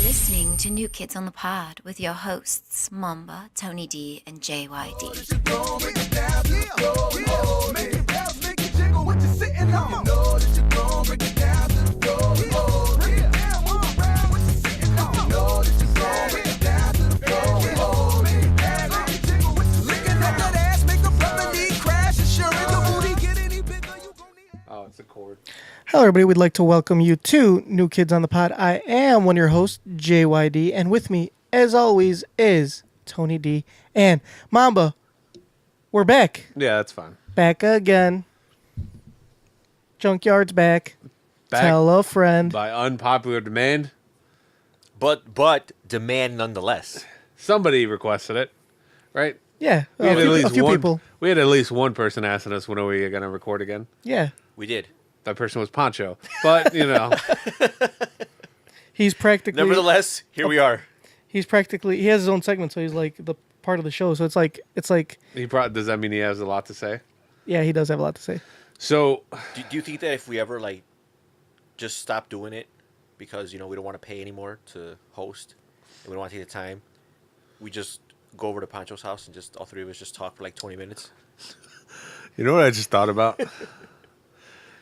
listening to New Kids on the Pod with your hosts, Momba, Tony D, and JYD. Oh, it's a chord. Hello, everybody. We'd like to welcome you to New Kids on the Pod. I am one of your hosts, JYD, and with me, as always, is Tony D and Mamba. We're back. Yeah, that's fine. Back again. Junkyard's back. Tell a friend. By unpopular demand. But demand nonetheless. Somebody requested it, right? Yeah, We had a few people. We had at least one person asking us when are we going to record again. Yeah. We did. That person was Pancho. But, you know. He's practically... Nevertheless, here we are. He has his own segment, so he's like the part of the show. So it's like... Does that mean he has a lot to say? Yeah, he does have a lot to say. So... Do you think that if we ever, just stop doing it because, we don't want to pay anymore to host and we don't want to take the time, we just go over to Pancho's house and just all three of us just talk for 20 minutes? You know what I just thought about?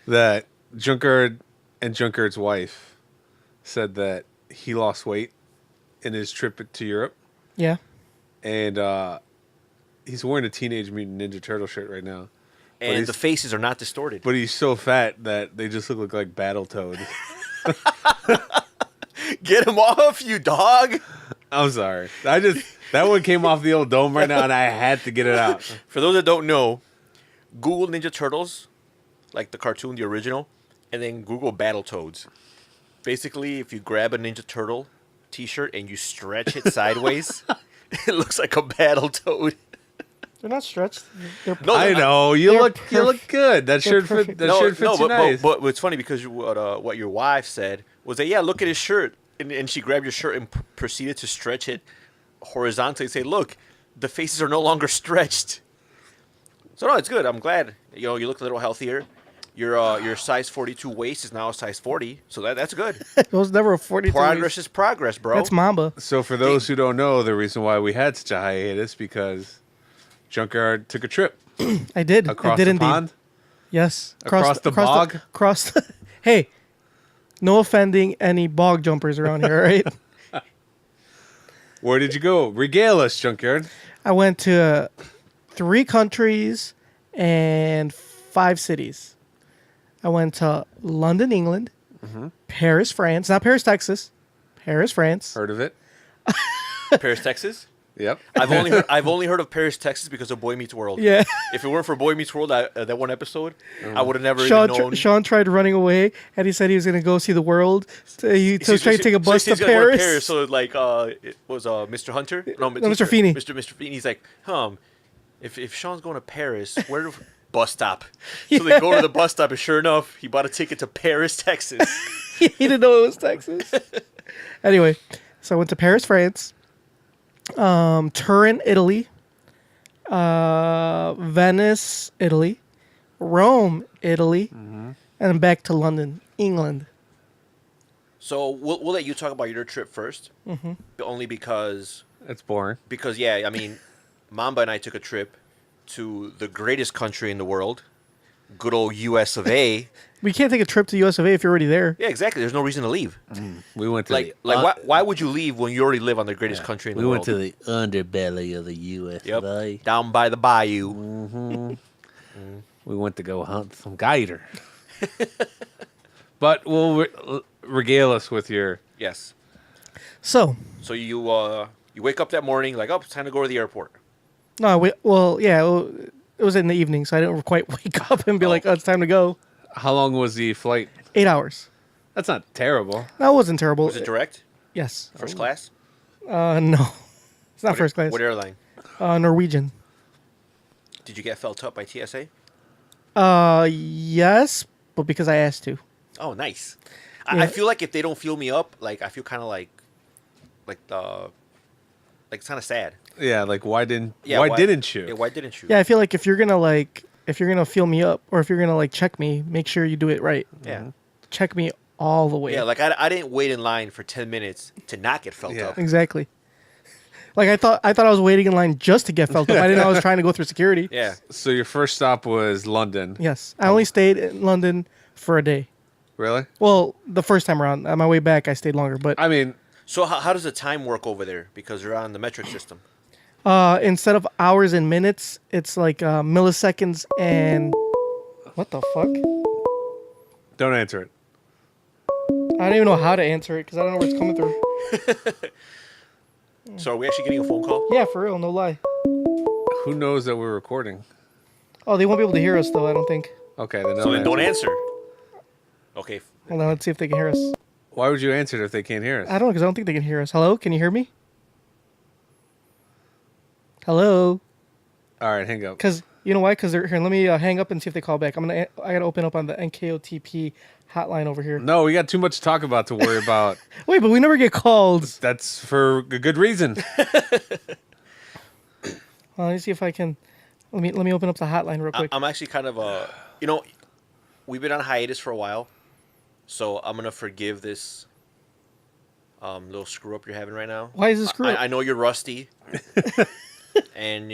That Junkard and Junkard's wife said that he lost weight in his trip to Europe. Yeah. And he's wearing a Teenage Mutant Ninja Turtle shirt right now. And the faces are not distorted. But he's so fat that they just look like Battletoads. Get him off, you dog! I'm sorry. That one came off the old dome right now, and I had to get it out. For those that don't know, Google Ninja Turtles, like the cartoon, the original, and then Google Battletoads. Basically, if you grab a Ninja Turtle t-shirt and you stretch it sideways, it looks like a Battletoad. They're not stretched. No, I know. You look good. That shirt fits you nice. But it's funny because what your wife said was that, yeah, look at his shirt. And she grabbed your shirt and proceeded to stretch it horizontally and say, look, the faces are no longer stretched. So, no, it's good. I'm glad. You look a little healthier. Your size 42 waist is now a size 40. So that's good. It was never a 42 Progress is progress, bro. That's Mamba. So for those who don't know, the reason why we had such a hiatus because Junkyard took a trip. I did. Across I did the indeed. pond? Yes. Across the bog? Hey, no offending any bog jumpers around here, right? Where did you go? Regale us, Junkyard. I went to 3 countries and 5 cities. I went to London, England, Paris, France. Not Paris, Texas. Paris, France. Heard of it? Paris, Texas? Yep. I've only heard of Paris, Texas because of Boy Meets World. Yeah. If it weren't for Boy Meets World, that one episode, I would have never even known. Sean tried running away, and he said he was going to go see the world. So he was trying to take a bus to Paris. So it was Mr. Hunter? No, Mr. Feeney. Mr. Feeney. He's like, if Sean's going to Paris, where bus stop? Yeah. So they go to the bus stop, and sure enough, he bought a ticket to Paris, Texas. He didn't know it was Texas. Anyway, so I went to Paris, France. Turin, Italy, Venice, Italy, Rome, Italy, and back to London, England. So we'll let you talk about your trip first, only because It's boring. Because Mamba and I took a trip to the greatest country in the world, good old U.S. of A. We can't take a trip to U.S. of A if you're already there. Yeah, exactly. There's no reason to leave. We went to why would you leave when you already live on the greatest country in the world? We went to the underbelly of the U.S. Yep. Down by the bayou. We went to go hunt some gator. But we'll regale us with your... Yes. So you wake up that morning like, oh, it's time to go to the airport. No, it was in the evening, so I didn't quite wake up and be like, oh, it's time to go. How long was the flight? 8 hours. That's not terrible. No, it wasn't terrible. Was it direct? Yes. First class? No. It's not first class. What airline? Norwegian. Did you get felt up by TSA? Yes, but because I asked to. Oh, nice. Yeah. I feel like if they don't feel me up, I feel kind of like it's kind of sad. Yeah, why didn't you? Yeah, why didn't you? Yeah, I feel like if you're gonna feel me up or if you're gonna check me, make sure you do it right. Yeah. Check me all the way. Yeah, like I didn't wait in line for 10 minutes to not get felt Yeah. up. Exactly. Like I thought I was waiting in line just to get felt up. I didn't know I was trying to go through security. Yeah. So your first stop was London. Yes. I only stayed in London for a day. Really? Well, the first time around. On my way back, I stayed longer. But I mean, So how does the time work over there? Because you're on the metric system. instead of hours and minutes, it's like milliseconds and... What the fuck? don't answer it. I don't even know how to answer it because I don't know where it's coming through. So are we actually getting a phone call? Yeah, for real. No lie. Who knows that we're recording? Oh, they won't be able to hear us, though, I don't think. Okay, then So then don't answer. answer. Okay. Hold on, let's see if they can hear us. Why would you answer it if they can't hear us? I don't know, because I don't think they can hear us. Hello? Can you hear me? Hello? All right, hang up. Because, you know why? Because they're here. Let me hang up and see if they call back. I got to open up on the NKOTP hotline over here. No, we got too much to talk about to worry about. Wait, but we never get called. That's for a good reason. Let me see if I can... Let me open up the hotline real quick. I'm actually kind of we've been on hiatus for a while, so I'm gonna forgive this little screw up you're having right now. Why is this screw up? I know you're rusty, and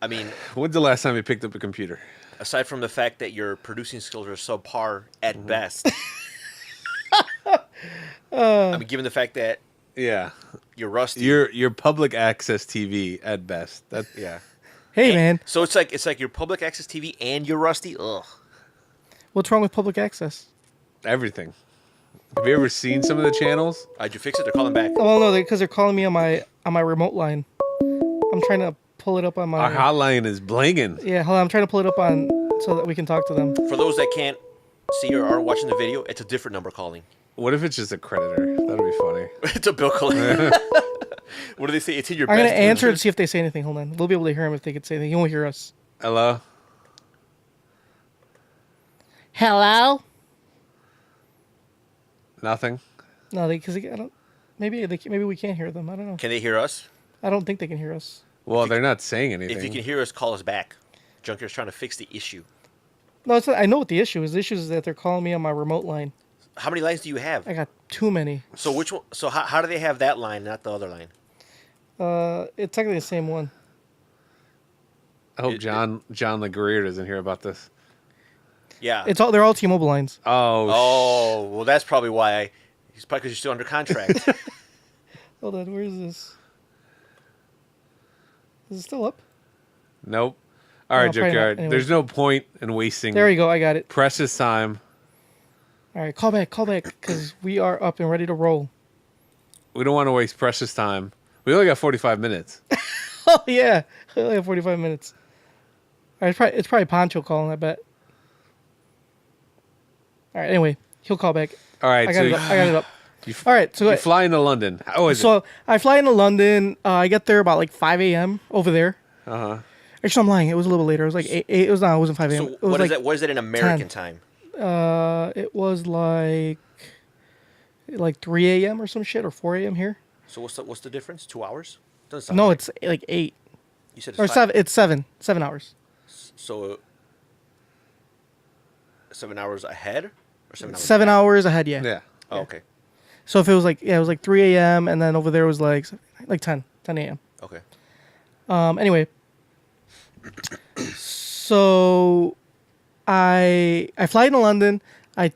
I mean, When's the last time you picked up a computer? aside from the fact that your producing skills are subpar at best, I mean, given the fact that Yeah, you're rusty, you're public access TV at best. That yeah. Hey, man. So it's like your public access TV and you're rusty. Ugh. What's wrong with public access? everything. Have you ever seen some of the channels? Did you fix it? They're calling back. Oh, no, because they're calling me on my remote line. I'm trying to pull it up on my... Our hotline is blinging. Yeah, hold on. I'm trying to pull it up on so that we can talk to them. For those that can't see or are watching the video, it's a different number calling. What if it's just a creditor? That'd be funny. It's a bill calling. What do they say? It's in your I'm best going to answer and interest. see if they say anything. Hold on. We'll be able to hear them if they could say anything. You won't hear us. Hello? Nothing? No, because I don't... Maybe we can't hear them. I don't know. Can they hear us? I don't think they can hear us. Well, they're not saying anything. If you can hear us, call us back. Junkyard's trying to fix the issue. No, it's not, I know what the issue is. The issue is that they're calling me on my remote line. How many lines do you have? I got too many. So which one? So how do they have that line, not the other line? It's technically the same one. I hope John LeGreer doesn't hear about this. Yeah. They're all T-Mobile lines. Oh, well, that's probably why. It's probably because you're still under contract. Hold on, where is this? Is it still up? Nope. All right, probably not. Junkyard. Anyway. There's no point in wasting There you go. I got it. precious time. All right, call back, because we are up and ready to roll. We don't want to waste precious time. We only got 45 minutes. Oh yeah, I only have 45 minutes. All right, it's probably Pancho calling. I bet. All right. Anyway, he'll call back. All right, I got it up. You, All right, so you fly into London. How is so I fly into London. I get there about like 5 a.m. over there. it? Uh-huh. Actually, I'm lying. It was a little later. It was like 8. It wasn't 5 a.m. So it was what like, is that? What is that in American time? It was like 3 a.m. or some shit, or 4 a.m. here. So what's the difference? 2 hours? Doesn't sound No, right. it's like 8 You said it's or 5. 7. It's 7 hours. So 7 hours ahead or 7 hours? 7 hours ahead. Yeah. Yeah. Oh, okay. So if it was like it was like 3 a.m. and then over there was like 10 a.m. Okay. Anyway, so I fly into London. I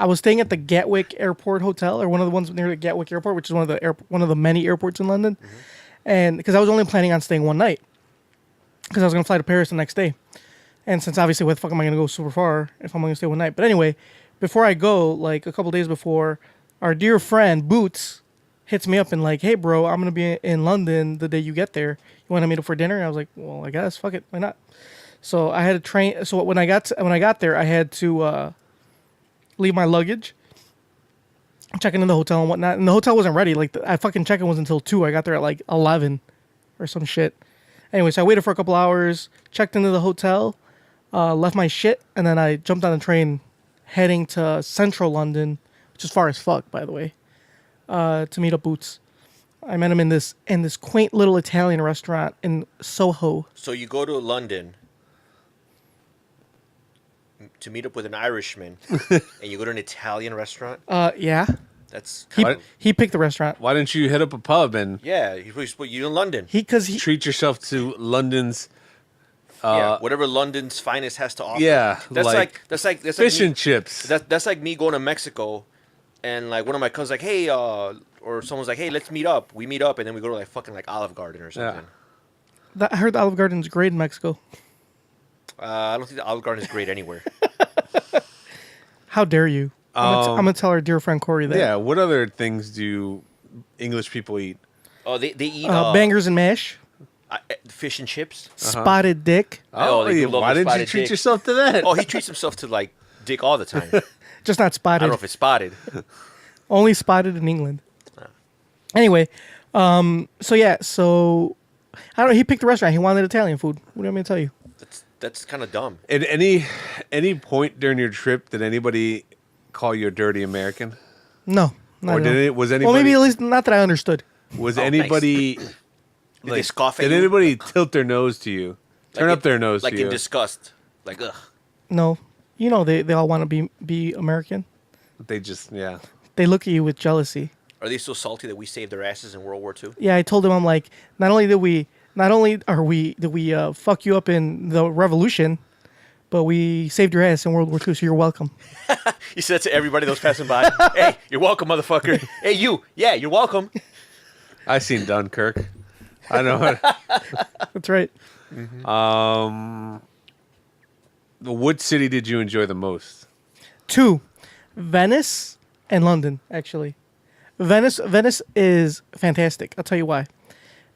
was staying at the Gatwick Airport Hotel, or one of the ones near the Gatwick Airport, which is one of the many airports in London. Mm-hmm. And because I was only planning on staying one night, because I was gonna fly to Paris the next day. And since obviously, what the fuck am I gonna go super far if I'm only gonna stay one night? But anyway, before I go, like a couple days before, our dear friend Boots hits me up and like, hey bro, I'm gonna be in London the day you get there. You want to meet up for dinner? And I was like, well, I guess, fuck it, why not? So I had to train. So when I got there, I had to leave my luggage, check into the hotel and whatnot. And the hotel wasn't ready. Like I fucking check-in was until 2. I got there at like 11 or some shit. Anyway, so I waited for a couple hours, checked into the hotel, left my shit, and then I jumped on a train heading to central London, which is far as fuck, by the way, to meet up Boots. I met him in this quaint little Italian restaurant in Soho. So you go to London to meet up with an Irishman, and you go to an Italian restaurant, Yeah. that's He kind of, he picked the restaurant. Why didn't you hit up a pub and yeah. He's supposed to put you in London. He treat yourself to London's Yeah, whatever London's finest has to offer. yeah, That's like fish me, and chips? that's like me going to Mexico, and like one of my cousins like, hey, or someone's like, hey, let's meet up. We meet up, and then we go to like fucking like Olive Garden or something. I heard the Olive Garden's great in Mexico. I don't think the Olive Garden is great anywhere. How dare you? I'm gonna tell our dear friend Corey that. Yeah. What other things do English people eat? Oh, they eat Bangers and mash, fish and chips. spotted dick, Oh, they do love why the didn't you spotted treat dick. yourself to that? Oh, he treats himself to like dick all the time. I just not spotted. don't know if it's spotted. Only spotted in England. Anyway, so yeah, so I don't know. He picked the restaurant. He wanted Italian food. What do you want me to tell you? That's kind of dumb. At any point during your trip, did anybody call you a dirty American? No, not Or at all. was anybody? Well, maybe at least not that I understood. Was Oh, anybody? Did they scoff at Did you? anybody tilt their nose to you? Turn Like up their nose like to you? in disgust. Like ugh. No, you know they all want to be American. They just They look at you with jealousy. Are they so salty that we saved their asses in World War II? Yeah, I told him I'm like, not only did we fuck you up in the revolution, but we saved your ass in World War II, so you're welcome. You said to everybody that was passing by, "Hey, you're welcome, motherfucker. Hey, you. Yeah, you're welcome." I seen Dunkirk. I know it. That's right. What city did you enjoy the most? 2, Venice and London. Actually, Venice is fantastic. I'll tell you why.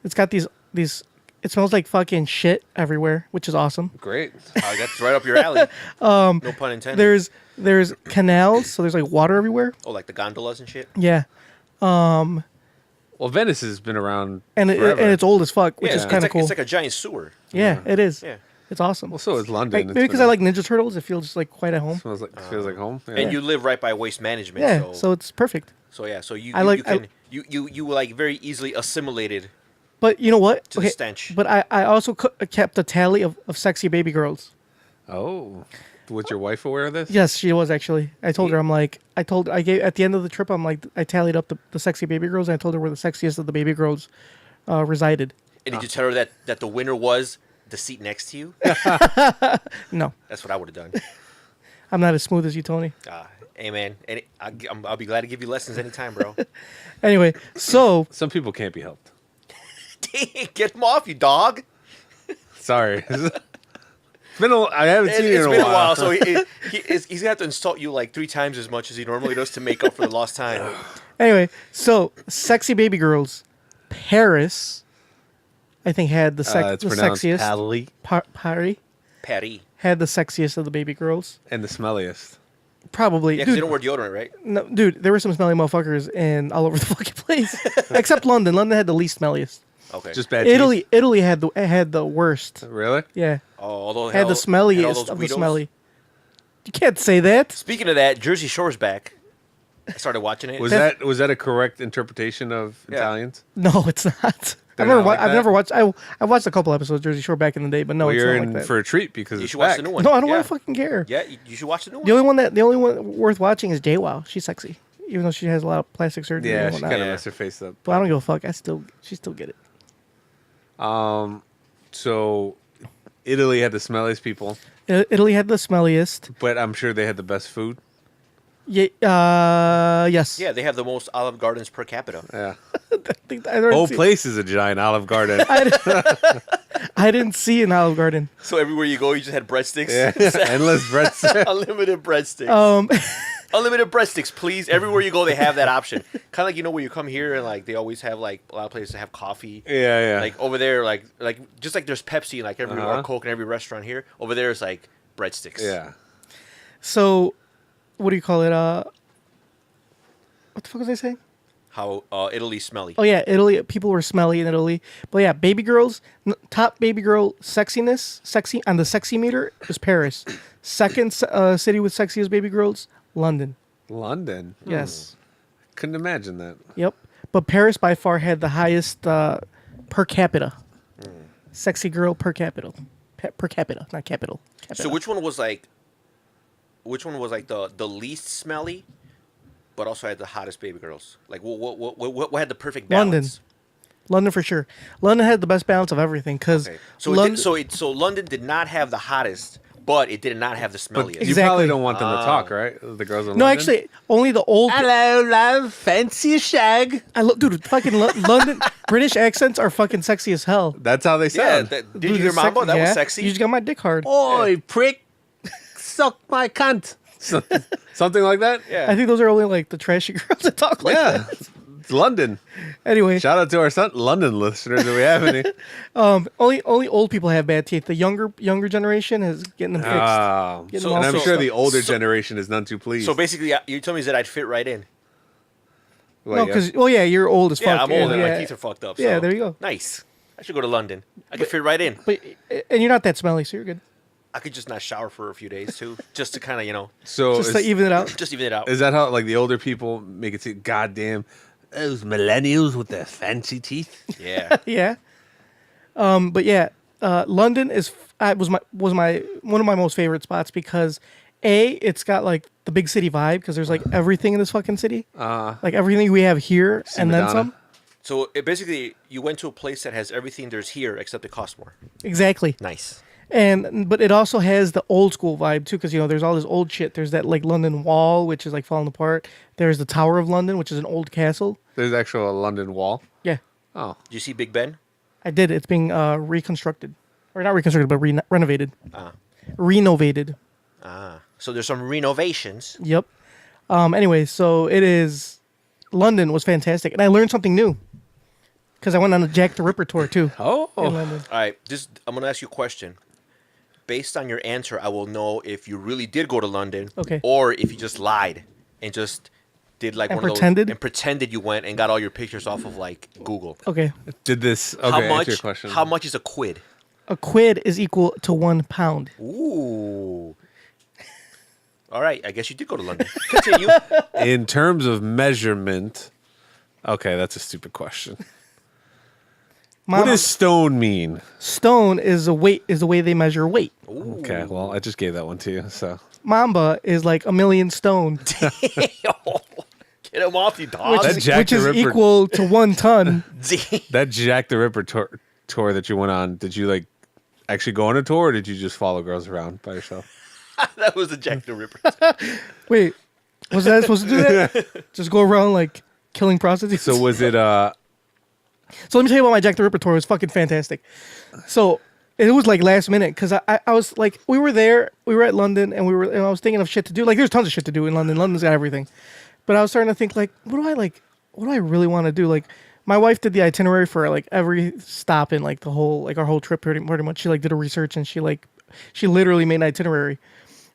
It's got these. It smells like fucking shit everywhere, which is awesome. Great. That's right up your alley. No pun intended. There's canals, so there's like water everywhere. Oh, like the gondolas and shit. Yeah, Well, Venice has been around and forever. it's old as fuck, which Yeah, is it's kind of like, cool. It's like a giant sewer. Yeah, it is. Yeah. It's awesome. Well, so is London. Like, It's maybe because been- I like Ninja Turtles, it feels just like quite at home. feels like home. Yeah. And you live right by waste management. Yeah, So, so it's perfect. so you I like- you can you like very easily assimilated. But you know what? To the stench. But I also kept a tally of sexy baby girls. Oh, was your wife aware of this? Yes, she was actually. I told her, I gave at the end of the trip, I'm like, I tallied up the sexy baby girls, and I told her where the sexiest of the baby girls resided. And did you tell her that the winner was the seat next to you? No, That's what I would have done. I'm not as smooth as you, Tony. Hey man, I'll be glad to give you lessons anytime, bro. Anyway, so Some people can't be helped. Get him off, you dog. Sorry. I haven't seen you It's in been a while. so he's gonna have to insult you like 3 times as much as he normally does to make up for the lost time. anyway, so sexy baby girls, Paris, I think had the It's pronounced sexiest. Pally Paris Patty. had the sexiest of the baby girls. and the smelliest. Probably, Yeah, because they dude. don't wear deodorant, right? No, dude, there were some smelly motherfuckers all over the fucking place, except London. London had the least smelliest. Okay. Just bad. Italy had the worst. teeth. Really? Yeah, although had the had all smelliest those of the Guidos. smelly. You can't say that. Speaking of that, Jersey Shore's back. I started watching it. Was that a correct interpretation of Yeah. Italians? No, it's not. They're not like I've that? never watched. I watched a couple episodes of Jersey Shore back in the day, but no, Well, it's you're not in like that. for a treat because You it's should watch back. the new one. No, I don't Yeah. want to fucking care. Yeah, you should watch the new one. The only one worth watching is JWoww. She's sexy, even though she has a lot of plastic surgery. Yeah, and she whatnot. kind of Yeah. messed her face up. But I don't give a fuck. She still get it. So, Italy had the smelliest people, Italy had the smelliest. but I'm sure they had the best food. Yeah. Yes. Yeah, they have the most Olive Gardens per capita. Yeah. I don't Whole see- place is a giant Olive Garden. I didn't see an Olive Garden. So everywhere you go, you just had breadsticks. Yeah. Endless breadsticks. Unlimited breadsticks. Unlimited breadsticks, please. Everywhere you go, they have that option. Kind of like when you come here and like they always have like a lot of places that have coffee. Yeah. Like over there, like just like there's Pepsi in like every or Coke in every restaurant here. Over there is like breadsticks. Yeah. So, what do you call it? What the fuck was I saying? How Italy's smelly. Oh yeah, Italy. People were smelly in Italy, but yeah, baby girls. Top baby girl sexy on the sexy meter is Paris. Second city with sexiest baby girls, London. London. Yes. Couldn't imagine that. Yep. But Paris by far had the highest per capita. Sexy girl per capita. Per capita, not capital. So which one was like which one was like the least smelly, but also had the hottest baby girls? Like what had the perfect balance? London for sure. London had the best balance of everything because Okay. So London did not have the hottest, but it did not have the But smelliest. you Exactly. probably don't want them to talk, right? The girls in no, London? actually, only the old. Hello, love. Fancy a shag. Dude, fucking London British accents are fucking sexy as hell. That's how they Yeah, sound. did Dude, you hear it's sexy- Mambo? That was yeah. sexy. You just got my dick hard. Oi, prick. Suck my cunt. Something like that? yeah. I think those are only like the trashy girls that talk like Yeah. that. It's London. Anyway, Shout out to our London listeners. Do we have any? only old people have bad teeth. The younger generation is getting them fixed. Getting So- them all And I'm fixed sure up. the older generation is none too pleased. So basically, you told me that I'd fit right in. Well, No, yeah. because you're old as fuck. Yeah, I'm old and yeah. my teeth are fucked up. Yeah, so- there you go. Nice. I should go to London. I could fit right in. But and you're not that smelly, so you're good. I could just not shower for a few days too, just to kind of So Just is, to even it out. just even it out. is that how like the older people make it seem? Goddamn, Those millennials with their fancy teeth. Yeah. Yeah. But yeah, London was my one of my most favorite spots because it's got like the big city vibe because there's like everything in this fucking city, like everything we have here and then Madonna. some. So basically, you went to a place that has everything there's here except it costs more. Exactly. Nice. But it also has the old school vibe too, because there's all this old shit. There's that like London Wall, which is like falling apart. There's the Tower of London, which is an old castle. there's actually a London Wall. Yeah, Oh, Did you see Big Ben? I did. It's being reconstructed, or not reconstructed, but renovated. Ah. Renovated. So there's some renovations. Yep. Anyway, so London was fantastic, and I learned something new because I went on a Jack the Ripper tour too. oh, In London. All right, I'm gonna ask you a question. Based on your answer, I will know if you really did go to London, Okay. or if you just lied and just did like And one pretended? of those and pretended you went and got all your pictures off of like Google. Okay. did this? Okay, how answer much? your question. How much is a quid? A quid is equal to 1 pound. Ooh. All right, I guess you did go to London. Continue. In terms of measurement, okay, that's a stupid question. What Mama, does stone mean? stone is the way they measure weight. Okay, well, I just gave that one to you. So Mamba is like a million stone, Get him off, you dog. That Jack which the is Ripper- equal to 1 ton. that Jack the Ripper tour that you went on, did you like actually go on a tour, or did you just follow girls around by yourself? That was a Jack the Ripper. Wait, was I supposed to do that? Just go around like killing prostitutes? So was it? So let me tell you about my Jack the Ripper tour. It was fucking fantastic. So it was like last minute because I was like, we were at London and I was thinking of shit to do. Like there's tons of shit to do in London. London's got everything. But I was starting to think like, what do I really want to do? Like my wife did the itinerary for like every stop in like our whole trip pretty much. She like did a research and she literally made an itinerary.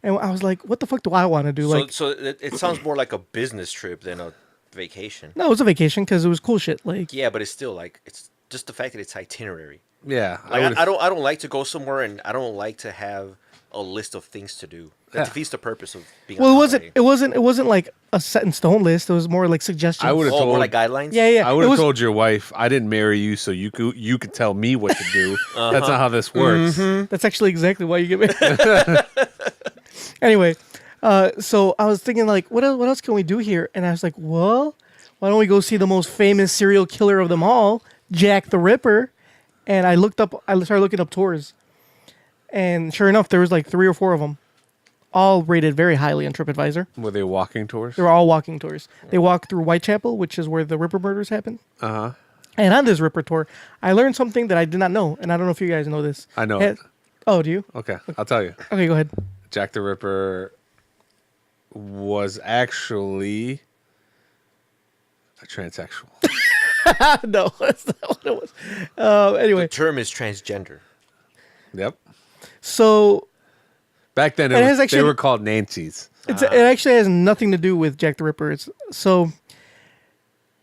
And I was like, what the fuck do I want to do? So it sounds more like a business trip than a vacation. No, it was a vacation because it was cool shit. Like, Yeah, but it's still like it's just the fact that it's itinerary. Yeah, Like, I don't like to go somewhere and I don't like to have a list of things to do. That Yeah. defeats the purpose of being. well, on holiday. it wasn't like a set in stone list. It was more like suggestions. I would've Oh, more told- like guidelines. Yeah. I would It have was- told your wife I didn't marry you, so you could tell me what to do. That's not how this works. That's actually exactly why you get married. Anyway, so I was thinking like, what else can we do here? And I was like, well, why don't we go see the most famous serial killer of them all, Jack the Ripper? And I started looking up tours, and sure enough, there was like 3 or 4 of them, all rated very highly on TripAdvisor. Were they walking tours? They were all walking tours. They walked through Whitechapel, which is where the Ripper murders happened. And on this Ripper tour, I learned something that I did not know, and I don't know if you guys know this. I know it. Oh, do you? Okay, I'll tell you. Okay, go ahead. Jack the Ripper was actually a transsexual. No, that's not what it was. Anyway, The term is transgender. Yep. so Back then, It has they actually- were called Nancy's. it actually has nothing to do with Jack the Ripper. So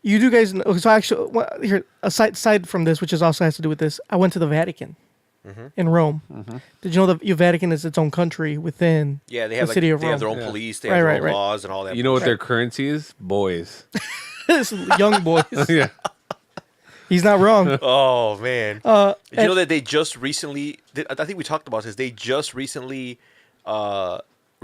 you do guys know? So actually, here aside from this, which is also has to do with this, I went to the Vatican in Rome. Did you know the Vatican is its own country within Yeah, they have the city of they Rome? have their own Yeah. police, they have their Right, own right. laws and all that. You know what bullshit. their currency is? Boys. This young boys. Yeah. He's not wrong. Oh man! Did you and- know that they just recently? I think we talked about this. They just recently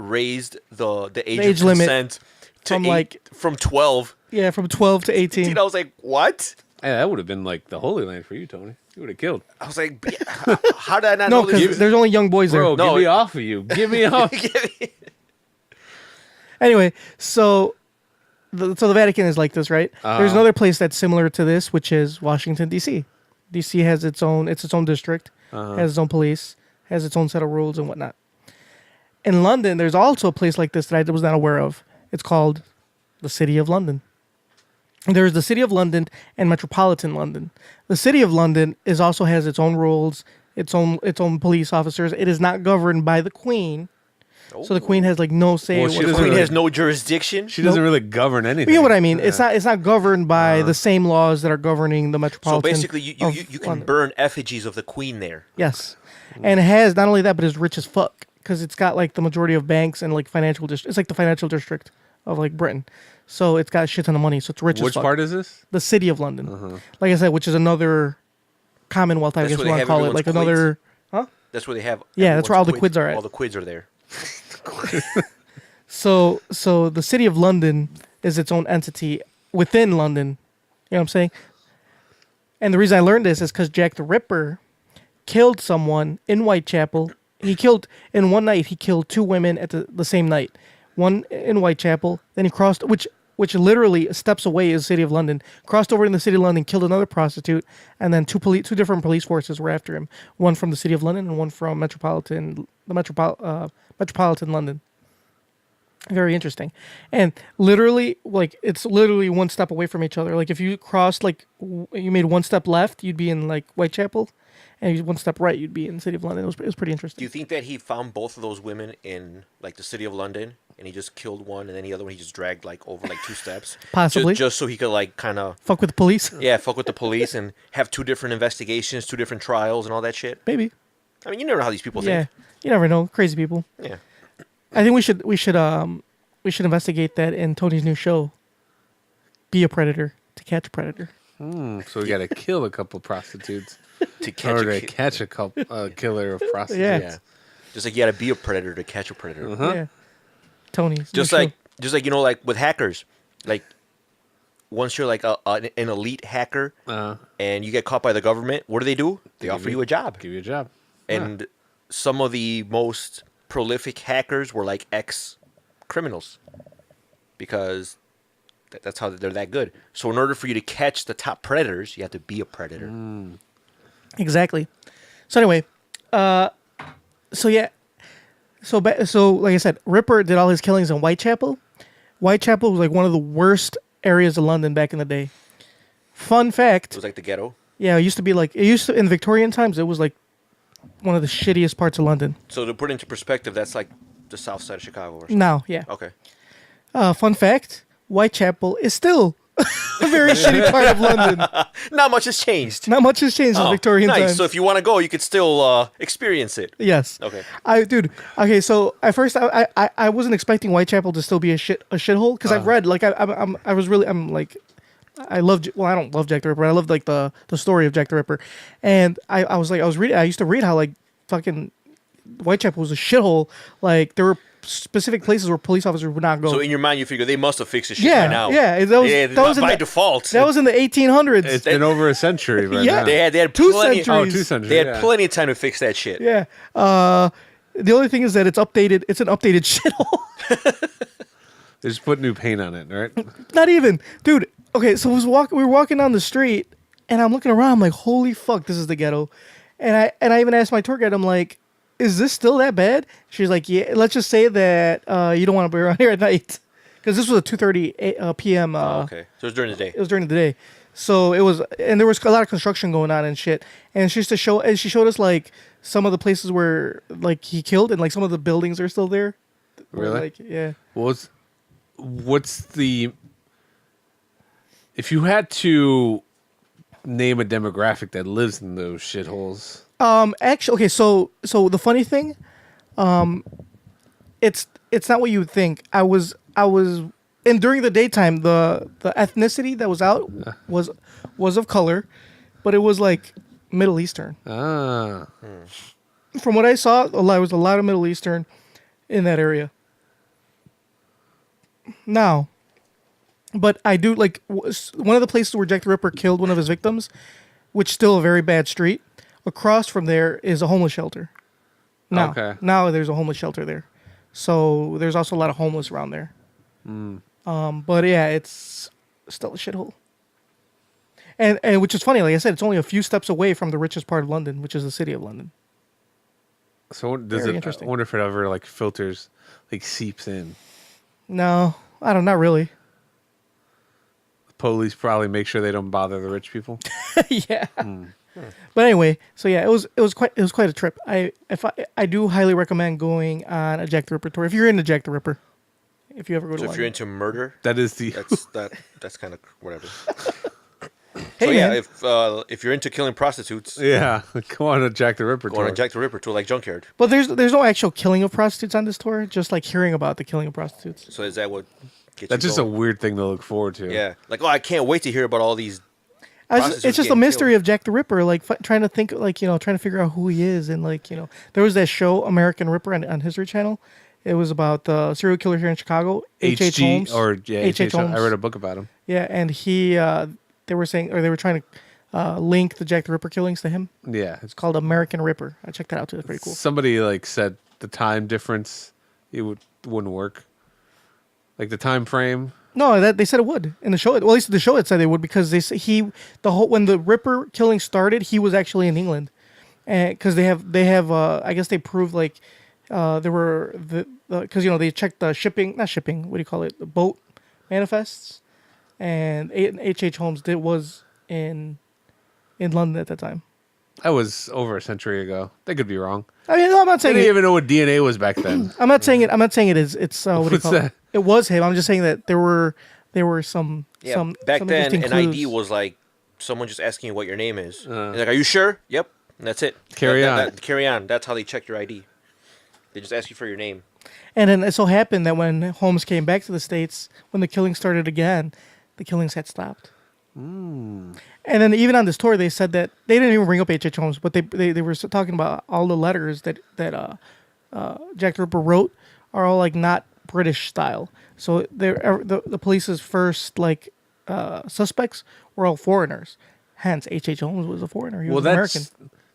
raised the age, age of limit consent to from, like- from 12. Yeah, from 12 to 18. Dude, I was like, what? Hey, that would have been like the Holy Land for you, Tony. You would have killed. I was like, how did I not No, know this? because there's only young boys there. Bro, No, get me it- off of you. Get me off. Anyway, so the Vatican is like this, right? There's another place that's similar to this, which is Washington D.C. D.C. has its own district, has its own police, has its own set of rules and whatnot. In London, there's also a place like this that I was not aware of. It's called the City of London. There's the City of London and Metropolitan London. The City of London also has its own rules, its own police officers. It is not governed by the Queen, so the Queen has like no say. Well, she what- doesn't Queen really- has no jurisdiction. She doesn't really govern anything. You know what I mean? It's not governed by the same laws that are governing the So metropolitan. basically, you can London. burn effigies of the Queen there. Yes, and it has not only that, but it's rich as fuck because it's got like the majority of banks and like financial district. It's like the financial district of like Britain, so it's got a shit ton of money. So it's rich as Which fuck. part is this? The City of London, like I said, which is another Commonwealth. I That's guess where we they want to have call it everyone's like another. Huh? That's where they have. Yeah, that's where all the everyone's quids are at. All the quids are there. So the City of London is its own entity within London. You know what I'm saying? And the reason I learned this is because Jack the Ripper killed someone in Whitechapel. He killed in one night. He killed two women at the same night. One in Whitechapel. Then he crossed, which literally steps away is the City of London. Crossed over in the City of London, killed another prostitute, and then two different police forces were after him. One from the City of London and one from Metropolitan London. Very interesting. And literally, like, it's literally one step away from each other. Like, if you crossed, like, you made one step left, you'd be in, like, Whitechapel. And one step right, you'd be in the City of London. It was pretty Do interesting. you think that he found both of those women in like the City of London, and he just killed one, and then the other one he just dragged like over like 2 steps, Possibly. just so he could like kind of Fuck with the police? fuck with the police and have 2 different investigations, 2 different trials, and all that shit? Maybe. I mean, you never know how these people Yeah. think. You never know. Crazy people. Yeah. I think we should investigate that in Tony's new show. Be a predator to catch a predator. So we got to kill a couple prostitutes To in catch order a to catch a killer of prostitutes. Yeah. Yeah. Just like you gotta be a predator to catch a predator. Yeah. Tony's Just new like show. you know, like with hackers, like once you're like an elite hacker and you get caught by the government, what do? They offer you a job. Give you a job. And some of the most prolific hackers were like ex-criminals because that's how they're that good. So in order for you to catch the top predators, you have to be a predator. Exactly. So anyway, so yeah, so like I said, Ripper did all his killings in Whitechapel. Whitechapel was like one of the worst areas of London back in the day. Fun It fact, was like the ghetto. yeah, it used to in Victorian times. It was like one of the shittiest parts of London. So to put it into perspective, that's like the south side of Chicago or something. Now, yeah. Okay. Fun fact, Whitechapel is still a very shitty part of London. Not much has changed. Not much has changed in Oh, Victorian nice. times. So if you want to go, you could still experience it. Yes. Okay. Okay. So at first, I wasn't expecting Whitechapel to still be a shithole because I've read like I loved, well, I don't love Jack the Ripper. I loved like the story of Jack the Ripper, and I used to read how like fucking Whitechapel was a shithole. Like there were specific places where police officers would not go. So in your mind, you figure they must have fixed this shit yeah, by now. yeah. That was by in the, default. That was in the 1800s. It's been over a century right Yeah. now. They had Two plenty. centuries. 2 centuries. They had yeah. plenty of time to fix that shit. Yeah. The only thing is that it's updated. It's an updated shithole. They just put new paint on it, right? Not even, dude. Okay, so we were walking down the street, and I'm looking around. I'm like, holy fuck, this is the ghetto. And I even asked my tour guide. I'm like, is this still that bad? She's like, yeah. Let's just say that you don't want to be around here at night, because this was a 2:30 p.m. Okay. So it was during the day. It was during the day, so it was, and there was a lot of construction going on and shit. And she showed us like some of the places where like he killed, and like some of the buildings are still there. Where, Really? Like, yeah. What's the... If you had to name a demographic that lives in those shitholes... Actually, okay. So the funny thing, it's not what you would think. I was, and during the daytime, the ethnicity that was out was of color, but it was like Middle Eastern. Ah. From what I saw, there was a lot of Middle Eastern in that area. now. But I do like one of the places where Jack the Ripper killed one of his victims, which is still a very bad street. Across from there is a homeless shelter. Now, Okay. now there's a homeless shelter there, so there's also a lot of homeless around there. But yeah, it's still a shithole. And which is funny, like I said, it's only a few steps away from the richest part of London, which is the city of London. So does Very it? interesting. I wonder if it ever like filters, like seeps in. No, I don't. Not really. Police probably make sure they don't bother the rich people. Yeah. But anyway, so yeah, it was quite a trip. I do highly recommend going on a Jack the Ripper tour if you're into Jack the Ripper. If you ever go to So if London. you're into murder, That is the that's kind of whatever. Hey, So yeah, man. if you're into killing prostitutes, yeah. Go on a Jack the Ripper go on tour. a Jack the Ripper tour like Junkyard. But there's no actual killing of prostitutes on this tour. Just like hearing about the killing of prostitutes. So is that what gets That's you just a going? weird thing to look forward to. Yeah, like I can't wait to hear about all these. It's Prostitutes just a getting mystery killed. of Jack the Ripper, like trying to think, like trying to figure out who he is, and like there was that show American Ripper on History Channel. It was about the serial killer here in Chicago, H.H. HG Holmes. or yeah, H.H. Holmes. I read a book about him. Yeah, and he, they were saying, or they were trying to link the Jack the Ripper killings to him. Yeah, It's called American Ripper. I checked that out too. It's pretty cool. somebody like said the time difference wouldn't work. Like the time frame. No, that they said it would in the show. Well, at least the show it said they would because they say when the Ripper killing started, he was actually in England, and because they have I guess they proved like there were because they checked the not shipping, what do you call it, the boat manifests, and H.H. Holmes was in London at that time. That was over a century ago. They could be wrong. I mean, no, I'm not They saying didn't it. even know what DNA was back then. I'm not saying it. I'm not saying it is. It's what do you What's call that? it? It was him. I'm just saying that there were some Yeah, some back some then interesting an clues. ID was like someone just asking you what your name is. And like, are you sure? Yep. And that's it. Carry on. Carry on. That's how they check your ID. They just ask you for your name. And then it so happened that when Holmes came back to the States, when the killing started again, the killings had stopped. And then even on this tour, they said that they didn't even bring up H.H. Holmes, but they were talking about all the letters that Jack the Ripper wrote are all like not British style. So the police's first suspects were all foreigners. Hence, H.H. Holmes was a foreigner. He was American.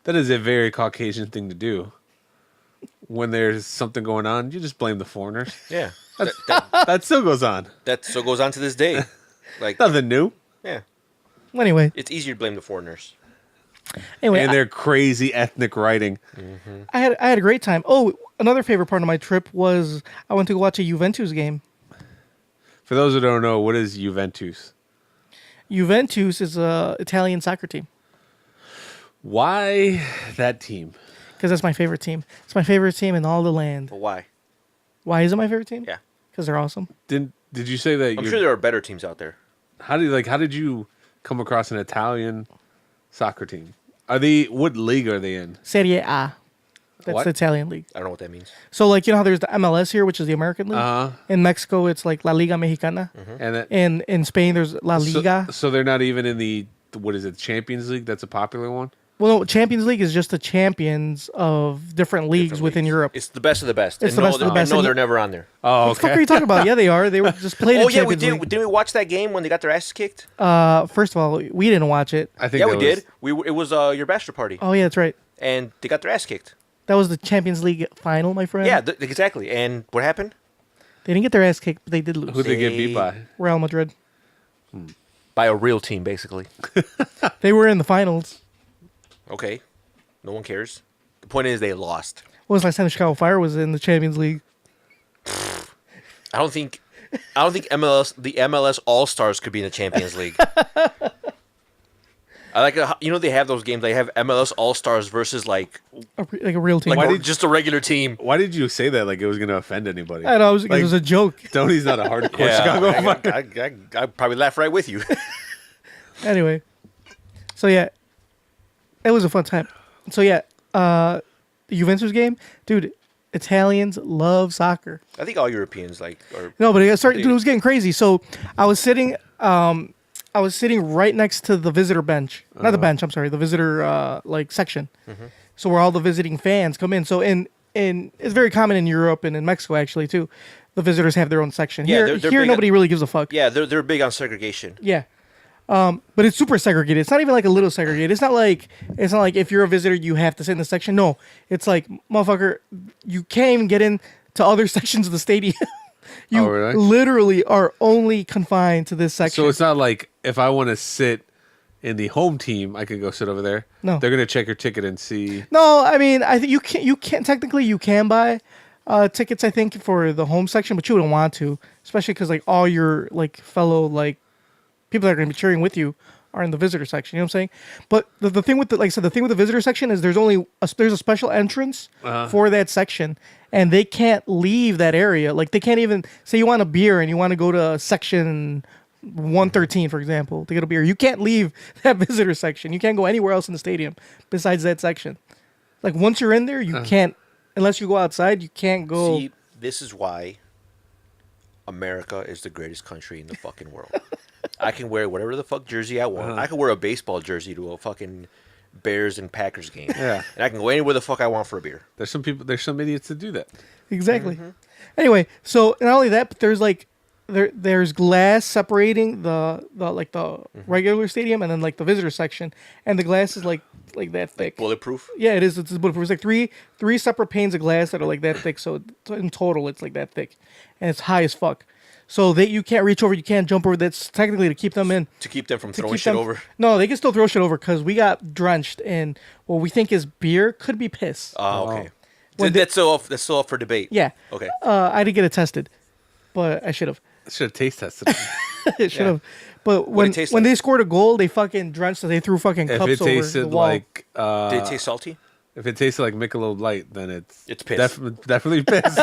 that is a very Caucasian thing to do. When there's something going on, you just blame the foreigners. Yeah. That still goes on. That still goes on to this day. Like, Nothing new. yeah. Anyway, It's easier to blame the foreigners. And their crazy ethnic writing. I had a great time. Oh, another favorite part of my trip was I went to go watch a Juventus game. For those who don't know, what is Juventus? Juventus is a Italian soccer team Why that team? because that's my favorite team. It's my favorite team in all the land. But why? Why is it my favorite team? Yeah. Because they're awesome. Did you say that? I'm sure there are better teams out there. How did you come across an Italian soccer team? What league are they in? Serie A. That's What? the Italian league. I don't know what that means. So like how there's the MLS here, which is the American league. Uh-huh. In Mexico, it's like La Liga Mexicana. And that, And in Spain, there's La Liga. so they're not even in the what is it, Champions League? That's a popular one. Well, no, Champions League is just the champions of different leagues within Europe. It's the best of the best. It's And the no, best of the best. No, And they're never on there. Oh, What the fuck are okay. you talking about? Yeah, they are. They were just playing Oh in yeah, we Champions did. League. Didn't we watch that game when they got their asses kicked? First of all, we didn't watch it. I think Yeah, that we was- did. It was your bachelor party, Oh, yeah, that's right. and they got their ass kicked. That was the Champions League final, my friend. Yeah, exactly. And what happened? They didn't get their ass kicked, but they did lose. Who'd they get beat by? Real Madrid. By a real team, basically. They were in the finals. Okay, no one cares. The point is they lost. When was the last time the Chicago Fire was in the Champions League? I don't think the MLS All Stars could be in the Champions League. I like it, they have those games. They have MLS All Stars versus like A real team. just a regular team. Why did you say that like it was going to offend anybody? I know, it was a joke. Tony's not a hardcore Chicago Fire. I probably laugh right with you. Anyway. So, yeah. It was a fun time. So, yeah. The Juventus game. Dude, Italians love soccer. I think all Europeans are. No, but dude, it was getting crazy. So, I was sitting right next to the visitor bench. Not the bench, I'm sorry, the visitor section. So where all the visiting fans come in. So in and it's very common in Europe and in Mexico actually too. The visitors have their own section. Yeah, Here, they're here big nobody really gives a fuck. Yeah, they're big on segregation. Yeah. But it's super segregated. It's not even like a little segregated. It's not like if you're a visitor you have to sit in the section. No, it's like motherfucker, you can't even get in to other sections of the stadium. You Oh, really? literally are only confined to this section. So it's not like if I want to sit in the home team, I can go sit over there. No. They're gonna check your ticket and see. No, I mean I think you can't technically you can buy tickets I think for the home section, but you wouldn't want to, especially because like all your like fellow like people that are going to be cheering with you are in the visitor section. You know what I'm saying? But the thing with the, like I said, the thing with the visitor section is there's a special entrance for that section, and they can't leave that area. Like they can't even say you want a beer and you want to go to section 113, for example, to get a beer. You can't leave that visitor section. You can't go anywhere else in the stadium besides that section. Like once you're in there, you can't, unless you go outside, you can't go. See, this is why America is the greatest country in the fucking world. I can wear whatever the fuck jersey I want. I can wear a baseball jersey to a fucking Bears and Packers game. Yeah. And I can go anywhere the fuck I want for a beer. There's some idiots that do that. Exactly. Anyway, so not only that, but there's like there's glass separating the regular stadium and then like the visitor section, and the glass is like that thick. Bulletproof? Yeah, it is. It's bulletproof. It's like three separate panes of glass that are like that thick. So in total, it's like that thick, and it's high as fuck. So that you can't reach over, you can't jump over. That's technically to keep them in. To keep them from To throwing keep shit them- over? No, they can still throw shit over because we got drenched in what we think is beer, could be piss. Oh, okay. When That's still up for debate. Yeah. Okay. I didn't get it tested, but I should have. I should have taste tested. It should have. But when it taste when like? they scored a goal, they fucking drenched it. They threw fucking If cups it over the tasted wall. like Did it taste salty? if it tasted like Michelob Light, then it's piss. Definitely piss.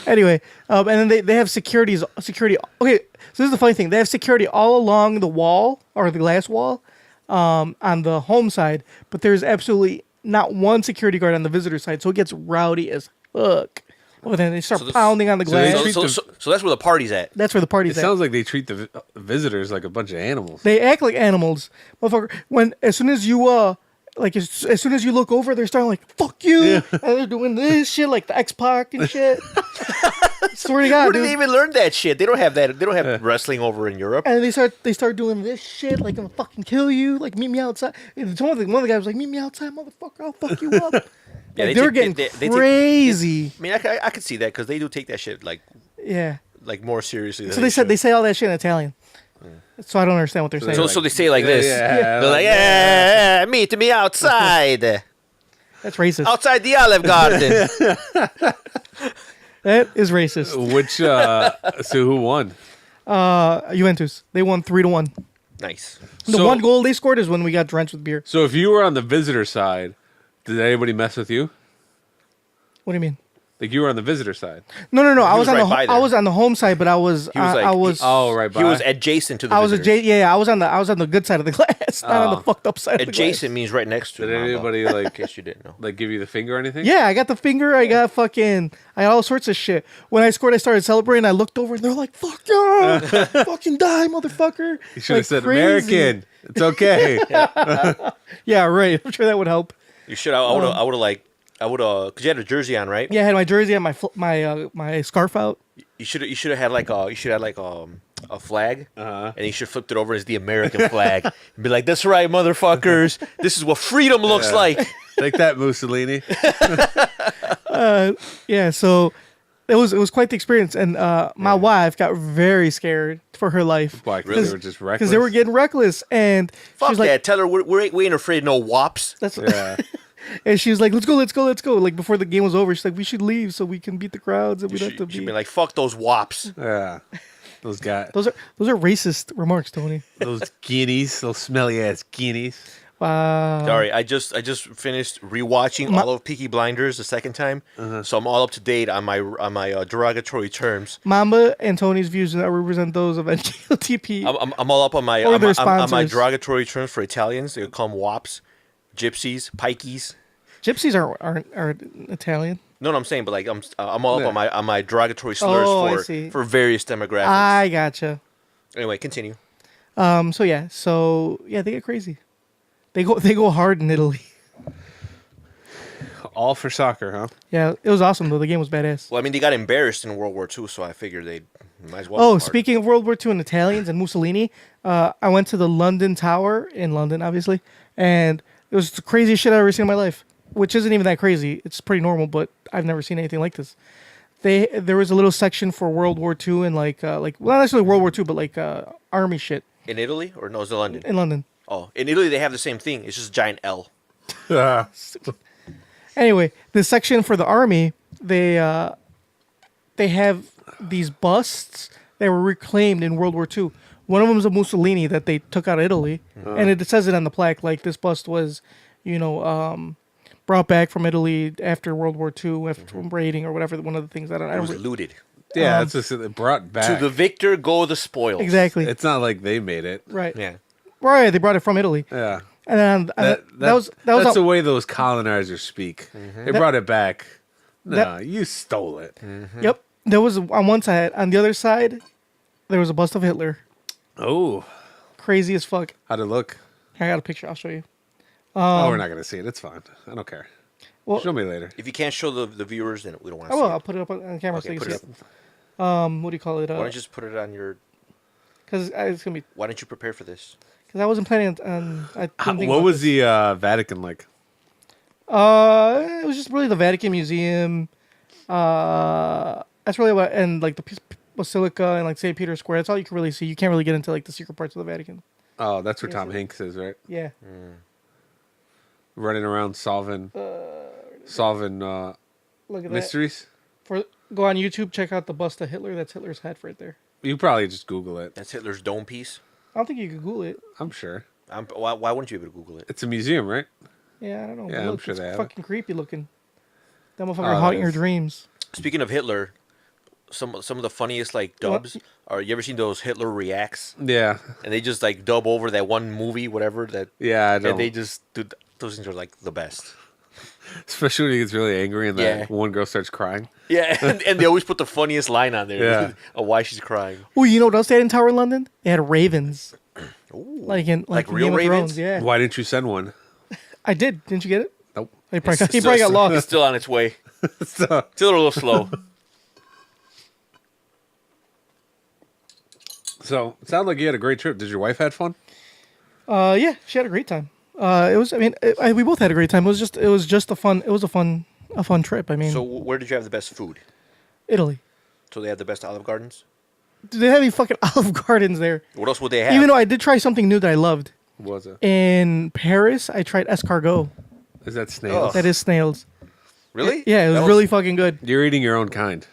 Anyway, and then they have security. Okay, so this is the funny thing. They have security all along the wall or the glass wall on the home side, but there's absolutely not one security guard on the visitor side. So it gets rowdy as fuck. Well, then they start pounding on the so they glass. treat So that's where the party's at. That's where the It party's at. sounds like they treat the visitors like a bunch of animals. They act like animals, motherfucker. As soon as you as soon as you look over, they're starting like fuck you, and they're doing this shit like the X-Pac and shit. Swear to God, Where dude. did they even learn that shit? They don't have that. They don't have wrestling over in Europe. And they start doing this shit like I'm gonna fucking kill you, like meet me outside. And one of the guys was like, meet me outside, motherfucker, I'll fuck you up. Yeah, Like, they were getting crazy. I mean, I could see that because they do take that shit like Yeah. more seriously. So they say all that shit in Italian. So I don't understand what they're saying. So they say like this. yeah, They're like, yeah, meet me outside, That's racist. outside the Olive Garden. That is racist. Which so who won? Juventus. They won 3-1. Nice. The So- one goal they scored is when we got drenched with beer. So if you were on the visitor side, did anybody mess with you? What do you mean? Like you were on the visitor side. No. I was was right on by I there. was on the home side, but I was I was Right by. He was adjacent to the. I was visitors. I was on the good side of the glass, not on the fucked up side. Adjacent Of the means right next to. Did Mamba, anybody in like case you didn't know. like give you the finger or anything? glass. Yeah, I got the finger. I got I got all sorts of shit. When I scored, I started celebrating. I looked over, and they're like, "Fuck you, fucking die, motherfucker!" You should have Like, said crazy. American. It's okay. Yeah, right. I'm sure that would help. You should. I would have. Cause you had a jersey on, right? Yeah, I had my jersey and my scarf out. You should have had like a flag, and you should have flipped it over as the American flag and be like, "That's right, motherfuckers. This is what freedom looks like." Take that, Mussolini. Yeah, so it was quite the experience, and my wife got very scared for her life. Why? 'Cause Really? they were just reckless. Because they were getting reckless, and Fuck she's like, that. Tell her we ain't afraid of no wops. "That's." Yeah. And she was like, "Let's go." Like before the game was over, she's like, "We should leave so we can beat the crowds and we don't have to She'd be." be like, "Fuck those wops." Yeah. Those guys. Those are racist remarks, Tony. Those guineas. Those smelly ass guineas. Wow. Sorry, I just finished rewatching all of Peaky Blinders the second time, so I'm all up to date on my derogatory terms. Mamba and Tony's views represent those of NKOTP. I'm all up on my Or their on my sponsors. derogatory terms for Italians. They call them wops, gypsies, pikeys. Gypsies aren't Italian. No, I'm saying, but like I'm all up on my derogatory slurs Oh, I see. for various demographics. I gotcha. Anyway, continue. So yeah, they get crazy. They go hard in Italy. All for soccer, huh? Yeah, it was awesome though. The game was badass. Well, I mean, they got embarrassed in World War II, so I figured they might as well. Oh, be hard. speaking of World War II and Italians and Mussolini, I went to the London Tower in London, obviously, and it was the craziest shit I've ever seen in my life. Which isn't even that crazy. It's pretty normal, but I've never seen anything like this. There was a little section for World War II and like well, not necessarily World War II, but like army shit In Italy or no? It's in London. in London. Oh, in Italy they have the same thing. It's just a giant L. Anyway, the section for the army, they have these busts that were reclaimed in World War II. One of them is a Mussolini that they took out of Italy, and it says it on the plaque. Like this bust was, brought back from Italy after World War II, after raiding or whatever. One of the things that I It don't was looted. Yeah, it's just it brought back. To the victor go the spoils. exactly It's not like they made it. right. Yeah. Right, they brought it from Italy, Yeah. and that was that's a- the way those colonizers speak. They brought it back. No, That- you stole it. Yep, there was on one side. On the other side, there was a bust of Hitler. Oh, Crazy as fuck. how'd it look? I got a picture. I'll show you. Oh, we're not gonna see it. It's fine. I don't care. Well, Show me later. If you can't show the viewers, then we don't want I to will. see I'll it. put it up on camera so Okay, you put can it see up. it. What do you call it? Why don't you just put it on your? Because it's gonna be. Why didn't you prepare for this? Because I wasn't planning on. I didn't think What about was this. the Vatican like? It was just really the Vatican Museum. That's really what, and like the Basilica and like St. Peter's Square. That's all you can really see. You can't really get into like the secret parts of the Vatican. Oh, that's where Yes, Tom it- Hanks is, right? Yeah. Running around solving Look at mysteries. that. Go on YouTube, check out the bust of Hitler. That's Hitler's head right there. You probably just Google it. That's Hitler's dome piece. I don't think you could Google it. I'm sure. Why wouldn't you be able to Google it? It's a museum, right? Yeah, I don't know. Yeah, but I'm look, sure it's they have it. fucking creepy looking. That motherfucker that haunting your is. dreams. Speaking of Hitler, some of the funniest like dubs are. You ever seen those Hitler reacts? Yeah. And they just like dub over that one movie, whatever that. Yeah, I don't. And they just do. Those things are like the best. Especially when he gets really angry and Yeah. that one girl starts crying. Yeah, and they always put the funniest line on there. Yeah. Of why she's crying. Oh, you know what else they had in Tower in London? They had ravens. Ooh. Like in Like in real Game of ravens? Thrones, yeah. Why didn't you send one? I did. Didn't you get it? Nope. He probably got, It's got lost. It's still on its way. Still a little slow. So it sounded like you had a great trip. Did your wife have fun? Yeah, she had a great time. It was. I mean, we both had a great time. It was just a fun. It was a fun trip. I mean, So where did you have the best food? Italy. So they have the best Olive Gardens. Did they have any fucking Olive Gardens there? What else would they have? Even though I did try something new that I loved. What was it? In Paris, I tried escargot. Is that snails? That is snails. Really? Yeah, it was That really fucking good. You're eating your own kind.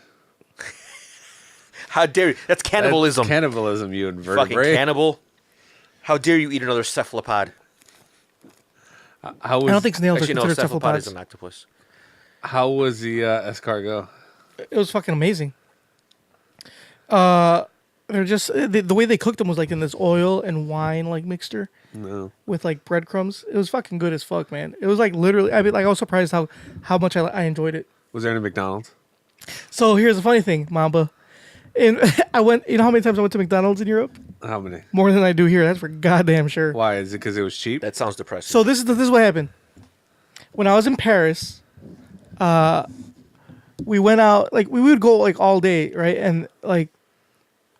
How dare you? That's cannibalism. That's cannibalism, you Fucking invertebrate. cannibal. How dare you eat another cephalopod? How was, I don't think snails Actually, are no, considered cephalopod is cephalopods. an octopus. How was the escargot? It was fucking amazing. They're just the way they cooked them was like in this oil and wine like mixture No. with like breadcrumbs. It was fucking good as fuck, man. It was like literally. I mean, like I was surprised how much I enjoyed it. Was there any McDonald's? So here's the funny thing, Mamba. And I went. You know how many times I went to McDonald's in Europe? How many? More than I do here. That's for goddamn sure. Why? Is it because it was cheap? That sounds depressing. So this is what happened. When I was in Paris, we went out like we would go like all day, right? And like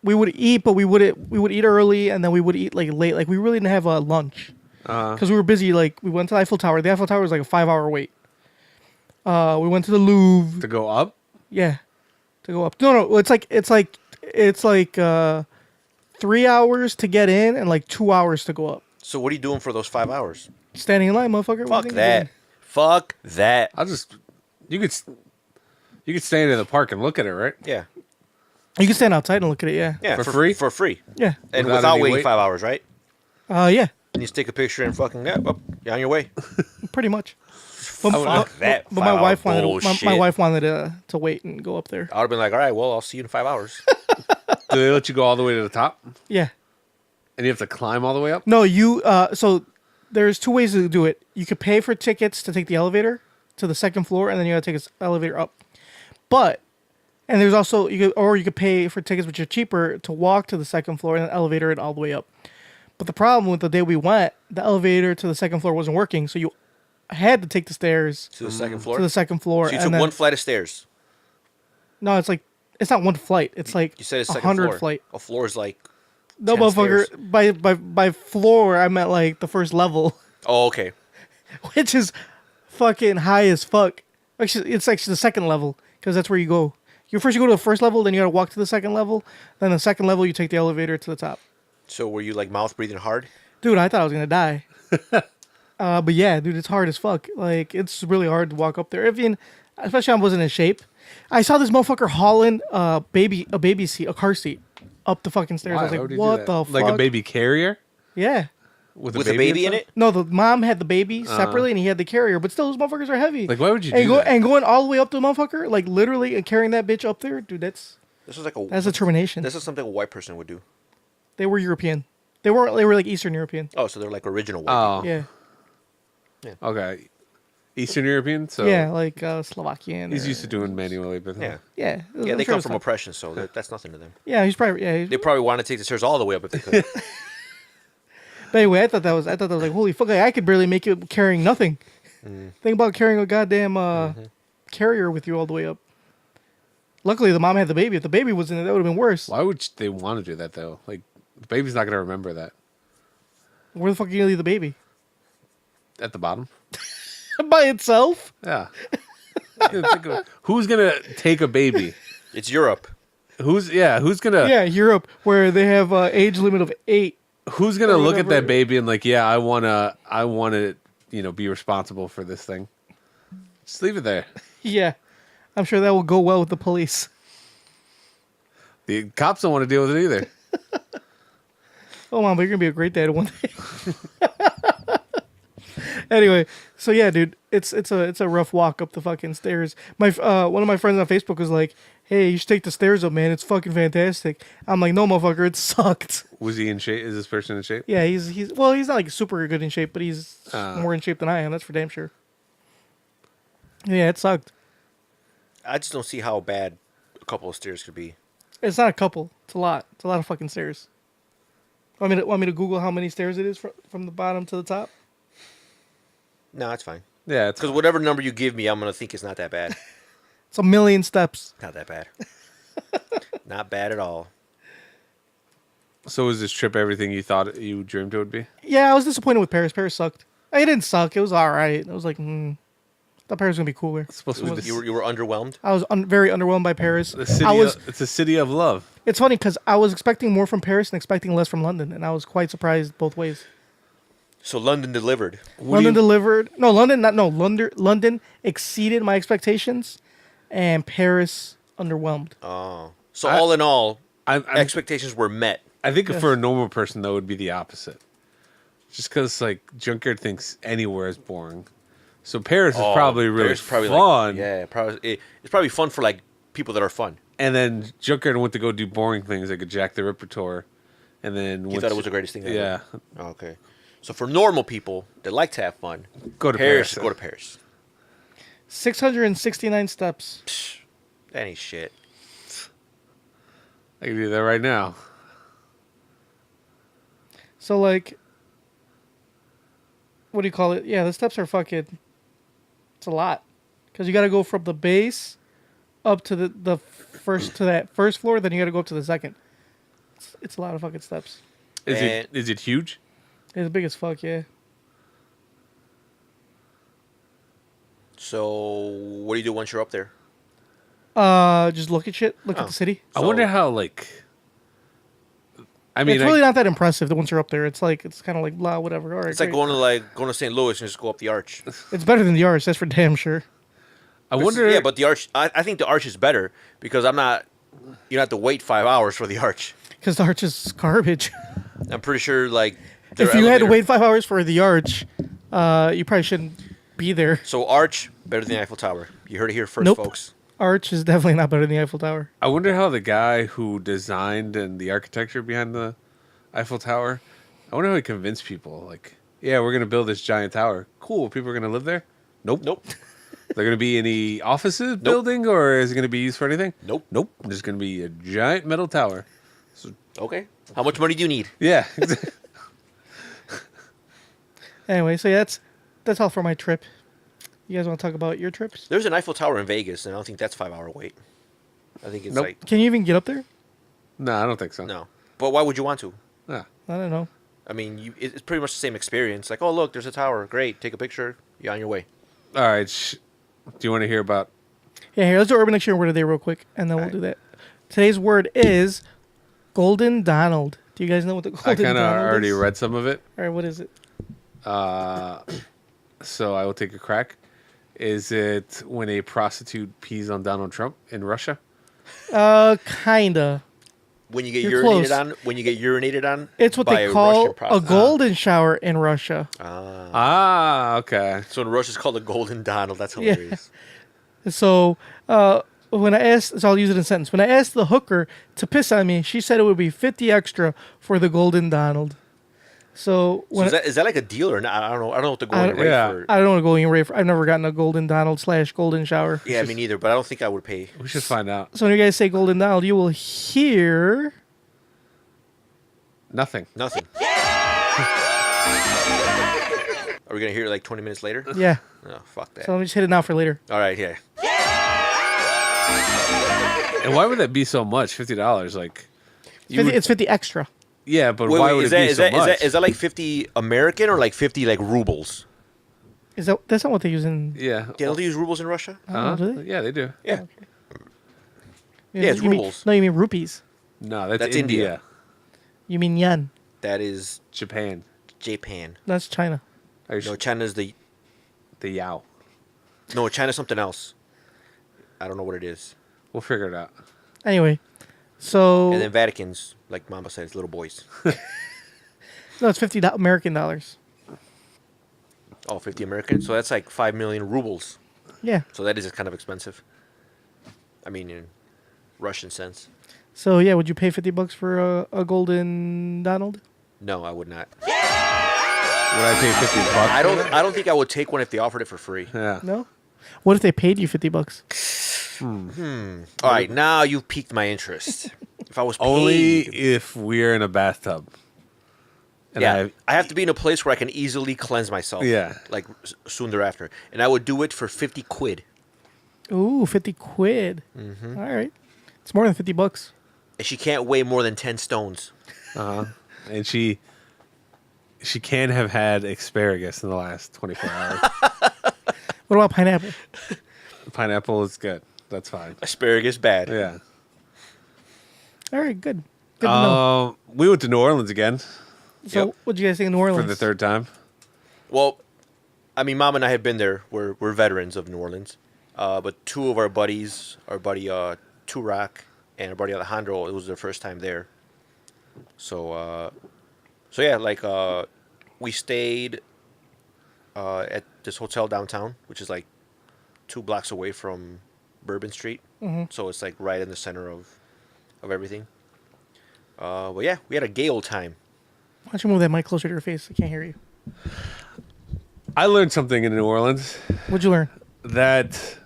we would eat, but we would eat early, and then we would eat like late. Like we really didn't have a lunch because we were busy. Like we went to the Eiffel Tower. The Eiffel Tower was like a 5-hour wait. We went to the Louvre. To go up? Yeah, to go up. No, it's like 3 hours to get in and like 2 hours to go up. So what are you doing for those 5 hours? Standing in line, motherfucker. What do you Fuck think I'm that. doing? Fuck that. I'll just. You could stand in the park and look at it, right? Yeah. You can stand outside and look at it. Yeah. Yeah. For free? For free. Yeah. And Without without any waiting wait? 5 hours, right? Yeah. And you just take a picture and fucking you're on your way. Pretty much. But, Fuck that. but my wife wanted bullshit. my wife wanted to wait and go up there. I would have been like, all right, well, I'll see you in 5 hours. Do they let you go all the way to the top? Yeah. And you have to climb all the way up? No, you. So there's two ways to do it. You could pay for tickets to take the elevator to the second floor, and then you got to take the elevator up. And there's also you could pay for tickets, which are cheaper, to walk to the second floor and then elevator it all the way up. But the problem with the day we went, the elevator to the second floor wasn't working, so you had to take the stairs To the second floor. to the second floor. So you and took then- one flight of stairs. No, it's like it's not one flight. It's like You said it's second 100 floor. flight. A floor is like. No, 10 motherfucker. stairs. By floor, I meant like the first level, Oh, okay. which is fucking high as fuck. Actually, it's actually the second level because that's where you go. You first go to the first level, then you gotta walk to the second level. Then the second level, you take the elevator to the top. So were you like mouth breathing hard? Dude, I thought I was gonna die. But yeah, dude, it's hard as fuck. Like it's really hard to walk up there. Especially I wasn't in shape. I saw this motherfucker hauling a baby seat, a car seat, up the fucking stairs. I was Why like, would he do what that? the fuck? Like a baby carrier Yeah. with With a baby in inside? it? No, the mom had the baby separately, and he had the carrier. But still, those motherfuckers are heavy. Like, why would you and do that? And going all the way up to the motherfucker, like literally, and carrying that bitch up there, dude. That's This was like a. determination. This is something a white person would do. They were European. They were like Eastern European. Oh, so they're like original white. Oh, Yeah. okay. Eastern European, so Yeah, like Slovakian. he's or- used to doing manual labor. Yeah. Yeah. Yeah, I'm they sure come it's from fine. oppression, so that's nothing to them. Yeah, he's probably yeah. They probably want to take the stairs all the way up if they could. But anyway, I thought that was like holy fuck. Like, I could barely make it carrying nothing. Think about carrying a goddamn carrier with you all the way up. Luckily, the mom had the baby. If the baby was in it, that would have been worse. Why would they want to do that though? Like, the baby's not gonna remember that Where the fuck are you gonna leave the baby? at the bottom. By itself? Yeah. Who's gonna take a baby? It's Europe. Who's gonna Yeah, Europe, where they have age limit of 8. who's gonna Or look at whatever. that baby and like, yeah, I wanna be responsible for this thing. Just leave it there. Yeah, I'm sure that will go well with the police. The cops don't want to deal with it either. Oh, mom, but you're gonna be a great dad one day. Anyway, so yeah, dude, it's a rough walk up the fucking stairs. My one of my friends on Facebook was like, "Hey, you should take the stairs up, man. It's fucking fantastic." I'm like, "No, motherfucker, it sucked." Was he in shape? Is this person in shape? Yeah, he's well, he's not like super good in shape, but he's more in shape than I am. That's for damn sure. Yeah, it sucked. I just don't see how bad a couple of stairs could be. It's not a couple. It's a lot. It's a lot of fucking stairs. Want me to Google how many stairs it is from the bottom to the top? No, it's fine. Yeah, it's Because whatever number you give me, I'm gonna think it's not that bad. It's 1,000,000 steps. Not that bad. Not bad at all. So was this trip everything you thought you dreamed it would be? Yeah, I was disappointed with Paris. Paris sucked. It didn't suck. It was all right. It was like, thought Paris was gonna be cooler. It's supposed to be was- the, You were underwhelmed. I was very underwhelmed by Paris. the city. It's a city of love. It's funny because I was expecting more from Paris and expecting less from London, and I was quite surprised both ways. So London delivered. London delivered. No, London. Not no. London exceeded my expectations, and Paris underwhelmed. Oh. So all in all, I'm, expectations were met. I think for a normal person, though, it would be the opposite. Just because, like, Junkyard thinks anywhere is boring. So Paris is probably really Paris probably fun. Like, yeah, probably. It's probably fun for like people that are fun. And then Junkyard went to go do boring things like a Jack the Ripper tour. And then You thought it was the greatest thing ever. Yeah. Oh, okay. So for normal people that like to have fun, Go to Paris. Go to Paris. 669 steps. Psh, that ain't shit. I can do that right now. So like, what do you call it? Yeah, the steps are fucking. It's a lot, because you got to go from the base up to the first to that first floor, then you got to go up to the second. It's a lot of fucking steps. Is it huge? It's big as fuck, yeah. So what do you do once you're up there? Just look at shit. Look Oh. at the city. I wonder how, like... I mean, It's really not that impressive that once you're up there. It's like it's kind of like blah, whatever. All right, It's like great. going to St. Louis and just go up the arch. It's better than the Arch. That's for damn sure. I wonder... Yeah, but the arch. I think the arch is better because you don't have to wait 5 hours for the arch. Because the Arch is garbage. I'm pretty sure like. their If you had to elevator- wait 5 hours for the Arch, you probably shouldn't be there. So arch better than the Eiffel Tower. You heard it here first, Nope. folks. Arch is definitely not better than the Eiffel Tower. I wonder how the guy who designed and the architecture behind the Eiffel Tower, I wonder how he convinced people, like, yeah, we're going to build this giant tower. Cool, people are going to live there? Nope. Nope. They're going to be any offices building, or is it going to be used for anything? Nope. Nope. There's going to be a giant metal tower. Okay. How much money do you need? Yeah. Anyway, so yeah, that's all for my trip. You guys want to talk about your trips? There's an Eiffel Tower in Vegas, and I don't think that's 5 hour wait. I think it's Nope. like Can you even get up there? No, I don't think so. no. But why would you want to? Yeah. I don't know. I mean, it's pretty much the same experience. Like, oh look, there's a tower. Great, take a picture. You're on your way. All right. Do you want to hear about? Yeah, here, let's do Urban Dictionary word of the day real quick, and then we'll Alright. do that. Today's word is Golden Donald. Do you guys know what the I Golden kind of Donald already is? read some of it, All right, what is it? so I will take a crack. Is it when a prostitute pees on Donald Trump in Russia? Kinda. When you get You're urinated close. on, when you get urinated on, It's what by they a call Russian a prostitute. golden shower in Russia. Okay. So in Russia, it's called a golden Donald. That's Yeah. hilarious. So when I asked, so I'll use it in a sentence. When I asked the hooker to piss on me, she said it would be 50 extra for the Golden Donald. So So when is that like a deal or not? I don't know. I don't know what the going rate yeah. for. I don't want to go in rate for. I've never gotten a Golden Donald / Golden shower. Yeah, me neither. But I don't think I would pay. We should find out. So when you guys say Golden Donald, you will hear. Nothing. Nothing. Are we gonna hear it like 20 minutes later? Yeah. No, fuck that. So let me just hit it now for later. All right, yeah. And why would that be so much? $50? Like, you 50, would- it's 50 extra. yeah, but Wait, why wait, would is it be that so is much? that is that like 50 American or like 50 like rubles? Is that's not what they use in? Yeah. Yeah, don't they use rubles in Russia? I don't know, do they? Yeah, they do. Yeah. You- Yeah, it's you mean- rubles. no, you mean rupees. No, that's, That's India. India. You mean yen. That is Japan. Japan. That's China. Are you No, China's the Yao. no China's something else. I don't know what it is. We'll figure it out. Anyway, so And then Vatican's like Mamba says, little boys. no, it's American dollars. Oh, 50 American. So that's like 5 million rubles. Yeah. So that is kind of expensive. I mean, in Russian sense. So yeah, would you pay $50 for a Golden Donald? No, I would not. Would I pay $50? I don't think I would take one if they offered it for free. Yeah. No. What if they paid you $50? All right, now you've piqued my interest. If I was paid, Only if we're in a bathtub. And yeah, I have to be in a place where I can easily cleanse myself. Yeah. Like soon thereafter, and I would do it for 50 quid. Ooh, 50 quid. Mm-hmm. All right. It's more than $50. And she can't weigh more than 10 stones. And she can have had asparagus in the last 24 hours. What about pineapple? Pineapple is good. That's fine. Asparagus bad. Yeah. All right, good. Good to know. We went to New Orleans again So yep. what'd you guys think of New Orleans? for the third time. Well, I mean, Mom and I have been there. We're veterans of New Orleans. But two of our buddies, our buddy Turak and our buddy Alejandro, it was their first time there. So yeah, like we stayed at this hotel downtown, which is like 2 blocks away from Bourbon Street. So it's like right in the center of everything. But yeah, we had a gay old time. Why don't you move that mic closer to your face? I can't hear you. I learned something in New Orleans What'd you learn? that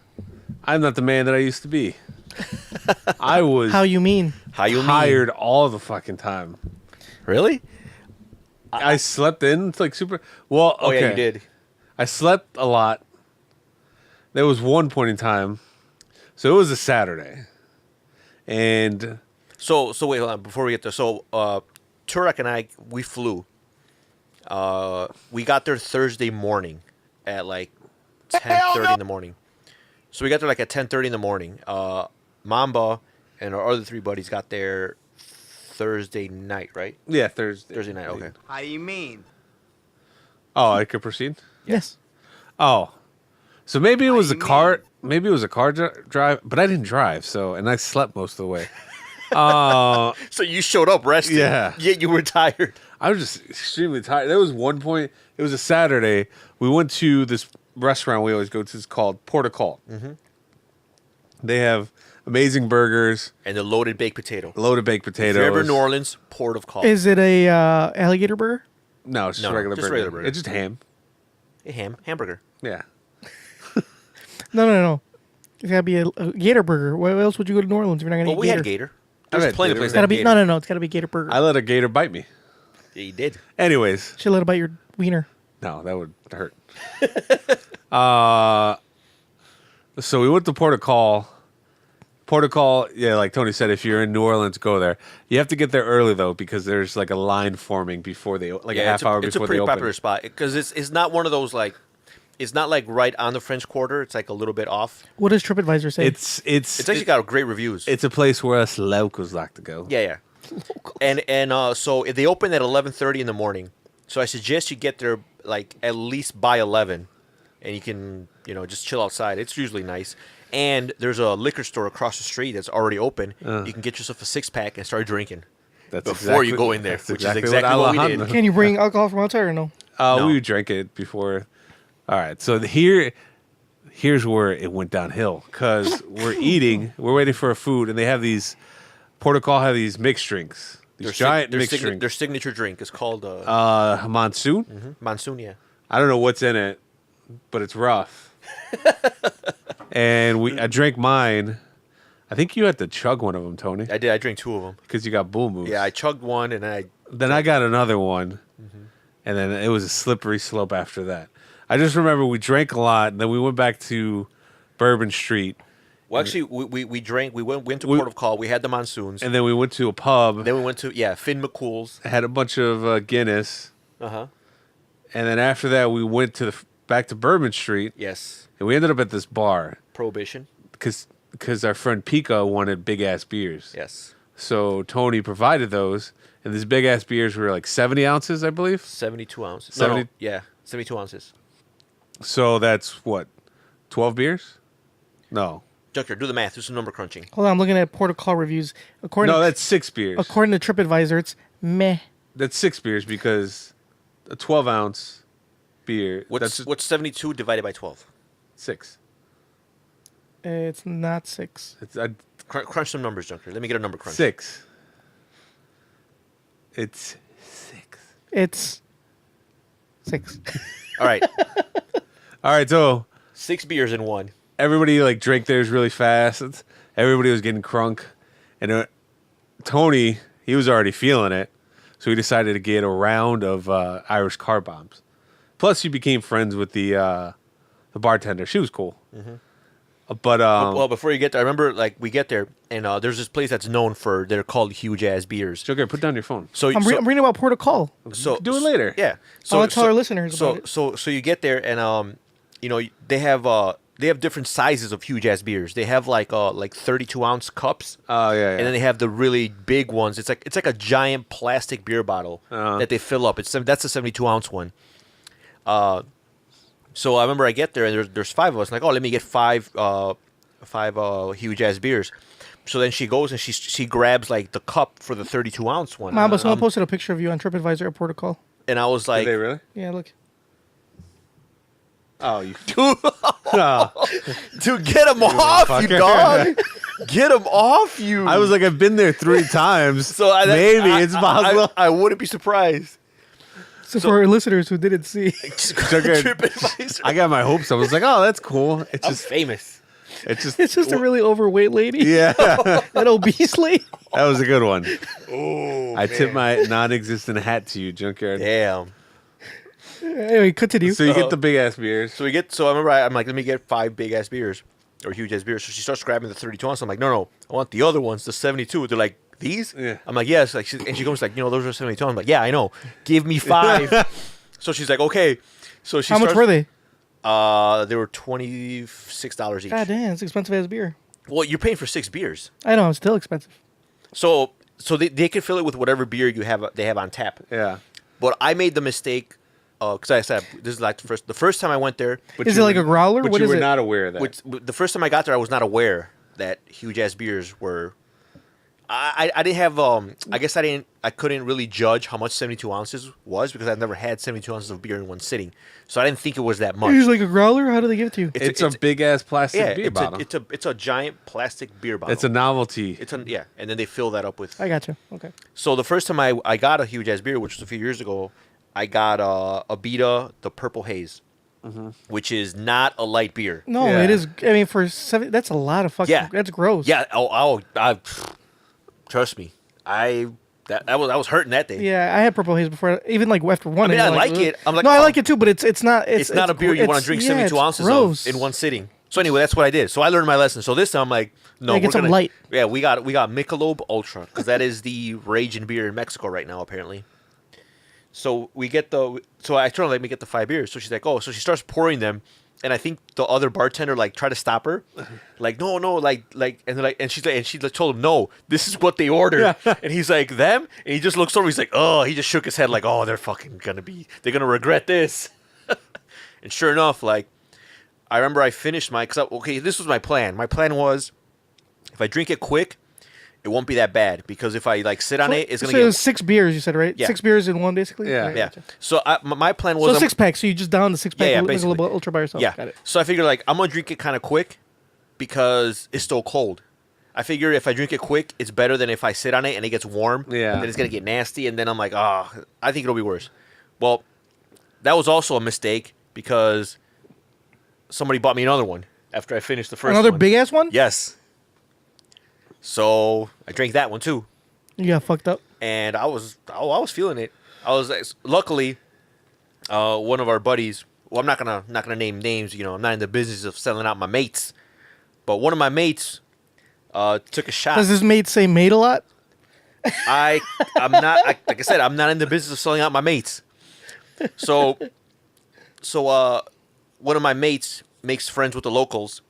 I'm not the man that I used to be. I was How you mean? How you mean? tired all the fucking time. Really? I slept in like super. Well, okay. Oh yeah, you did. I slept a lot. There was one point in time, so it was a Saturday, and So wait, hold on. Before we get there, so Turek and I, we flew. We got there Thursday morning at like 10:30 in the morning. So we got there like at 10:30 in the morning. Mamba and our other 3 buddies got there Thursday night, right? yeah, Thursday. Thursday night. Okay. How you mean? Oh, I could proceed. Yes. Oh, so maybe it was a you mean? car. Maybe it was a car drive, but I didn't drive. So, and I slept most of the way. So you showed up rested. Yeah. Yet you were tired. I was just extremely tired. There was one point. It was a Saturday. We went to this restaurant we always go to. It's called Portical. Mm-hmm. They have amazing burgers, And the loaded baked potato. loaded baked If potatoes. you're ever in New Orleans, Port of Call. Is it a alligator burger? No, it's just No, regular just burger. regular burger. It's just ham. A hamburger. Yeah. No. It's gotta be a gator burger. Why else would you go to New Orleans if you're not gonna Well, eat we gator? had gator. I've There's had plenty of gator. places It's that gotta had be gator. no. It's gotta be gator burger. I let a gator bite me. Yeah, you did. Anyways, Should let it bite your wiener. no, that would hurt. So we went to Port of Call. Port of Call, yeah, like Tony said, if you're in New Orleans, go there. You have to get there early though, because there's like a line forming before they like a half hour it's a before pretty they open. popular spot because it's not one of those like it's not like right on the French Quarter. It's like a little bit off. What does TripAdvisor say? It's It's actually got great reviews. it's a place where us locals like to go. Yeah. And so if they open at 11:30 in the morning. So I suggest you get there like at least by 11, and you can just chill outside. It's usually nice. And there's a liquor store across the street that's already open. You can get yourself a 6-pack and start drinking That's before you go in there, that's which exactly is exactly what we Alejandro- did. Can you bring alcohol from outside or no? No. We drank it before. All right, so here's where it went downhill because we're waiting for our food, and they have these. Port of Call have these mixed drinks, these giant mixed drinks. Their signature drink is called Monsoon. Monsoon. Yeah. I don't know what's in it, but it's rough. And I drank mine. I think you had to chug one of them, Tony, I did. I drank 2 of them. because you got bull moves. Yeah, I chugged one, and Then I got another one, and then it was a slippery slope after that. I just remember we drank a lot, and then we went back to Bourbon Street, well, actually, we drank. We went to Port of Call. We had the Monsoons. and then we went to a pub, Then we went to Finn McCool's. had a bunch of Guinness, Uh-huh. and then after that we went to back to Bourbon Street, Yes. and we ended up at this bar Prohibition. because our friend Pika wanted big ass beers. Yes. So Tony provided those, and these big ass beers were like 70 ounces, I believe. 72 ounces. 70 No, yeah, 72 ounces. So that's what, 12 beers? No, Junker, do the math. Do some number crunching. Hold on, I'm looking at Port of Call reviews. no, that's 6 beers. According to TripAdvisor, it's meh. That's 6 beers because a 12-ounce beer. What's 72 divided by 12? 6. It's not 6. It's Crunch some numbers, Junker. Let me get a number crunch. 6. It's 6. It's 6. All right. All right, so 6 beers in one. everybody like drank theirs really fast. Everybody was getting crunk, and Tony, he was already feeling it, so he decided to get a round of Irish car bombs. Plus, he became friends with the bartender. She was cool. But Well, before you get there, I remember like we get there and there's this place that's known for they're called huge ass beers. Joker, put down your phone. So I'm reading about Port of Call. so Do it later. Yeah. I wanna tell our listeners so, about it. So you get there and they have different sizes of huge ass beers. They have like 32-ounce cups. Oh yeah, yeah. And then they have the really big ones. It's like a giant plastic beer bottle that they fill up. That's a 72-ounce one. So I remember I get there and there's 5 of us. I'm like, let me get 5 huge ass beers. So then she goes and she grabs like the cup for the 32-ounce one. Mamba, someone posted a picture of you on TripAdvisor at Port of Call. And I was Did like, they really? Yeah, look. Oh, you. dude, get him off, you Motherfucker. dog. Get him off, you. I was like, I've been there 3 times. so maybe it's possible. I wouldn't be surprised. So for our listeners who didn't see, Joker, TripAdvisor. I got my hopes. I was like, oh, that's cool. It's I'm just, famous. it's just, it's just a really overweight lady, yeah. an obese lady. That was a good one. Oh, I tip my non-existent hat to you, Junkyard. Damn. Anyway, continue. So you get the big ass beers. So I remember I'm like, let me get 5 big ass beers or huge ass beers. So she starts grabbing the 32 ounce. I'm like, no, I want the other ones, the 72. They're like, these? Yeah. I'm like, yes. Like, and she goes like, those are 72. I'm like, yeah, I know. Give me 5. So she's like, okay. So she How much were they? They were $26 each. God damn, it's expensive as beer. Well, you're paying for 6 beers. I know, it's still expensive. So they can fill it with whatever beer they have on tap. Yeah. But I made the mistake because I said this is like the first time I went there. But Is you it like were- a growler? But What you is were it? not aware of that. The first time I got there, I was not aware that huge ass beers were. I didn't have I guess I couldn't really judge how much 72 ounces was because I've never had 72 ounces of beer in one sitting, so I didn't think it was that much. It's like a growler? How do they give it to you? it's a big ass plastic Yeah, beer bottle. it's a giant plastic beer bottle. It's a novelty. And then they fill that up with. I got you. Okay. So the first time I got a huge ass beer, which was a few years ago, I got a Beta, the Purple Haze, which is not a light beer. No, Yeah. it is. I mean, for 7, that's a lot of fucking. Yeah. That's gross. Yeah. Trust me. I That was hurting that day. Yeah, I had Purple Haze before. Even like after one. I mean, you're I like "Ugh." it. I'm like, no, I oh. like it too, but it's not. It's not a beer you want to drink 72 ounces gross. of in one sitting. So anyway, that's what I did. So I learned my lesson. So this time I'm like, no, Yeah, get we're something gonna light. Yeah, we got Michelob Ultra because that is the raging beer in Mexico right now apparently. So we get so I told her let me get the 5 beers. So she's like, oh, so she starts pouring them, and I think the other bartender like tried to stop her, like no, like and she's like she told him no, this is what they ordered, and he's like them, and he just looks over, he's like oh, he just shook his head like oh they're gonna regret this, and sure enough like. I remember I finished this was my plan. My plan was, if I drink it quick, it won't be that bad because if I like sit on it, it's gonna So get it was 6 beers, you said, right? Yeah. 6 beers in one, basically. Yeah. Right, yeah. gotcha. So my plan was So 6 packs. So you just down the 6 pack Yeah, Michelob basically. Ultra by yourself. yeah. Got it. So I figured like I'm gonna drink it kind of quick because it's still cold. I figure if I drink it quick, it's better than if I sit on it and it gets warm. Yeah. Then it's gonna get nasty, and then I'm like, I think it'll be worse. Well, that was also a mistake because somebody bought me another one after I finished the first Another one. big ass one. Yes. So I drank that one too, You got fucked up. and I was feeling it. Luckily, one of our buddies. Well, I'm not gonna name names. You know, I'm not in the business of selling out my mates, but one of my mates took a shot. Does this mate say mate a lot? I'm not like I said, I'm not in the business of selling out my mates. So one of my mates makes friends with the locals,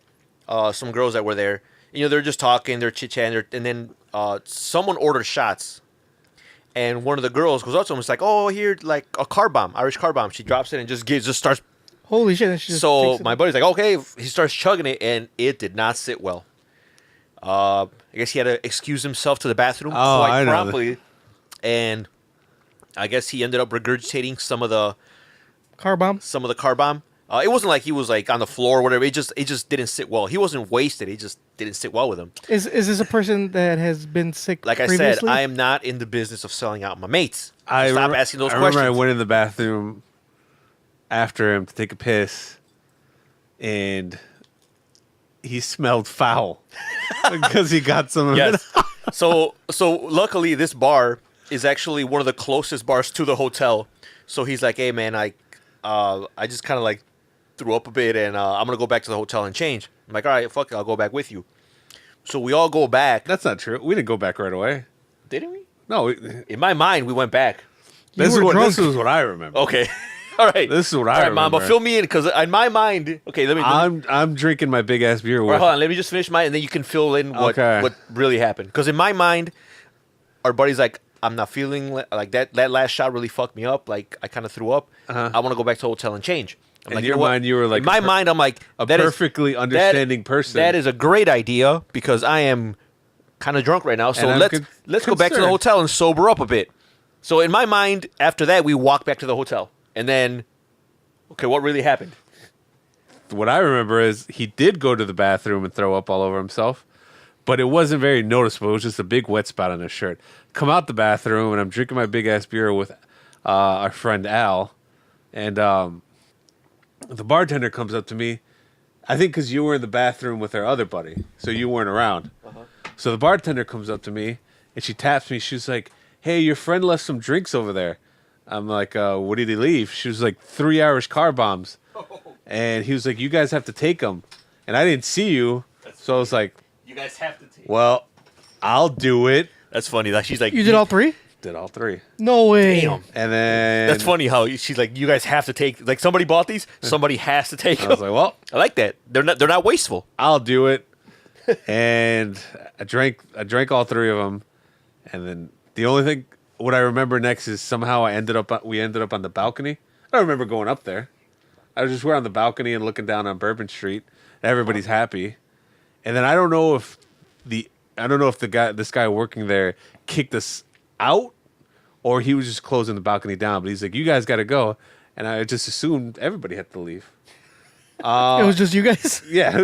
some girls that were there. You know, they're just talking, they're chit-chatting, and then someone ordered shots. And one of the girls goes up to him, it's like, oh, here, like a car bomb, Irish car bomb. She drops it and just starts. Holy shit! And she just So takes it. my buddy's like, okay, he starts chugging it, and it did not sit well. I guess he had to excuse himself to the bathroom I know. promptly, and I guess he ended up regurgitating some of the car bomb. car bomb. It wasn't like he was like on the floor or whatever. It just didn't sit well. He wasn't wasted. It just didn't sit well with him. Is this a person that has been sick? Like I previously? said, I am not in the business of selling out my mates. I Stop remember- asking those I questions. remember I went in the bathroom after him to take a piss, and he smelled foul because he got some of it. Yes. So luckily this bar is actually one of the closest bars to the hotel. So he's like, hey man, I just kind of like threw up a bit, and I'm gonna go back to the hotel and change. I'm like, all right, fuck it, I'll go back with you. So we all go back. That's not true. We didn't go back right away. Didn't we? No, In my mind, we went back. this were is drunk. what I remember. Okay. All right. This is what I All right, Mamba, remember. fill me in because in my mind. Okay, let me. I'm drinking my big ass beer All with. right, hold on. Let me just finish mine, and then you can fill in what really happened. Because in my mind, our buddy's like, I'm not feeling like that. That last shot really fucked me up. Like I kind of threw up. I want to go back to the hotel and change. I'm In like, your know what? mind, you were like in my mind, I'm like a that is- perfectly understanding person. That is a great idea because I am kind of drunk right now. So And I'm let's go back to the concerned. hotel and sober up a bit. So in my mind, after that, we walked back to the hotel, and then, okay, what really happened? What I remember is he did go to the bathroom and throw up all over himself, but it wasn't very noticeable. It was just a big wet spot on his shirt. Come out the bathroom, and I'm drinking my big ass beer with our friend Al, and the bartender comes up to me. I think because you were in the bathroom with our other buddy, so you weren't around. So the bartender comes up to me, and she taps me. She's like, hey, your friend left some drinks over there. I'm like, what did he leave? She was like, 3 Irish car bombs. And he was like, you guys have to take them. And I didn't see you. So I was like, You guys have to take. well, I'll do it. That's funny. Like she's like, You did all 3? Did all 3. No way. Damn. And then That's funny how she's like, you guys have to take. Like somebody bought these, somebody has to take I was them. like, well, I like that. They're not wasteful. I'll do it. And I drank all 3 of them. And then the only thing, what I remember next is somehow we ended up on the balcony. I don't remember going up there. We're on the balcony and looking down on Bourbon Street. And everybody's happy. And then I don't know if this guy working there kicked us out or he was just closing the balcony down. But he's like, you guys got to go. And I just assumed everybody had to leave. It was just you guys. Yeah.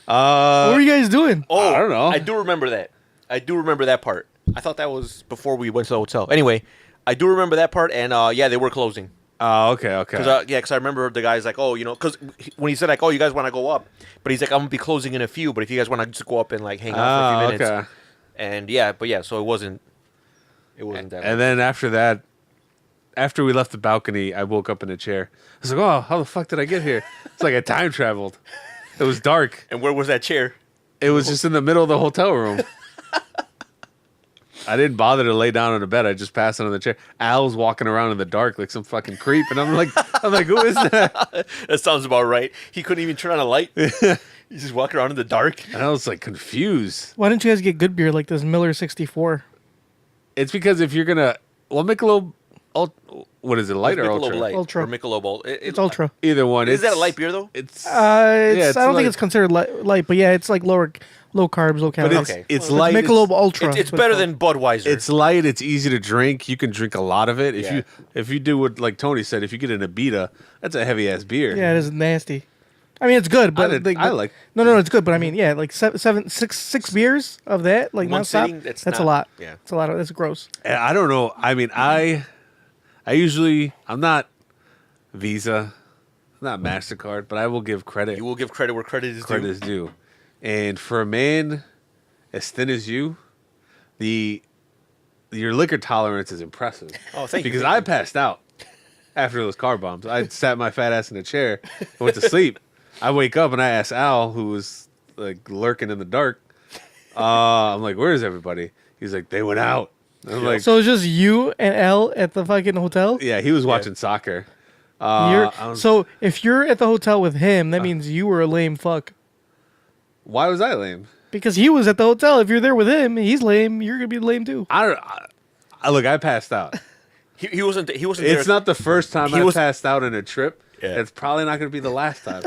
What were you guys doing? Oh, I don't know. I do remember that. I do remember that part. I thought that was before we went to the hotel. Anyway, I do remember that part, and yeah, they were closing. Oh, okay. Because I remember the guy's like, oh, because when he said like, oh, you guys want to go up, but he's like, I'm gonna be closing in a few, but if you guys want to just go up and like hang out for a few minutes, okay. and yeah, so it wasn't. It wasn't that. And then after that, after we left the balcony, I woke up in a chair. I was like, oh, how the fuck did I get here? It's like I time traveled. It was dark. And where was that chair? It was just in the middle of the hotel room. I didn't bother to lay down on the bed. I just passed it on the chair. Al was walking around in the dark like some fucking creep, and I'm like, who is that? That sounds about right. He couldn't even turn on a light. He's just walking around in the dark. And I was like confused. Why don't you guys get good beer like this Miller 64? It's because if you're gonna, Michelob, what is it, light or Michelob ultra? Light Ultra. or Michelob Ultra. It's ultra. Either one. Is that a light beer though? It's I don't light. think it's considered light, but yeah, it's like low carbs, low but calories. it's Okay. it's light. Michelob Ultra. It's is what better called. than Budweiser. It's light. It's easy to drink. You can drink a lot of it. Yeah. If you do what like Tony said, if you get an Abita, that's a heavy ass beer. Yeah, it is nasty. I mean, it's good, but I like- No, it's good, but I mean, yeah, like six beers of that, like One nonstop. sitting, That's not- a lot. Yeah. It's a lot. That's gross. And I don't know. I mean, I usually I'm not Visa, I'm not Mastercard, but I will give credit. You will give credit where credit is Credit due. is due. And for a man as thin as you, your liquor tolerance is impressive. Oh, thank you. Because thank I you. passed out after those car bombs. I sat my fat ass in a chair and went to sleep. I wake up and I ask Al, who was like lurking in the dark. I'm like, "Where is everybody?" He's like, "They went out." And I'm like, So it's just you and L at the fucking hotel. "Yeah." He was watching soccer. You're- I was- so if you're at the hotel with him, that means you were a lame fuck. Why was I lame? Because he was at the hotel. If you're there with him, he's lame. You're gonna be lame too. I don't. Look, I passed out. He wasn't. He wasn't. It's there. not the first time He I was- passed out in a trip. Yeah. It's probably not going to be the last time.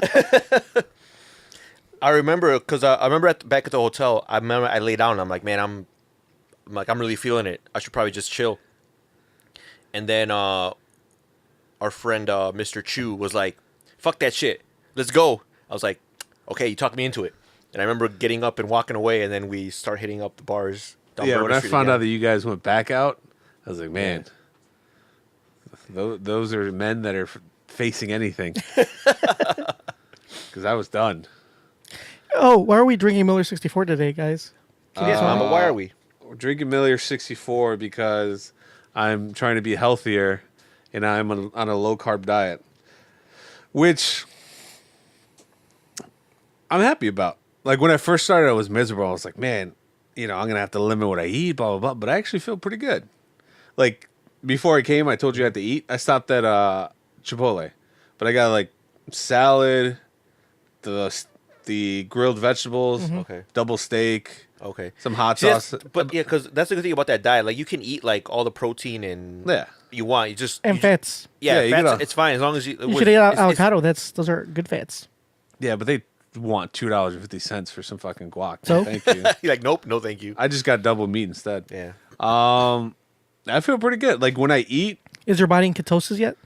I remember because I remember back at the hotel. I remember I lay down. And I'm like, man, I'm really feeling it. I should probably just chill. And then our friend Mr. Chu was like, "Fuck that shit. Let's go." I was like, "Okay, you talked me into it." And I remember getting up and walking away, and then we start hitting up the bars. Down Yeah, Bourbon when I Street found again. out that you guys went back out, I was like, man, those are men that are facing anything. Because I was done. Oh, why are we drinking Miller 64 today, guys? Yeah, Mama, why are we? We're drinking Miller 64 because I'm trying to be healthier and I'm on a low carb diet, which I'm happy about. Like when I first started, I was miserable. I was like, man, I'm going to have to limit what I eat, blah, blah, blah. But I actually feel pretty good. Like before I came, I told you I had to eat. I stopped at Chipotle, but I got like salad, the grilled vegetables, Okay. double steak, Okay. some hot See, that's- sauce. But yeah, because that's the good thing about that diet. Like you can eat like all the protein and Yeah. you want. You just And you- fats. Yeah, Yeah, you fats, gotta- it's fine as long as you. You should eat avocado. Those are good fats. Yeah, but they want $2.50 for some fucking guac. So? Thank you. You're like, nope, no, thank you. I just got double meat instead. Yeah. I feel pretty good. Like when I eat, Is your body in ketosis yet?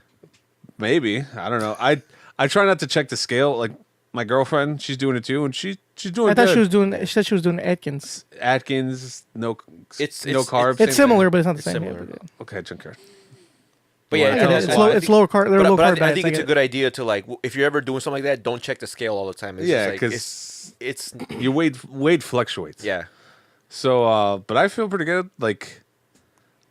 maybe I don't know. I try not to check the scale. Like my girlfriend, she's doing it too, and she's doing. I thought good. she was doing. She said she was doing Atkins. Atkins, no, It's- no it's- carbs. It's same similar, thing. but it's not the It's same. similar. Yeah, Okay, Junker. But yeah, Well, and yeah, that's it's why low. I It's think- low carb. They're But, low but carb I diets. think it's a get it. good idea to like, if you're ever doing something like that, don't check the scale all the time. It's Yeah, just like, because it's your weight fluctuates. yeah. So, but I feel pretty good. Like,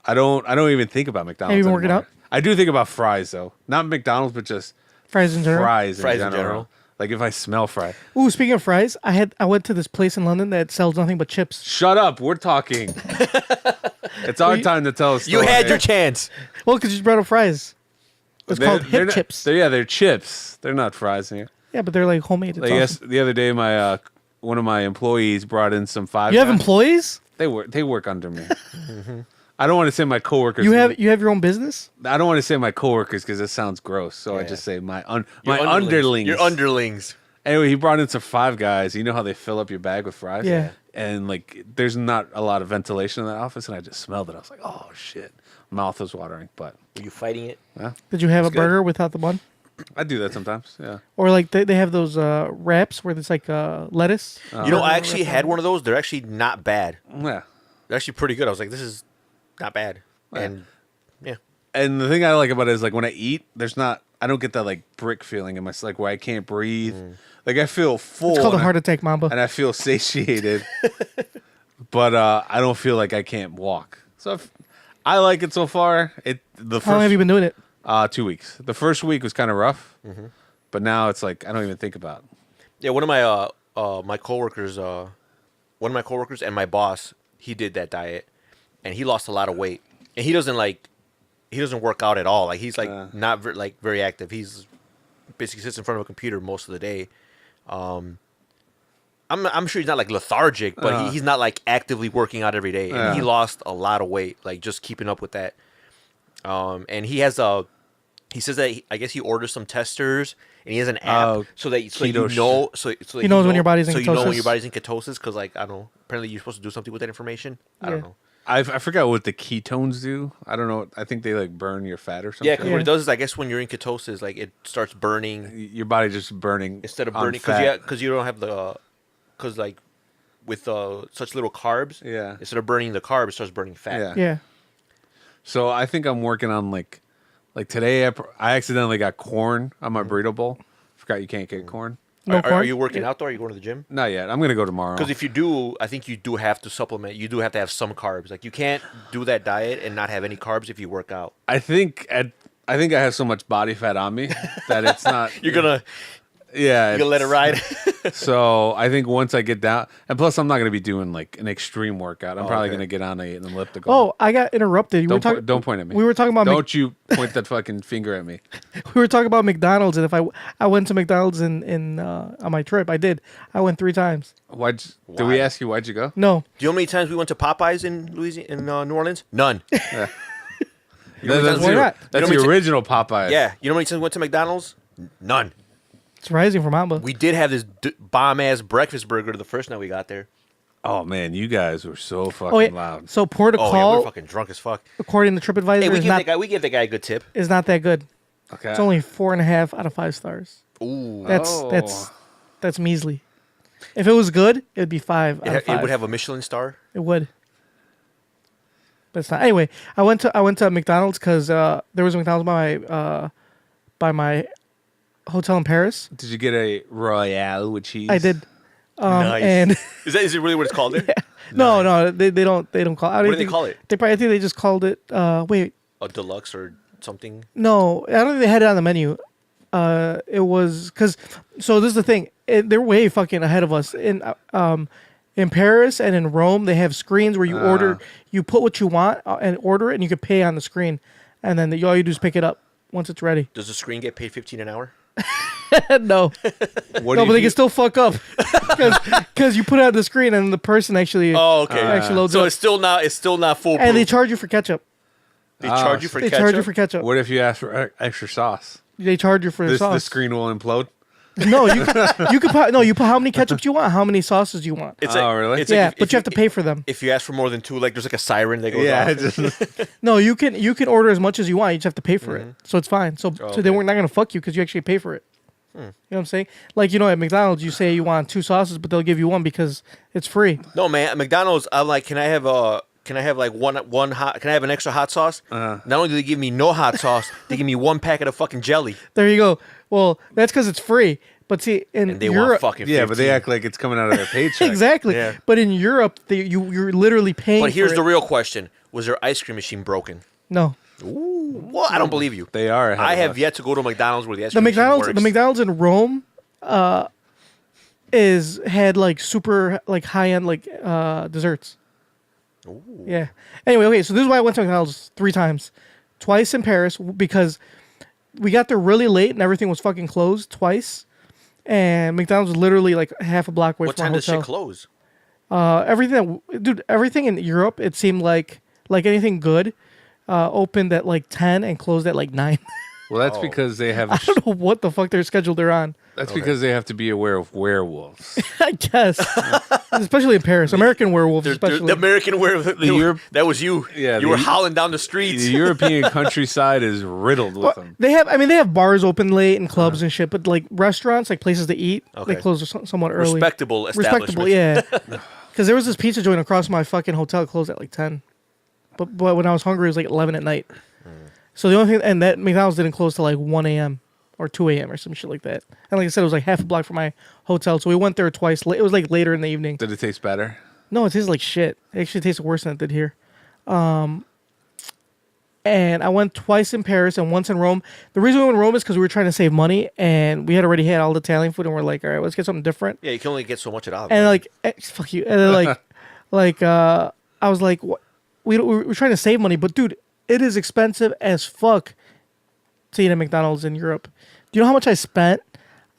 I don't even think about McDonald's. Have you been working anymore. out? I do think about fries though, not McDonald's, but just Fries in general. fries Fries in in general. general. Like if I smell fry. Ooh, speaking of fries, I went to this place in London that sells nothing but chips. Shut up. We're talking. It's our time to tell a story. You had your chance. Well, because you brought up fries. It's called hip not- chips. They're chips. They're not fries here. Yeah, but they're like homemade. It's Like awesome. the other day, my one of my employees brought in some Five You have Guys. employees? They work under me. I don't want to say my coworkers. You have your own business? I don't want to say my coworkers because it sounds gross. So I Yeah. just say my Your underlings. Your underlings. Anyway, he brought in some Five Guys. You know how they fill up your bag with fries? Yeah. And like, there's not a lot of ventilation in that office, and I just smelled it. I was like, oh shit, mouth was watering. But Were you fighting it? Did you have a good. burger without the bun? I do that sometimes. Yeah. Or like they have those wraps where it's like lettuce. You know, I actually had one of those. They're actually not bad. Yeah. They're actually pretty good. I was like, this is not bad. And yeah. And the thing I like about it is like when I eat, I don't get that like brick feeling in my like where I can't breathe. Like I feel full. It's called a and heart attack, Mamba. and I feel satiated, but I don't feel like I can't walk. So I like it so far. The How long have you first been doing it? 2 weeks. The first week was kind of rough, but now it's like I don't even think about it. Yeah, one of my coworkers, and my boss, he did that diet, and he lost a lot of weight. And he doesn't work out at all. Like he's like not very active. He's basically sits in front of a computer most of the day. I'm sure he's not like lethargic, but he's not like actively working out every day. And he lost a lot of weight, like just keeping up with that. And he says that I guess he orders some testers, and he has an app so that you know, He knows when your body's in so you know when ketosis. your body's in ketosis, because like I don't know, apparently you're supposed to do something with that information. I don't Yeah. know. I forgot what the ketones do. I don't know. I think they like burn your fat or something. Yeah, because what it does is I guess when you're in ketosis, like it starts burning Your body just burning instead of on burning fat. because you don't have because like with such little carbs, Yeah. instead of burning the carb, it starts burning fat. Yeah. Yeah. So I think I'm working on like today. I accidentally got corn on my burrito bowl. Forgot you can't get corn. No Are corn? you working out though? Are you going to the gym? Not yet. I'm gonna go tomorrow. Because if you do, I think you do have to supplement. You do have to have some carbs. Like you can't do that diet and not have any carbs if you work out. I think I have so much body fat on me that it's not. You're gonna let it ride. So I think once I get down, and plus I'm not gonna be doing like an extreme workout. I'm probably okay. gonna get on an elliptical. Oh, I got interrupted. Don't point at me. We were talking about Don't you point that fucking finger at me. we were talking about McDonald's, and if I went to McDonald's in on my trip, I did. I went 3 times. Did we Why? ask you why'd you go? No, Do you know how many times we went to Popeyes in New Orleans? None. That's Why not? That's You know the me original Popeyes. Yeah. You know how many times we went to McDonald's? None. it's rising from Mamba. We did have this bomb ass breakfast burger the first night we got there. Oh man, you guys were so fucking Oh yeah. loud. So port of Oh yeah, call, we're fucking drunk as fuck. according to TripAdvisor, Hey, we is give that guy a good tip. not that good. Okay. It's only 4.5 out of 5 stars. Ooh. That's measly. If it was good, it'd be 5 out of 5. It would have a Michelin star. It would. But it's not. Anyway, I went to McDonald's because there was a McDonald's by my hotel in Paris. Did you get a Royale with cheese? I did. Nice. And Is it really what it's called there? no, they don't call. I don't What do they think- call it? I think they just called it. Wait, A deluxe or something? no, I don't think they had it on the menu. It was because. So this is the thing. They're way fucking ahead of us in Paris and in Rome. They have screens where you order, you put what you want and order it, and you can pay on the screen, and then all you do is pick it up once it's ready. Does the screen get paid $15 an hour? No, What no, do but they you can still fuck up because you put it on the screen and the person actually Oh, okay. actually loads So it. it's still not foolproof. And they charge you for ketchup. They charge you for They ketchup. charge you for ketchup. What if you ask for extra sauce? They charge you for the The sauce. screen will implode. No, you put how many ketchups you want, how many sauces you want. It's Oh, really? It's Yeah, if but you have to pay for them. If you ask for more than 2, like there's like a siren that goes Yeah, off. No, you can order as much as you want. You just have to pay for it, so it's fine. So okay. they weren't not gonna fuck you because you actually pay for it. You know what I'm saying? Like at McDonald's, you say you want 2 sauces, but they'll give you 1 because it's free. No, man. At McDonald's, I'm like, can I have like one hot? Can I have an extra hot sauce? Not only do they give me no hot sauce, they give me 1 packet of fucking jelly, There you go. Well, that's because it's free. But see, in and they want Europe, fucking 15. Yeah, but they act like it's coming out of their paycheck. exactly. Yeah. But in Europe, you're literally paying. But here's for the it. real question: was their ice cream machine broken? No. Well, I don't believe you. They are. ahead I of have us. yet to go to a McDonald's where the ice The cream machine McDonald's, works. the McDonald's in Rome, had like super like high end like desserts. Yeah. Anyway, okay, so this is why I went to McDonald's 3 times, twice in Paris because we got there really late and everything was fucking closed twice, and McDonald's was literally like half a block away What from time our does hotel. shit close? Everything in Europe, it seemed like anything good, opened at like 10 and closed at like 9. Well, that's Oh. because they have. I don't know what the fuck their schedule they're on. That's because they have to be aware of werewolves. I guess, especially in Paris, American werewolves, especially. The American werewolf. Europe- That was you. Yeah, you were the- howling down the streets. The European countryside is riddled with them. They have bars open late and clubs and shit, but like restaurants, like places to eat, Okay. they close somewhat early. Respectable Respectable, establishments. yeah. Because there was this pizza joint across my fucking hotel closed at like 10, but when I was hungry, it was like 11 at night. So the only thing, and that McDonald's didn't close till like 1 a.m. or 2 a.m. or some shit like that. And like I said, it was like half a block from my hotel, so we went there twice. It was like later in the evening. Did it taste better? No, it tastes like shit. It actually tastes worse than it did here. And I went twice in Paris and once in Rome. The reason we went to Rome is because we were trying to save money, and we had already had all the Italian food, and we're like, all right, let's get something different. Yeah, you can only get so much at Olive. And like, fuck you. And then I was like, what? We're trying to save money, but dude, it is expensive as fuck to eat at McDonald's in Europe. Do you know how much I spent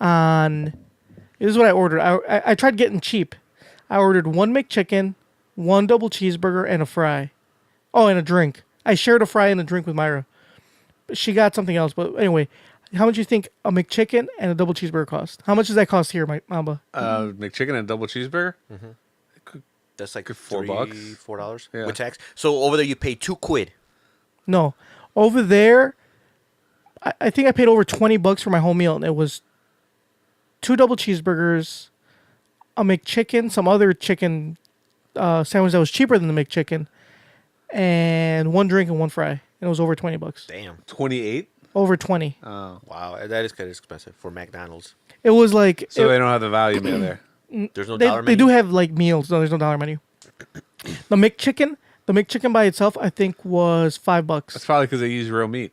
on? This is what I ordered. I tried getting cheap. I ordered 1 McChicken, 1 double cheeseburger, and a fry. Oh, and a drink. I shared a fry and a drink with Myra. She got something else, but anyway, how much do you think a McChicken and a double cheeseburger cost? How much does that cost here, Mamba? McChicken and a double cheeseburger. That's like $4. $4 Yeah. with tax. So over there you pay £2. No, over there, I think I paid over $20 for my whole meal, and it was 2 double cheeseburgers, a McChicken, some other chicken sandwich that was cheaper than the McChicken, and 1 drink and 1 fry. And it was over $20. Damn. 28. Over 20. Wow, that is kind of expensive for McDonald's. It was like So they don't have the value meal there. There's no they, dollar they menu? do have like meals. No, there's no dollar menu. The McChicken by itself, I think was $5. That's probably because they use real meat.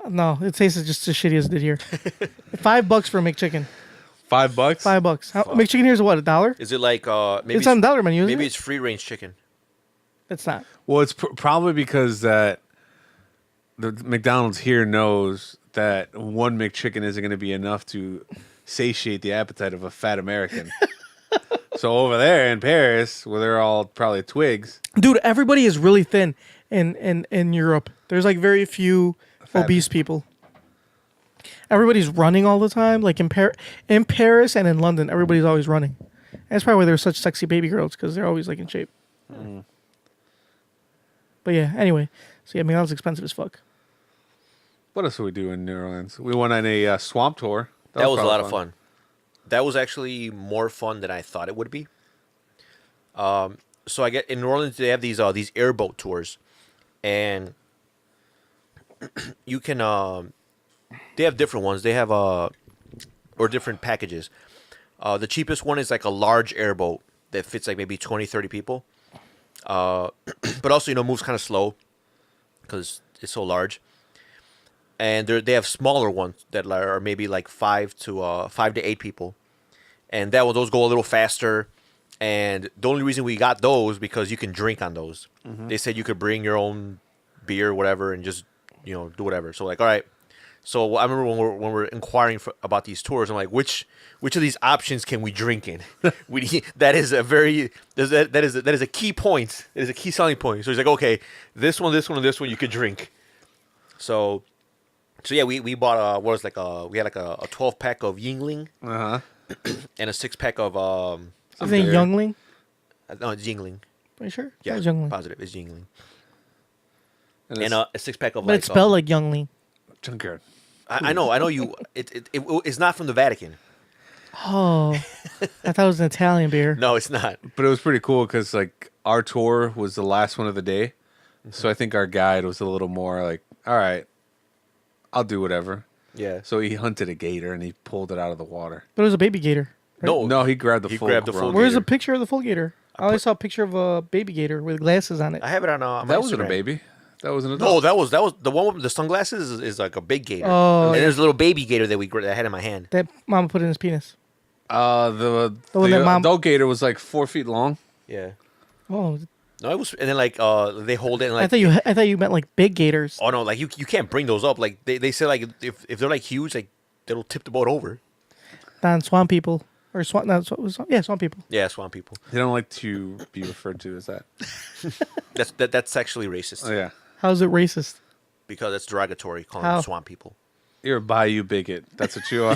No, it tastes just as shitty as it did here. $5 for a McChicken. $5. $5. McChicken here is what, $1? Is it like maybe It's on the dollar menu. Isn't maybe it? it's free range chicken? It's not. Well, it's probably because that the McDonald's here knows that 1 McChicken isn't going to be enough to satiate the appetite of a fat American. So over there in Paris, where they're all probably twigs, Dude, everybody is really thin in Europe. There's like very few obese people. Everybody's running all the time. Like in Paris and in London, everybody's always running. That's probably why they're such sexy baby girls, because they're always like in shape. But yeah, anyway. So yeah, McDonald's expensive as fuck. what else do we do in New Orleans? We went on a swamp tour. That was a probably lot of fun. That was actually more fun than I thought it would be. So I get in New Orleans they have these airboat tours, and you can they have different ones. They have or different packages. The cheapest one is like a large airboat that fits like maybe 20, 30 people. But also moves kind of slow because it's so large. And they have smaller ones that are maybe like 5 to 8 people, and those go a little faster. And the only reason we got those because you can drink on those. They said you could bring your own beer, or whatever, and just do whatever. So like, all right. So I remember when we're inquiring about these tours, I'm like, which of these options can we drink in? That is a key point. It is a key selling point. So he's like, okay, this one, and this one you could drink. So yeah, we bought we had like a 12-pack of Yingling Uh-huh. and a 6-pack of I think beer. Youngling. no, it's Yingling. Are you sure? Yeah, That was Youngling. positive, it's Yingling. And And a 6-pack of But it's spelled like Youngling. junkyard. I know you. It's not from the Vatican. Oh, I thought it was an Italian beer. No, it's not. But it was pretty cool because like our tour was the last one of the day, so I think our guide was a little more like, all right, I'll do whatever. Yeah. So he hunted a gator and he pulled it out of the water. But it was a baby gator. No, he grabbed the He full. grabbed the full grown Where's gator. a picture of the full gator? I only saw a picture of a baby gator with glasses on it. I have it on my That wasn't a Instagram. baby. That was an No, adult. that was the one with the sunglasses is like a big gator. Oh, and there's a little baby gator that that I had in my hand. That Mama put in his penis. The one that mom- adult gator was like 4 feet long. Yeah. Oh, No, it was, and then like they hold it and like I thought you meant like big gators. oh no, like you can't bring those up. Like they say like if they're like huge, like it'll tip the boat over. Non swamp people or swamp. No, swamp people. Yeah, swamp people. They don't like to be referred to as that. That's sexually racist Oh yeah, How's it racist? because it's derogatory calling How? them swamp people. you're a bayou bigot. That's what you are.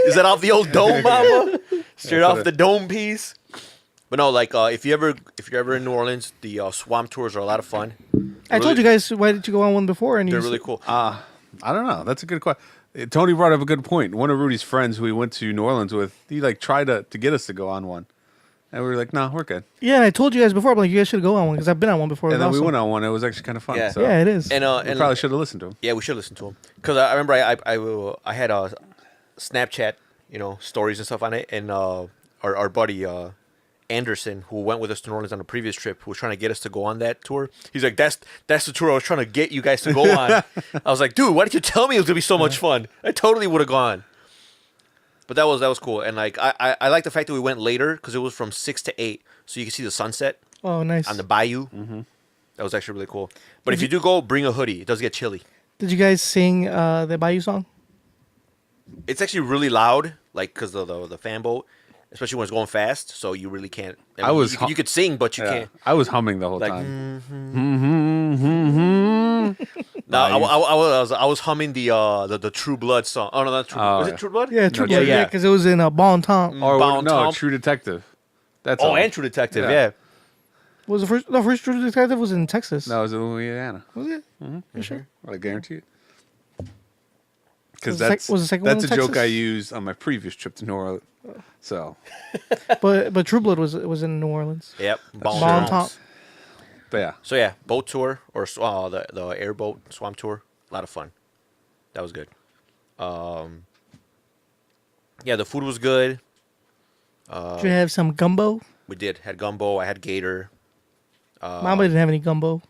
Is that off the old dome, mama? Straight That's off what the dome piece. But no, like if you're ever in New Orleans, the swamp tours are a lot of fun. I told you guys, why did you go on one before? And They're you really cool. I don't know. That's a good question. Tony brought up a good point. One of Rudy's friends who we went to New Orleans with, he like tried to get us to go on one, and we were like, "No, we're good." Yeah, and I told you guys before, but like you guys should go on one because I've been on one before. And then we also. went on one. It was actually kind of fun. Yeah. So Yeah, it is. And we probably should have listened to him. Yeah, we should listen to him because I remember I had Snapchat, stories and stuff on it, and our buddy Anderson, who went with us to New Orleans on a previous trip, who was trying to get us to go on that tour. He's like, that's the tour I was trying to get you guys to go on. I was like, dude, why didn't you tell me it was gonna be so much fun? I totally would have gone. But that was cool, and like I like the fact that we went later because it was from 6 to 8, so you can see the sunset Oh, nice. on the bayou. Mm-hmm. That was actually really cool. But if you do go, bring a hoodie. It does get chilly. Did you guys sing the Bayou song? It's actually really loud, like because of the fan boat, especially when it's going fast. So you really can't. I mean, you could sing, but you can't. I was humming the whole Like, time. No, I was humming the True Blood song. Oh no, not True. Was it True Blood? Yeah, True No, Blood. yeah. Yeah, because it was in Bon Temps. Or Bound no, Tom. True Detective. That's Oh, all. and True Detective. Yeah. Yeah. Was the first True Detective was in Texas? No, it was in Louisiana. Was it? You sure? I guarantee it. Was Because the sec- was the second one that's a in joke I Texas? used on my previous trip to New Orleans. So, But True Blood was in New Orleans. Yep. Bon Temps. but yeah, So yeah, boat tour or the airboat swamp tour, a lot of fun. That was good. Yeah, the food was good. Did you have some gumbo? We had gumbo. I had gator. Mama didn't have any gumbo.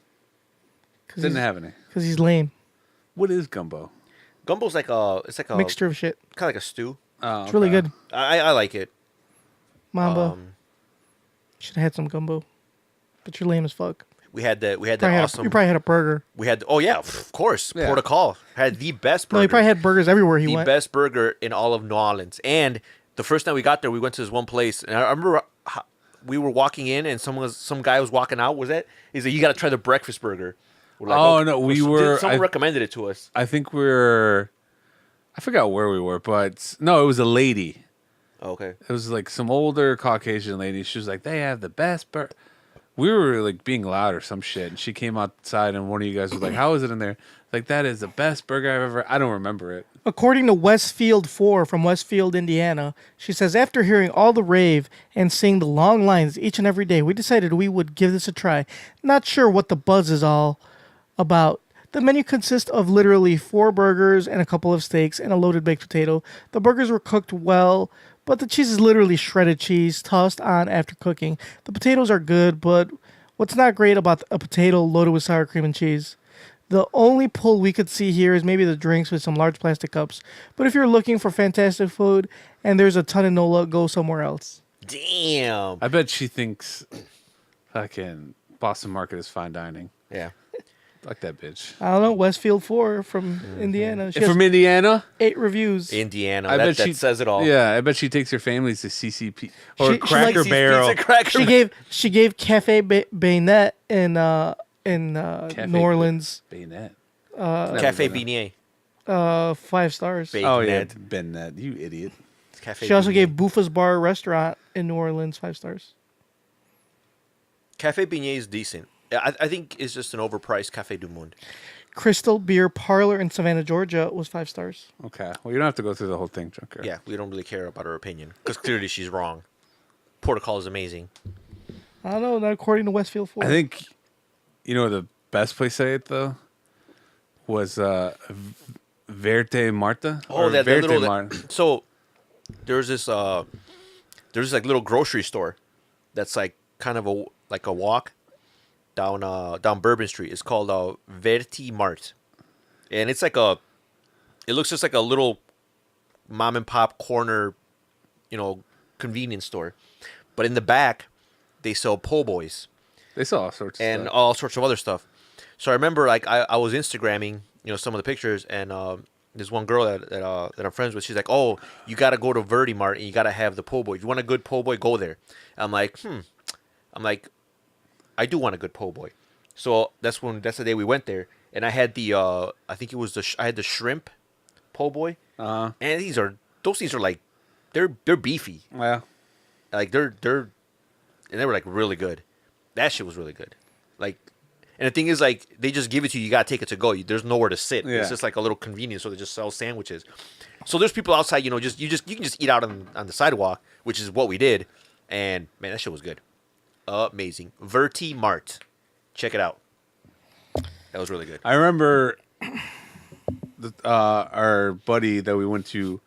didn't have any. Because he's lame. What is gumbo? Gumbo's like a Mixture of shit. kind of like a stew. Oh, It's really good. I like it. Mamba should have had some gumbo. But you're lame as fuck. We had that Probably awesome. you probably had a burger. We had of course Yeah. Port of Call had the best burger. No, he probably had burgers everywhere he the went. best burger in all of New Orleans. And the first time we got there, we went to this one place, and I remember we were walking in, and some guy was walking out. Was that? He's like, "You got to try the breakfast burger." We're like, Oh, no, we were- Someone I- recommended it to us. I think I forgot where we were, but no, it was a lady. Oh, okay. It was like some older Caucasian lady. She was like, they have the best burger. We were like being loud or some shit, and she came outside, and one of you guys was like, how is it in there? Like, that is the best burger I've ever. I don't remember it. According to Westfield 4 from Westfield, Indiana, she says, after hearing all the rave and seeing the long lines each and every day, we decided we would give this a try. Not sure what the buzz is all about. The menu consists of literally 4 burgers and a couple of steaks and a loaded baked potato. The burgers were cooked well, but the cheese is literally shredded cheese tossed on after cooking. The potatoes are good, but what's not great about a potato loaded with sour cream and cheese? The only pull we could see here is maybe the drinks with some large plastic cups. But if you're looking for fantastic food and there's a ton of NOLA, go somewhere else. Damn. I bet she thinks fucking Boston Market is fine dining. Yeah. Fuck that bitch. I don't know, Westfield 4 from Indiana. She And has from Indiana? 8 reviews. Indiana. I That, bet that she says it all. Yeah, I bet she takes her families to CCP or She Cracker likes- Barrel. Pizza Cracker. She gave Cafe Bayonet in New Orleans Bayonet. Cafe Beignet. Beignet. 5 stars. Oh yeah, Bayonet. Benet, you idiot. Cafe She also Beignet. gave Buffa's Bar Restaurant in New Orleans 5 stars. Cafe Beignet is decent. I think it's just an overpriced Cafe du Monde. Crystal Beer Parlor in Savannah, Georgia was 5 stars. Okay, well you don't have to go through the whole thing, Junker. Yeah, we don't really care about her opinion because clearly she's wrong. Port of Call is amazing. I don't know, not according to Westfield 4. I think you know the best place I ate though was Verte Marta. Oh, Or that Verte little. Marta. So there's this like little grocery store that's like kind of a walk down Bourbon Street. It's called Verti Mart, and it's like it looks just like a little mom and pop corner, convenience store, but in the back they sell po' boys They saw all sorts of and stuff. all sorts of other stuff. So I remember like I was Instagramming some of the pictures, and there's one girl that I'm friends with. She's like, "Oh, you got to go to Verti Mart and you got to have the po' boy. If you want a good po' boy, go there." I'm like, I do want a good po' boy. So that's the day we went there, and I had I think it was I had the shrimp po' boy, and those things are like they're beefy, Yeah. like and they were like really good. That shit was really good. Like, and the thing is, like, they just give it to you. You gotta take it to go. There's nowhere to sit. Yeah. It's just like a little convenience. So they just sell sandwiches. So there's people outside. You can just eat out on the sidewalk, which is what we did. And man, that shit was good. Amazing. Verti Mart. Check it out. That was really good. I remember our buddy that we went to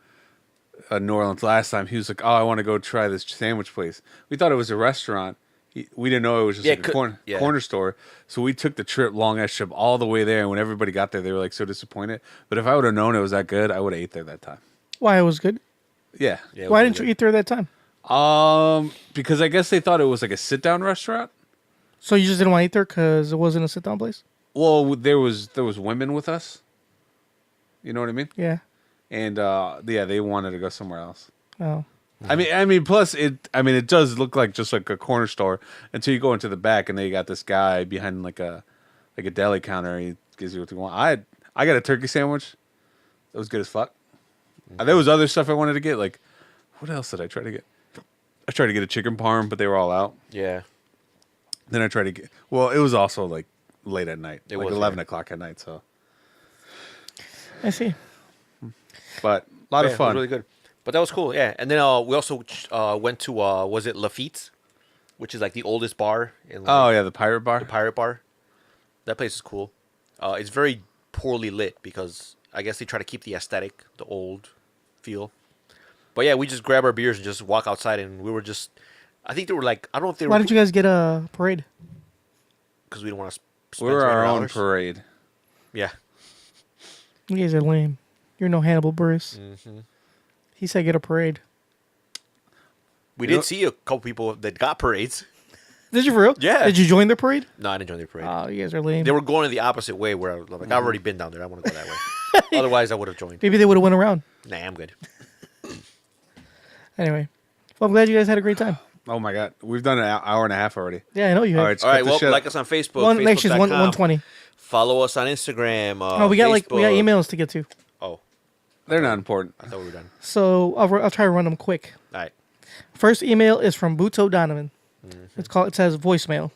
New Orleans last time, he was like, "Oh, I want to go try this sandwich place." We thought it was a restaurant. We didn't know it was just Yeah, like a corner store. So we took the long ass trip all the way there. And when everybody got there, they were like so disappointed. But if I would have known it was that good, I would have ate there that time. Why it was good? Yeah. Yeah, it Why was didn't you really eat there that time? Because I guess they thought it was like a sit down restaurant. So you just didn't want to eat there because it wasn't a sit down place? Well, there was women with us. You know what I mean? Yeah. And they wanted to go somewhere else. Oh. I mean, plus it does look like just like a corner store until you go into the back and they got this guy behind like a deli counter. He gives you what you want. I got a turkey sandwich. That was good as fuck. There was other stuff I wanted to get. Like, what else did I try to get? I tried to get a chicken parm, but they were all out. Yeah. Then I tried to get. Well, it was also like late at night. It was 11 yeah. o'clock at night. So, I see. but a lot of It fun. was really good. But that was cool, yeah. And then we also went to was it Lafitte's, which is like the oldest bar in Oh yeah, the pirate bar. the Pirate Bar. That place is cool. It's very poorly lit because I guess they try to keep the aesthetic, the old feel. But yeah, we just grab our beers and just walk outside, and we were just. I think they were like, I don't know if they were. Why didn't you guys get a parade? Because we didn't want to. We were our own parade. Yeah. You guys are lame. You're no Hannibal Buress. Mm-hmm. He said get a parade. We You know- did see a couple people that got parades. Did you for real? Yeah. Did you join the parade? No, I didn't join the parade. Oh, you guys are lame. They were going the opposite way. Where I was like, I've already been down there. I want to go that way. Otherwise, I would have joined. Maybe they would have went around. Nah, I'm good. Anyway. Well, I'm glad you guys had a great time. Oh my god, we've done an hour and a half already. Yeah, I know you had. All right, All right. cut the Well, shit. like us on Facebook. One, next is Facebook.com. 120. Follow us on Instagram. Oh, we got Facebook. emails to get to. Oh, They're not important. I thought we were done. So I'll try to run them quick. All right. First email is from Boots O'Donovan. It says voicemail.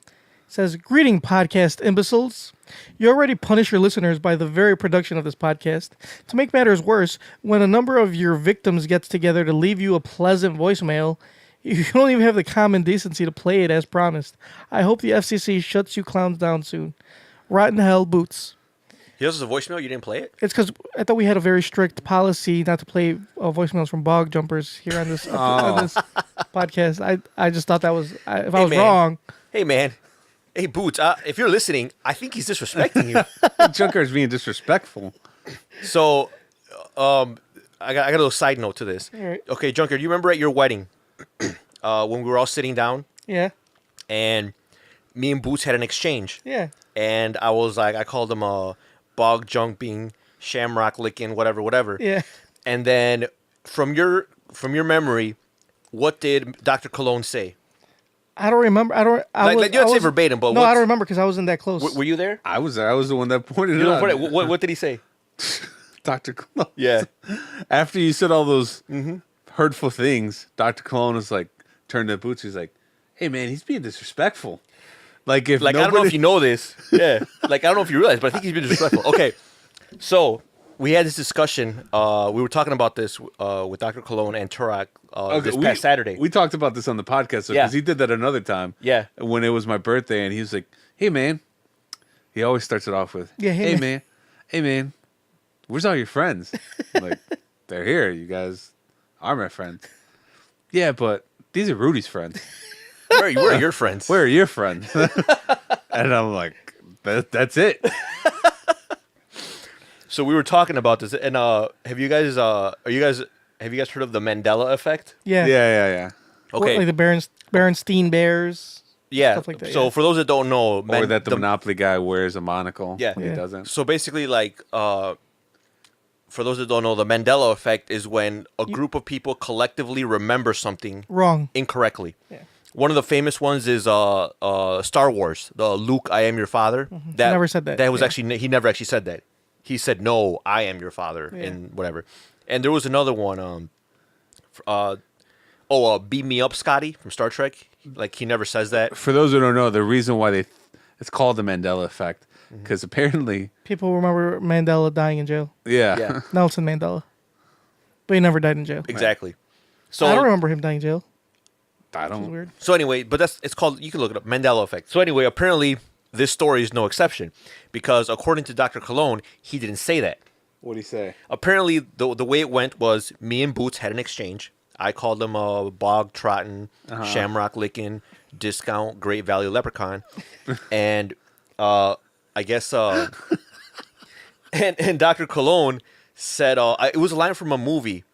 It says, "Greeting podcast imbeciles. You already punish your listeners by the very production of this podcast. To make matters worse, when a number of your victims gets together to leave you a pleasant voicemail, you don't even have the common decency to play it as promised. I hope the FCC shuts you clowns down soon. Rotten hell, Boots." He has a voicemail. You didn't play it. It's because I thought we had a very strict policy not to play voicemails from bog jumpers here on this, on this podcast. I just thought that was, if I was man. wrong. Hey man. Hey Boots. If you're listening, I think he's disrespecting you. Junker's being disrespectful. So, I got a little side note to this. All right. Okay, Junker, do you remember at your wedding when we were all sitting down Yeah. and me and Boots had an exchange? Yeah. And I was like, I called him a bog jumping, shamrock licking, whatever. Yeah. And then from your memory, what did Dr. Cologne say? I don't remember. I Like, you don't say wasn't- verbatim, but no, I what's- don't remember because I wasn't that close. Were you there? I was there. I was the one that pointed You it know, out. what did he say? Dr. Cologne. Yeah. After you said all those hurtful things, Dr. Cologne was like, turned to Boots. He's like, "Hey man, he's being disrespectful." Like if Like, I don't know if you know this. Yeah. Like, I don't know if you realize, but I think he's been disrespectful. Okay. So, we had this discussion. We were talking about this with Dr. Cologne and Turok this past Saturday. We talked about this on the podcast because Yeah. he did that another time. Yeah. When it was my birthday, and he was like, "Hey man," he always starts it off with, Yeah, hey, "Hey man." man, hey man, where's all your friends?" I'm like, "They're here. You guys are my friends." Yeah, but these are Rudy's friends. Where are your friends? Where are your friends? And I'm like, that's it. So, we were talking about this. And have you guys heard of the Mandela effect? Yeah. Yeah. Okay. Like the Berenstein Bears. Yeah. Stuff like that, So yeah. for those that don't know, Or that the Monopoly guy wears a monocle. Yeah. when Yeah. he doesn't. So basically, like, for those that don't know, the Mandela effect is when a group of people collectively remember something Wrong. incorrectly. Yeah. One of the famous ones is Star Wars, the Luke, I am your father. That Never said that, That was yeah. actually he never actually said that. He said, "No, I am your father," Yeah. and whatever. And there was another one. Beam me up, Scotty from Star Trek. Like, he never says that. For those who don't know, the reason why it's called the Mandela effect, because apparently, People remember Mandela dying in jail. yeah, Yeah. Nelson Mandela. But he never died in jail. Exactly. So I don't remember him dying in jail. I It's don't. weird. So anyway, but it's called, you can look it up, Mandela effect. So anyway, apparently this story is no exception because according to Dr. Cologne, he didn't say that. What'd he say? Apparently, the way it went was me and Boots had an exchange. I called him a bog trotting, shamrock licking, discount, great value leprechaun, and I guess and Dr. Cologne said it was a line from a movie.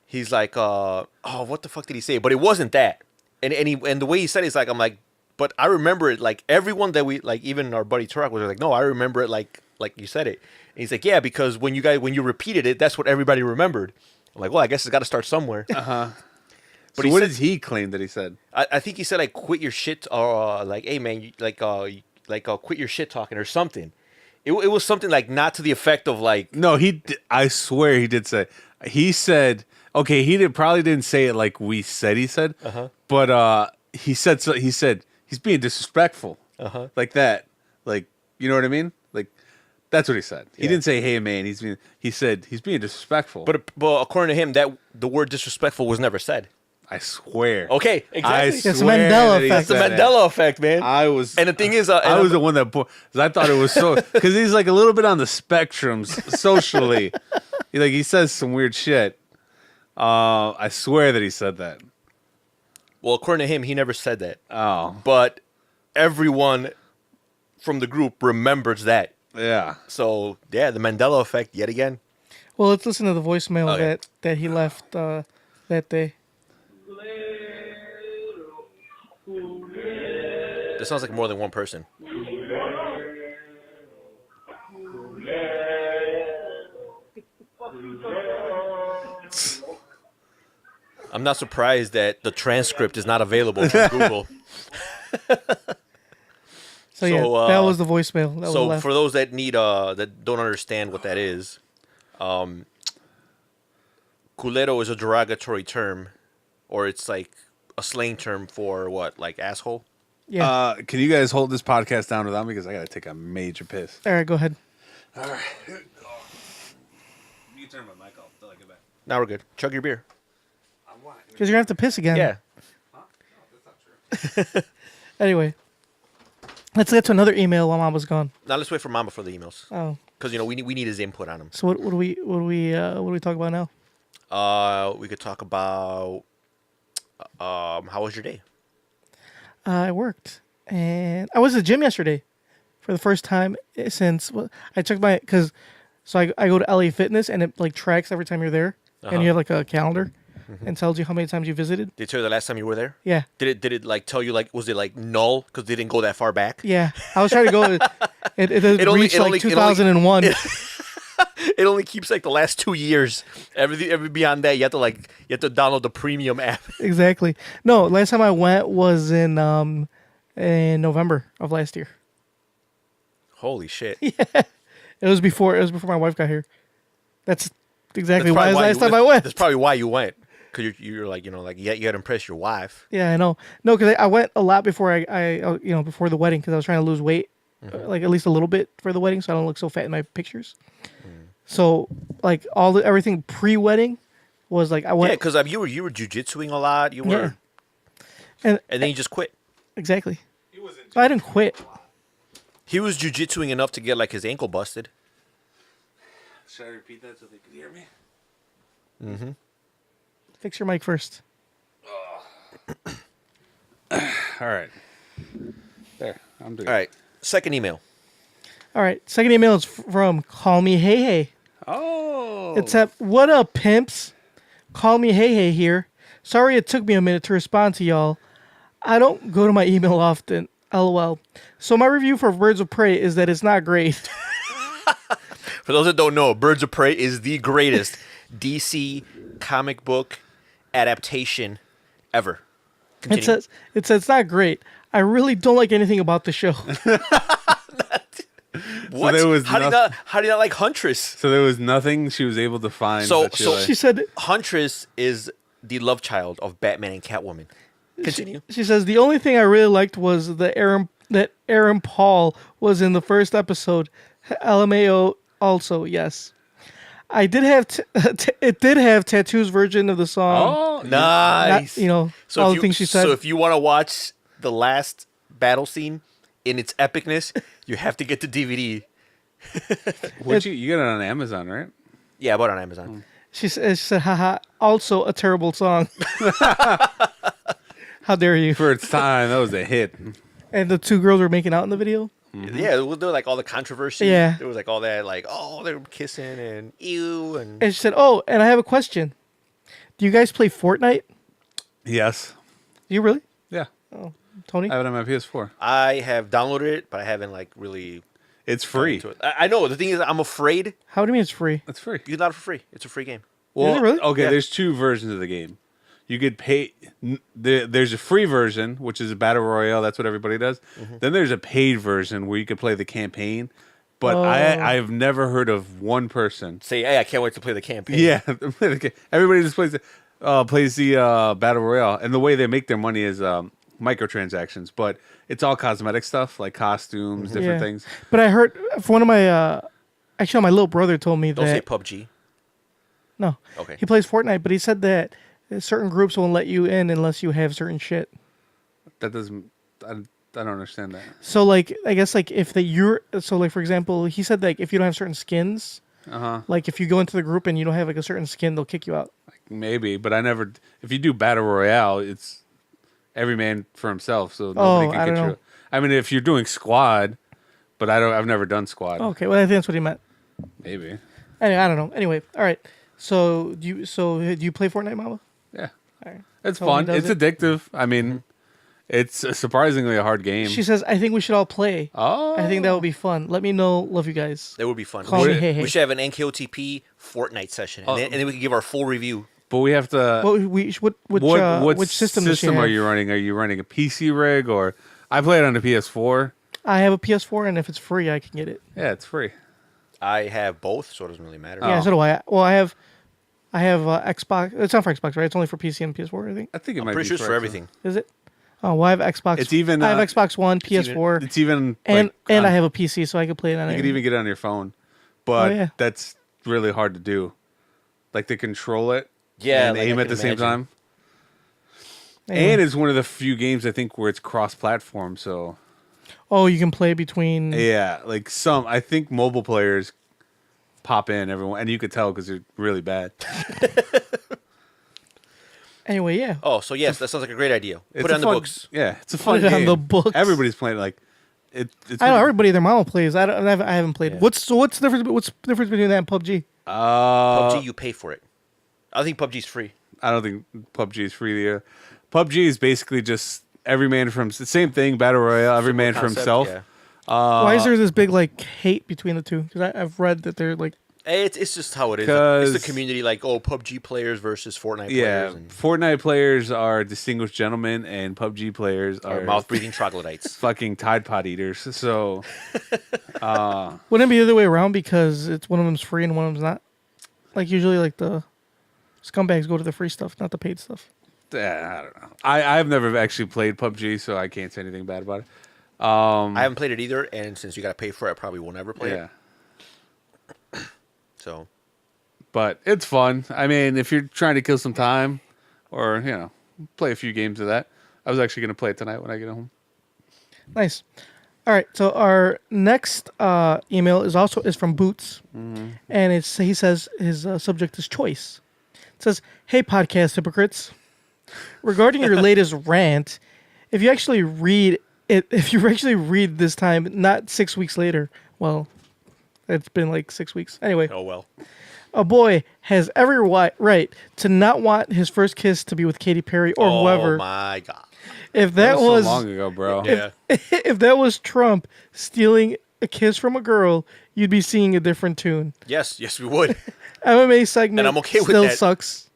He's like, oh, what the fuck did he say? But it wasn't that. And the way he said it is like, I'm like, but I remember it like everyone that we like, even our buddy Turok was like, no, I remember it like you said it. And he's like, yeah, because when you repeated it, that's what everybody remembered. I'm like, well, I guess it's got to start somewhere. But what did he claim that he said? I think he said like quit your shit or like, hey man, quit your shit talking or something. It was something like not to the effect of like No, I swear he did say. He said, okay, probably didn't say it like we said he said, but he said so. He said he's being disrespectful, like that, like you know what I mean, like that's what he said. He didn't say, hey man, he said he's being disrespectful. But according to him, that the word disrespectful was never said. I swear. Okay, exactly. It's the Mandela effect. It's the Mandela effect, man. And the thing is, I was the one that cause I thought it was so because he's like a little bit on the spectrum socially. He says some weird shit. I swear that he said that. Well, according to him, he never said that. Oh, but everyone from the group remembers that. yeah. So yeah, the Mandela effect yet again. Well, let's listen to the voicemail that he left that day. This sounds like more than one person. I'm not surprised that the transcript is not available from Google. So yeah, that was the voicemail. That was So left. for those that need that don't understand what that is, culero is a derogatory term, or it's like a slang term for what, like asshole. Yeah. Can you guys hold this podcast down without me because I gotta take a major piss. All right, go ahead. All right. You turn my mic off until I get back. Now we're good. Chug your beer. Because you're gonna have to piss again. Yeah. Anyway, let's get to another email while Mom was gone. Now let's wait for Mama for the emails, Oh, because we need his input on them. so what do we talk about now? We could talk about how was your day? I worked, and I was at the gym yesterday for the first time since I checked I go to LA Fitness and it like tracks every time you're there, and you have like a calendar and tells you how many times you visited. Did it tell you the last time you were there? Yeah, Did it like tell you like was it like null because they didn't go that far back? yeah. I was trying to go. It reached like 2001. It only keeps like the last 2 years. Every beyond that, you have to download the premium app. Exactly. No, last time I went was in November of last year. Holy shit! It was before my wife got here. That's exactly That's why probably the last you- time I went. That's probably why you went, because you're like you had to impress your wife. Yeah, I know. No, because I went a lot before I before the wedding because I was trying to lose weight, like at least a little bit for the wedding, so I don't look so fat in my pictures. So like everything pre-wedding was like I went. Yeah, because you were jujitsuing a lot. You were, and and then you just quit. exactly. I didn't quit. He was jujitsuing enough to get like his ankle busted. Should I repeat that so they can hear me? Fix your mic first. All right. There. I'm doing All right, second email. All right. Second email is from Call Me Hey Hey. Oh. It's at what up, pimps? Call Me Hey Hey here. Sorry it took me a minute to respond to y'all. I don't go to my email often. LOL. So my review for Birds of Prey is that it's not great. For those that don't know, Birds of Prey is the greatest DC comic book adaptation ever. It says it's not great. I really don't like anything about the show. What? there was how do you not like Huntress? So there was nothing she was able to find. So that she liked. She said Huntress is the love child of Batman and Catwoman. Continue. she says the only thing I really liked was that Aaron Paul was in the first episode. LMAO also, yes. I did have it did have Tattoo's version of the song. Oh, Nice. All the things she said. So if you want to watch the last battle scene in its epicness, you have to get the DVD. you get it on Amazon, right? Yeah, I bought it on Amazon. She said, haha, also a terrible song. How dare you? For its time, that was a hit. And the two girls were making out in the video. Yeah, there was like all the controversy. Yeah. There was like all that, like, oh, they were kissing and ew. And And she said, oh, and I have a question. Do you guys play Fortnite? Yes. Do you really? Yeah. Tony? I have it on my PS4. I have downloaded it, but I haven't like really. It's free. To it. I know. The thing is, I'm afraid How do you mean it's free? It's free. you got it for free. It's a free game. Well, it really? okay. Yeah. There's two versions of the game. You could pay. There's a free version, which is a battle royale. That's what everybody does. Then there's a paid version where you can play the campaign. But I've never heard of one person. Say, hey, I can't wait to play the campaign. Yeah, everybody just plays the battle royale, and the way they make their money is microtransactions. But it's all cosmetic stuff like costumes, different things. But I heard from one of my, actually, my little brother told me Don't say that. PUBG. No. Okay. He plays Fortnite, but he said that certain groups won't let you in unless you have certain shit. That doesn't. I don't understand that. So, like, I guess, like, if so, like, for example, he said, like, if you don't have certain skins, like, if you go into the group and you don't have, like, a certain skin, they'll kick you out. Maybe, but I never. If you do battle royale, it's every man for himself, so nobody can I don't control. know. I mean, if you're doing squad, but I've never done squad. Okay, well, I think that's what he meant. Maybe. Anyway, I don't know. Anyway, all right. So, do you play Fortnite, Mama? Yeah, All right. it's Tony fun. does It's it? addictive. I mean, it's surprisingly a hard game. She says, I think we should all play. Oh, I think that would be fun. Let me know. Love you guys. That would be fun. Call me hey, hey. We should have an NKOTP Fortnite session, and then we can give our full review. But we have to. What which system does she have? are you running? Are you running a PC rig or? I play it on the PS4. I have a PS4, and if it's free, I can get it. Yeah, it's free. I have both, so it doesn't really matter. Yeah, so do I. Well, I have Xbox. It's not for Xbox, right? It's only for PC and PS4, I think. I think it I'm might pretty be sure it's for everything. Is it? Oh, well, I have Xbox. It's even, I have Xbox One, PS4, It's even. and like, I have a PC, so I can play it on. You it. could even get it on your phone, but Oh, yeah. that's really hard to do. Like to control it, Yeah, and like, aim I at the can same imagine. time. Anyway. And it's one of the few games I think where it's cross-platform. So Oh, you can play between. yeah, like I think mobile players pop in everyone, and you could tell because they're really bad. Anyway, yeah. Oh, so yes, that sounds like a great idea. It's Put it a on the fun- books. Yeah, it's a fun it on game. the books. Everybody's playing like it's. I know everybody their mama plays. I haven't played. Yeah. What's the difference? What's the difference between that and PUBG? PUBG, you pay for it. I think PUBG's free. I don't think PUBG is free. PUBG is basically just every man from same thing, battle royale. Every man for Concept, himself. yeah. Why is there this big like hate between the two? Because I've read that they're like. It's just how it is. 'Cause- It's the community, like, oh, PUBG players versus Fortnite Yeah, players. And Fortnite players are distinguished gentlemen, and PUBG players or are mouth-breathing troglodytes. fucking Tide Pod eaters. So Wouldn't it be the other way around because it's one of them's free and one of them's not? Like usually, like the scumbags go to the free stuff, not the paid stuff. I don't know. I've never actually played PUBG, so I can't say anything bad about it. I haven't played it either, and since you got to pay for it, I probably will never play Yeah, it. So, but it's fun. I mean, if you're trying to kill some time, or play a few games of that. I was actually going to play it tonight when I get home. Nice. All right. So our next email is from Boots, and he says his subject is choice. It says, "Hey, podcast hypocrites, regarding your latest rant, if you actually read this time, not 6 weeks later, well, it's been like 6 weeks. Anyway, oh well. a boy has every right to not want his first kiss to be with Katy Perry or whoever. Oh my god. If That that was was so long ago, bro. Yeah. if that was Trump stealing a kiss from a girl, you'd be seeing a different tune. Yes, we would. MMA segment And I'm okay with still that. sucks.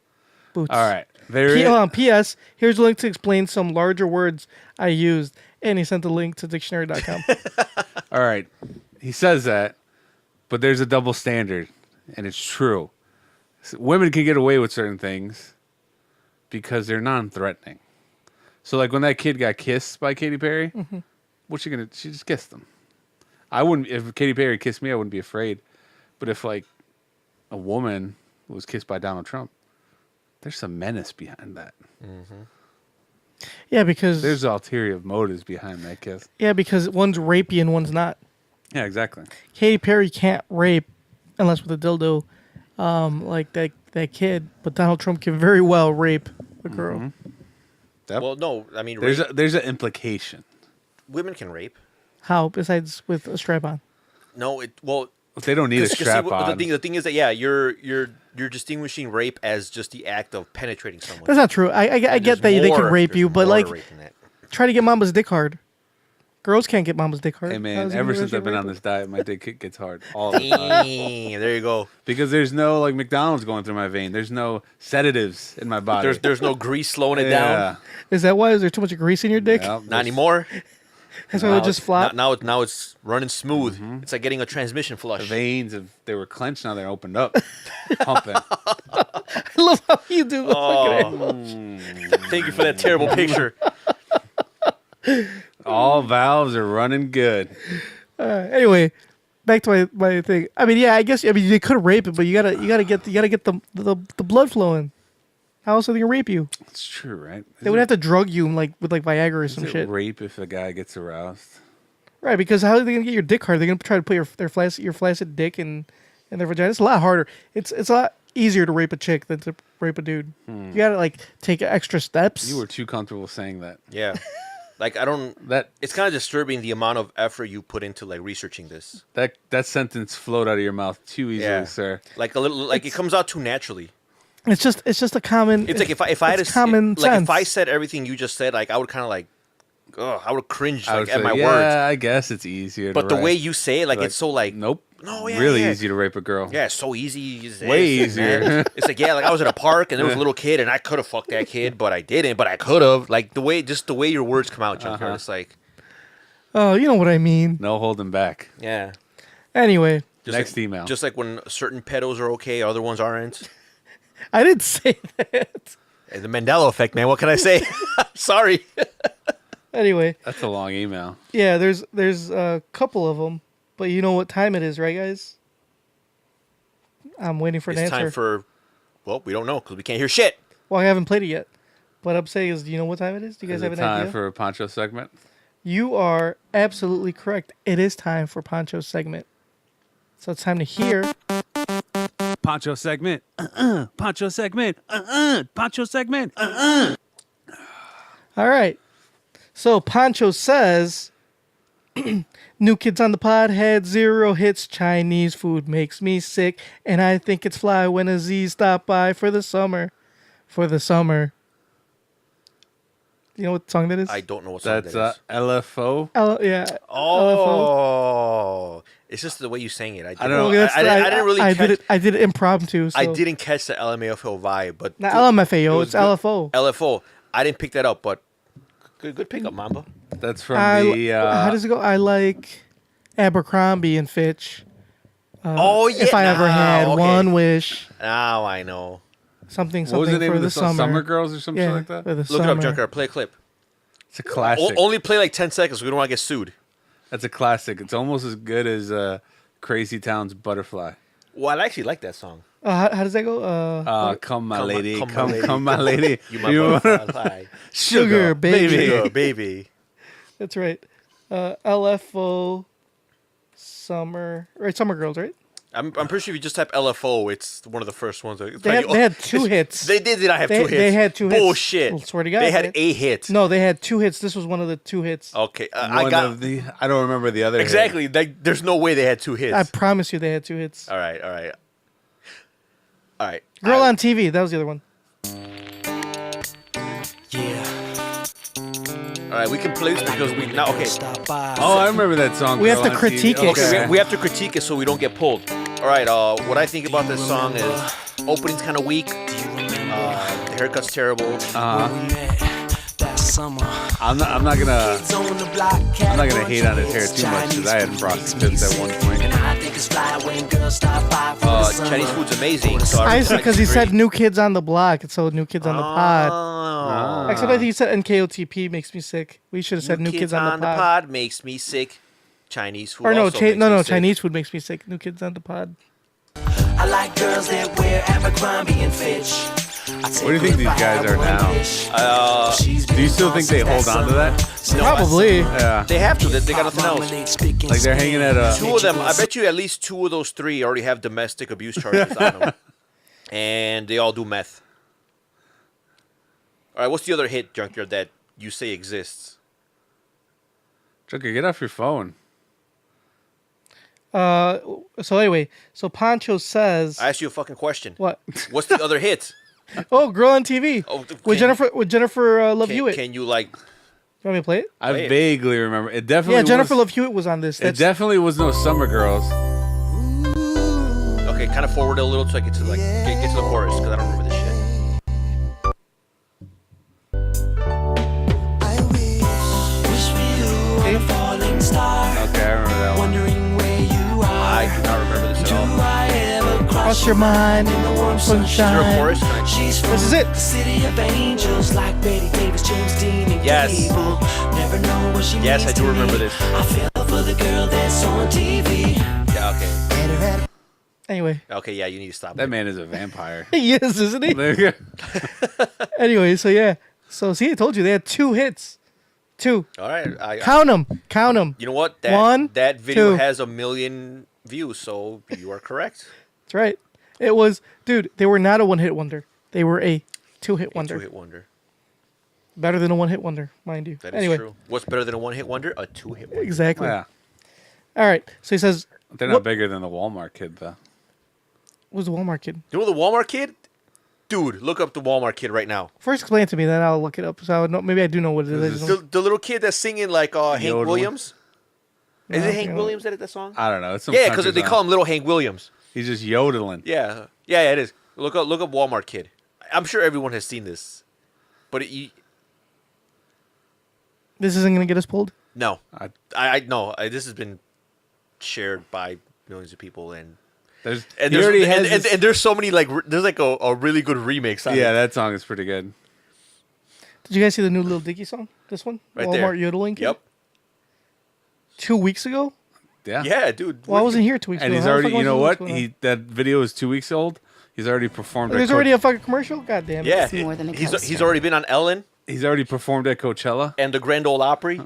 Boots. All right. There Hold is, on. P.S. Here's a link to explain some larger words I used, and he sent the link to dictionary.com. all right. He says that, but there's a double standard, and it's true. Women can get away with certain things because they're non-threatening. So, like when that kid got kissed by Katy Perry, what's she gonna? She just kissed him. I wouldn't. If Katy Perry kissed me, I wouldn't be afraid. But if like a woman was kissed by Donald Trump, there's some menace behind that. Yeah, because There's ulterior motives behind that kiss. because one's rapey and one's not. Yeah, exactly. Katy Perry can't rape unless with a dildo. like that kid, but Donald Trump can very well rape a girl. Yep. Well, no, I mean, there's an implication. women can rape. How besides with a strap on? No, They don't need a 'cause see, strap the on. thing is that you're distinguishing rape as just the act of penetrating someone. That's not true. I get that they can rape you, but like try to get mama's dick hard. Girls can't get mama's dick hard. Hey How man, is it ever gonna since get I've been on raped? this diet, my dick gets hard all the time. There you go. Because there's no like McDonald's going through my vein. There's no sedatives in my body. There's no grease slowing it yeah. down. Is that why? Is there too much grease in your dick? Yep, Not anymore. That's why it would just flop. Now it's running smooth. It's like getting a transmission The flush. veins, if they were clenched, now they're opened up, pumping. I love how you do. Look at it. Thank you for that terrible picture. All valves are running good. Anyway, back to my thing. I mean, yeah, I guess they could rape it, but you gotta get the blood flowing. How else are they gonna rape you? It's true, right? They would have to drug you like with like Viagra or Is some it shit, rape if a guy gets aroused? right? Because how are they gonna get your dick hard? They're gonna try to put your flaccid dick in their vagina. It's a lot harder. It's a lot easier to rape a chick than to rape a dude. You gotta like take extra steps. You were too comfortable saying that. Yeah. Like I don't. That It's kind of disturbing the amount of effort you put into like researching this. that sentence flowed out of your mouth too easily, Yeah. sir. Like a little, like it comes out too naturally. It's just a common. It's like if I had it's common like sense. if I said everything you just said, like I would kind of like, I would cringe I like would at say, my yeah, words. I guess it's easier. But to the way write. you say it, like it's so like, nope. No, yeah, really yeah. easy to rape a girl. Yeah, it's so easy. It's Way this, man. easier. It's like, yeah, like I was at a park and there was a little kid and I could have fucked that kid, but I didn't. But I could have. Like the way your words come out, Junkyard. It's like, Oh, you know what I mean. No holding back. yeah. Anyway, Just Next like, email. Just like when certain pedos are okay, other ones aren't. I didn't say that. Hey, the Mandela effect, man. What can I say? Sorry. Anyway, That's a long email. yeah, there's a couple of them, but you know what time it is, right, guys? I'm waiting for an It's answer. time for, well, we don't know because we can't hear shit. Well, I haven't played it yet. What I'm saying is, do you know what time it is? Do you guys Is have it an time idea? for a Pancho segment? You are absolutely correct. It is time for Pancho's segment. So it's time to hear. Pancho segment. Pancho segment. Pancho segment. All right. So Pancho says, New Kids on the Pod had 0 hits. Chinese food makes me sick. And I think it's fly when a Z stop by for the summer. For the summer. You know what song that is? I don't know what song That's that is. LFO. Yeah. LFO. Oh, it's just the way you sang it. I don't know. Okay, that's- I didn't really I catch. I did it impromptu. So. I didn't catch the LMAO vibe, but Not LMFAO, was it's good. LFO. LFO. I didn't pick that up, but good pickup, Mamba. That's from the. How does it go? I like Abercrombie and Fitch. Oh yeah. If I ever had okay. one wish, Now I know. something what was the name for of the the song? summer. Summer Girls or something Yeah, like that? for the Look summer. it up, Junkyard. Play a clip. It's a classic. Only play like 10 seconds. We don't want to get sued. That's a classic. It's almost as good as Crazy Town's Butterfly. Well, I actually like that song. How does that go? Come my Come my- lady, come my come, lady. come my lady. You my You butterfly. Sugar, baby. Sugar, baby. That's right. LFO summer, right? Summer Girls, right? I'm pretty sure if you just type LFO, it's one of the first ones. They had 2 hits. They did not have 2 hits. They had 2 hits. Bullshit. Well, swear to God, They had man. 8 hits. No, they had 2 hits. This was one of the 2 hits. Okay. I don't remember the other. hit. Exactly. Like, there's no way they had 2 hits. I promise you, they had 2 hits. All right. Girl on TV. That was the other one. All right, we can play this because we now. Okay. Oh, I remember that song. We have Girl to on critique TV. it. Okay, we have to critique it so we don't get pulled. All right. What I think about this song is opening's kind of weak. The haircut's terrible. I'm not gonna hate on his hair too much because I had frosted tips at one point. Chinese food's amazing. So I see, because he said great. New Kids on the Block, and so New Kids on the Pod. Oh. Actually, I think he said NKOTP makes me sick. We should have said New Kids on the Pod. makes me sick. Chinese food. Or no, also makes me sick. Chinese food makes me sick. New Kids on the Pod. I like girls that wear Abercrombie and Fitch. What do you think these guys are now? Do you still think they hold on to that? No, Probably. Yeah. They have to. They got nothing else. Like they're hanging at a. 2 of them. I bet you at least 2 of those 3 already have domestic abuse charges on them. And they all do meth. All right, what's the other hit, Junkyard, that you say exists? Junker, get off your phone. So anyway, so Pancho says, I asked you a fucking question. what? What's the other hit? Oh, Girl on TV Oh, with Jennifer Love Hewitt. Can you like? You want me to play it? I Wait. vaguely remember. It definitely Yeah, Jennifer was, Love Hewitt was on this. It definitely was no Summer Girls. Okay, kind of forward a little so I get to like get to the chorus because I don't remember this shit. Falling star, Okay, I remember that one. wondering where you are. I do not remember this at Do all. I ever Cross your mind in the warm Is there a sunshine. chorus? Can I- She's from This is it. the city of angels, like Betty Davis, James Dean, and Yes. Gable. Never know what she Yes, means I do to remember me. this. I fell for the girl that's on TV. Yeah. Okay. Anyway, Okay. Yeah. You need to stop. That it. man is a vampire. he is, isn't he? Anyway, so yeah. So see, I told you they had 2 hits. 2. All right. Count them. You know what? That video 2. has 1 million views, so you are correct. That's right. It was, dude, they were not a one-hit wonder. They were a 2-hit wonder. Two-hit wonder. Better than a one-hit wonder, mind you. That is anyway, true. What's better than a one-hit wonder? A two-hit wonder. exactly. Yeah. All right. So he says, They're What- not bigger than the Walmart kid, though. "Who's the Walmart kid?" You know the Walmart kid? Dude, look up the Walmart kid right now. First, explain it to me, then I'll look it up. So I would know, maybe I do know what it is. I just don't- The little kid that's singing like Hank Yodeling. Williams. Is No, it Hank you know. Williams that did that song? I don't know. It's some Yeah, because country they song. call him Little Hank Williams. He's just yodeling. Yeah, it is. Look up Walmart kid. I'm sure everyone has seen this, but This isn't gonna get us pulled. no, I- I know this has been shared by millions of people, and There's, and he there's, already and, has and, this- and there's so many like there's like a really good remix on yeah, it. that song is pretty good. Did you guys see the new Lil Dicky song? This one, Right Walmart there. yodeling. Kid? Yep. 2 weeks ago. Yeah. Yeah, dude. Well, I wasn't here 2 weeks And ago. he's How the already, fuck you know was I what? supposed to know? That video is 2 weeks old. He's already performed. There's at already a fucking commercial. God damn it. Yeah, It's more than a he's coaster. already been on Ellen He's already performed at Coachella. and the Grand Ole Opry.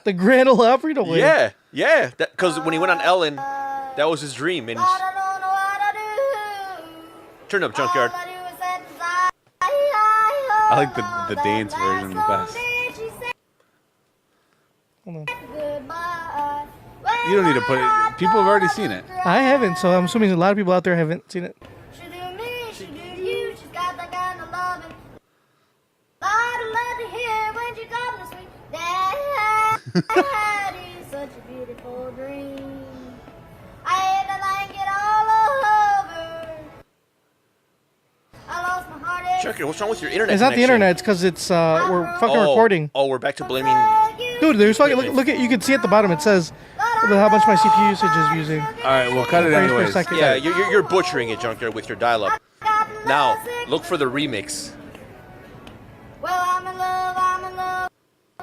The Grand Ole Opry. No way. Yeah. Because when he went on Ellen, that was his dream. And turn up, Junkyard. I like the dance version the best. Hold on. You don't need to put it. People have already seen it. I haven't, so I'm assuming a lot of people out there haven't seen it. She do me, she do you, she's got that kind of loving. I'd love to hear when she comes to sweet daddy, such a beautiful dream. I had to like it all over. I lost my heart. Junkyard, what's wrong with your internet? It's not the connection? internet. It's because it's we're fucking recording. Oh, we're back to blaming. Dude, there's fucking look at you can see at the bottom. It says how much my CPU usage is using. All right, we'll cut it Frames per anyways. second. Yeah, you're butchering it, Junkyard, with your dial-up. Now, look for the remix. Well, I'm in love,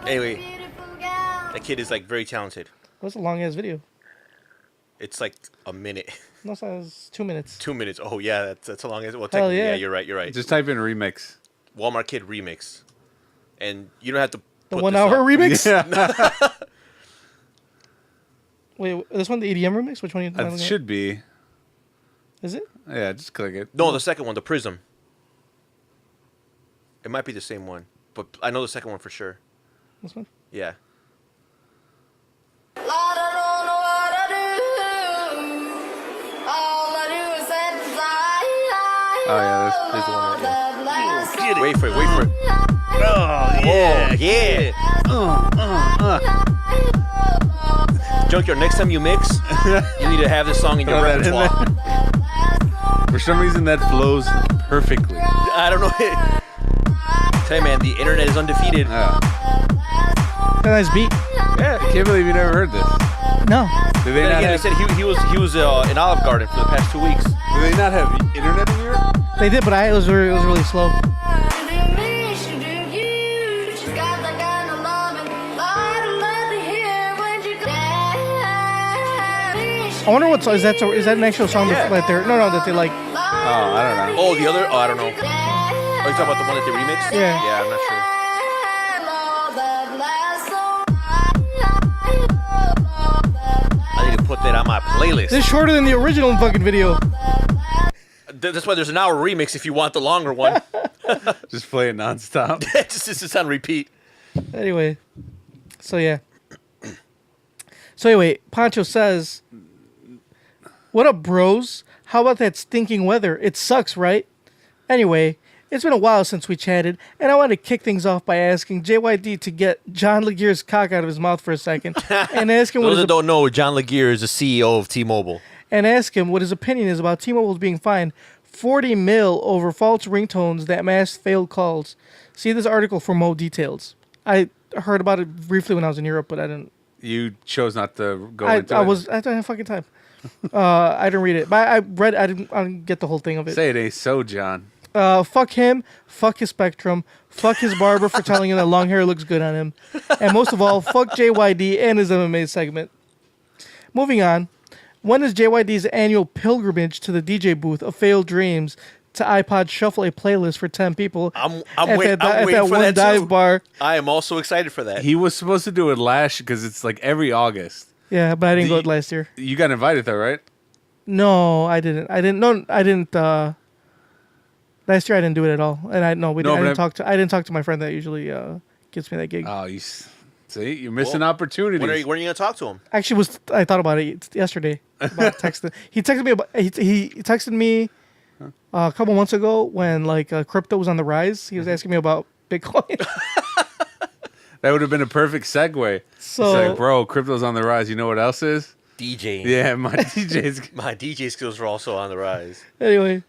Anyway, beautiful gal. that kid is like very talented. That's a long ass video. It's like a minute, No, it's 2 minutes. 2 minutes. Oh yeah, that's a long as. Well, Hell technically, yeah. yeah, you're right. Just type in remix. Walmart Kid remix, and you don't have to. The put 1 this hour up. remix. Yeah, Wait, this one the EDM remix? Which one? Am I it looking at? should be. Is it? Yeah, just click it. No, the second one, the Prism. It might be the same one, but I know the second one for sure. This one? Yeah. Lord, I don't know what I do. All I do is fantasize. Oh yeah, there's the one right there. Get Wait for it. Oh Junkyard, next time you mix, you need to have this song in your Throw that in repertoire. For some reason, that flows perfectly. I don't know. Tell you, man, the internet is undefeated. Yeah. A nice beat. Yeah. I can't believe you never heard this. No. Do they Then not again, they have? said he was in Olive Garden for the past 2 weeks. Do they not have internet in here? They did, but it was really slow. She do me, she do you. She's got that kind of loving. I'd love to hear when she I wonder what song is that? Is that an actual song Yeah. that they're that they like? Oh, I don't know. Oh, the other? Oh, I don't know. Oh, you talking about the one that they remixed? Yeah. Yeah, I'm not sure. I need to put that on my playlist. This is shorter than the original fucking video. That's why there's an hour remix if you want the longer one. Just play it nonstop. Just on repeat. Anyway, so yeah. So anyway, Pancho says, "What up, bros? How about that stinking weather? It sucks, right?" Anyway, it's been a while since we chatted, and I want to kick things off by asking JYD to get John Leggear's cock out of his mouth for a second, and ask him Those that don't know, John Leggear is the CEO of T-Mobile. and ask him what his opinion is about T-Mobile's being fined 40 mil over false ringtones that mask failed calls. See this article for more details. I heard about it briefly when I was in Europe, but I didn't. You chose not to go I into it. didn't have fucking time. I didn't read it, but I read. I didn't get the whole thing of it. Say it ain't so, John. Fuck him. Fuck his Spectrum. Fuck his barber for telling him that long hair looks good on him. And most of all, fuck JYD and his MMA segment. Moving on. When is JYD's annual pilgrimage to the DJ booth of Failed Dreams to iPod Shuffle a playlist for 10 people I'm at waiting that for one that dive too. bar? I am also excited for that. He was supposed to do it last because it's like every August. Yeah, but I didn't go last year. You got invited though, right? No, I didn't. I didn't. Last year I didn't do it at all, and I didn't talk to. I didn't talk to my friend that usually gets me that gig. Oh, see, you're missing opportunities. When are you going to talk to him? Actually, I thought about it yesterday. About texting. He texted me about. He texted me a couple months ago when crypto was on the rise. He was asking me about Bitcoin. That would have been a perfect segue. So, it's like, bro, crypto's on the rise. You know what else is? DJing. Yeah, my DJ's. My DJ skills are also on the rise. anyway,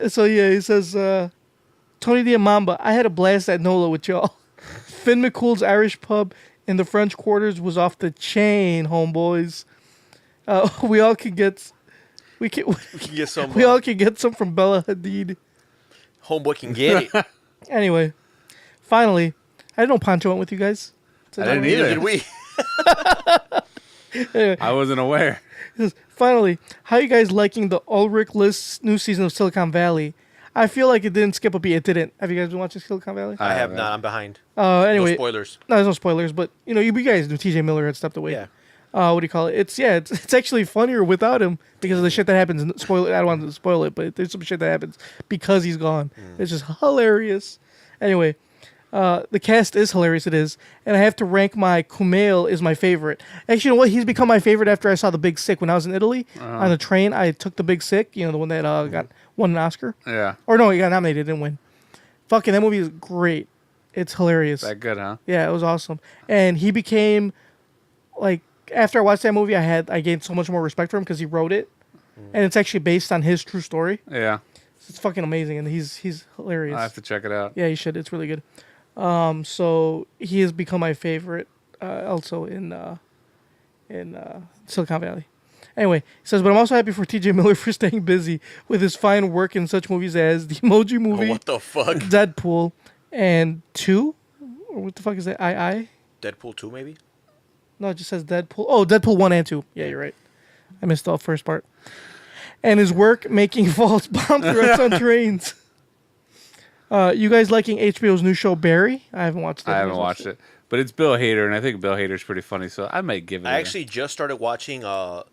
so yeah, he says, Tony D and Mamba, I had a blast at NOLA with y'all. Finn McCool's Irish pub in the French Quarters was off the chain, homeboys. We all can get. We can get some. We all can get some from Bella Hadid. Homeboy can get it. Anyway, finally, I didn't know Pancho went with you guys. I didn't Neither either. did we. I wasn't aware. He says, finally, how you guys liking the Ulrich List's new season of Silicon Valley? I feel like it didn't skip a beat. It didn't. Have you guys been watching Silicon Valley? I have not. I'm behind. Anyway, No spoilers. No, there's no spoilers, but you guys knew TJ Miller had stepped away. Yeah. What do you call it? It's actually funnier without him because of the shit that happens. Spoil it. I don't want to spoil it, but there's some shit that happens because he's gone. It's just hilarious. Anyway, the cast is hilarious. It is, and I have to rank my Kumail is my favorite. Actually, you know what? He's become my favorite after I saw The Big Sick when I was in Italy on the train. I took The Big Sick. The one that won an Oscar. Yeah. Or no, he got nominated, didn't win. Fucking that movie is great. It's hilarious. That good, huh? Yeah, it was awesome. And he became after I watched that movie, I gained so much more respect for him because he wrote it, and it's actually based on his true story. Yeah. It's fucking amazing, and he's hilarious. I have to check it out. Yeah, you should. It's really good. So he has become my favorite, also in Silicon Valley. Anyway, he says, but I'm also happy for TJ Miller for staying busy with his fine work in such movies as the Emoji Movie, What the fuck? Deadpool, and 2, or what the fuck is that? Deadpool 2, maybe? No, it just says Deadpool. Oh, Deadpool 1 and 2. Yeah, you're right. I missed the first part. And his work making false bomb threats on trains. You guys liking HBO's new show, Barry? I haven't watched it. I haven't watched it. But it's Bill Hader, and I think Bill Hader's pretty funny, so I might give it I actually just started watching Curb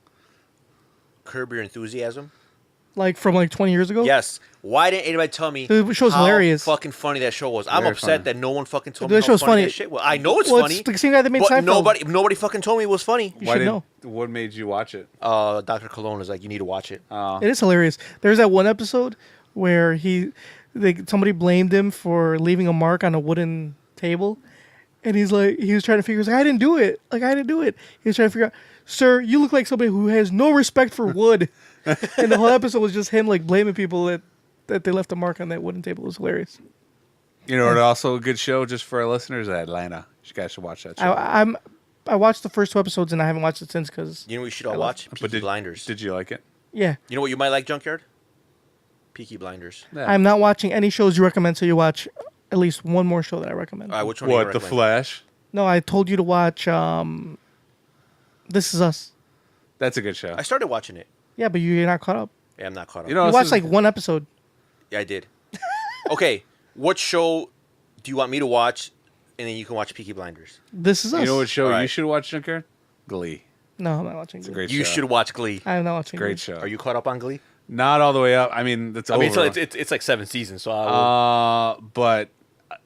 Your Enthusiasm. From 20 years ago? Yes. Why didn't anybody tell me The show's how hilarious. fucking funny that show was? I'm Very upset funny. that no one fucking told The me how show's funny funny. that shit was. I know it's Well, funny. it's the same guy that made but Seinfeld. nobody fucking told me it was funny. You should know. What made you watch it? Dr. Cologne is like, you need to watch it. It is hilarious. There's that one episode where somebody blamed him for leaving a mark on a wooden table. And he was trying to figure, I didn't do it. I didn't do it. He was trying to figure out, sir, you look like somebody who has no respect for wood. And the whole episode was just him blaming people that they left a mark on that wooden table. It was hilarious. You know what? Also a good show just for our listeners, Atlanta. You guys should watch that show. I watched the first 2 episodes and I haven't watched it since because You know what we should all watch? Peaky Blinders. Did you like it? yeah, You know what you might like, Junkyard? Peaky Blinders. Yeah. I'm not watching any shows you recommend, so you watch at least one more show that I recommend. All right, which one? do you What, The recommend? Flash? No, I told you to watch This Is Us. That's a good show. I started watching it. Yeah, but you're not caught up. Yeah, I'm not caught up. You know, You this watched is- one episode. Yeah, I did. Okay, what show do you want me to watch, and then you can watch Peaky Blinders? This Is Us. You know what show you Alright. should watch, Junkyard? Glee. No, I'm not watching. It's a Glee. great You show. should watch Glee. I'm not watching. Great Glee. show. Are you caught up on Glee? Not all the way up. I mean, that's I mean, over. it's like 7 seasons, so I will, But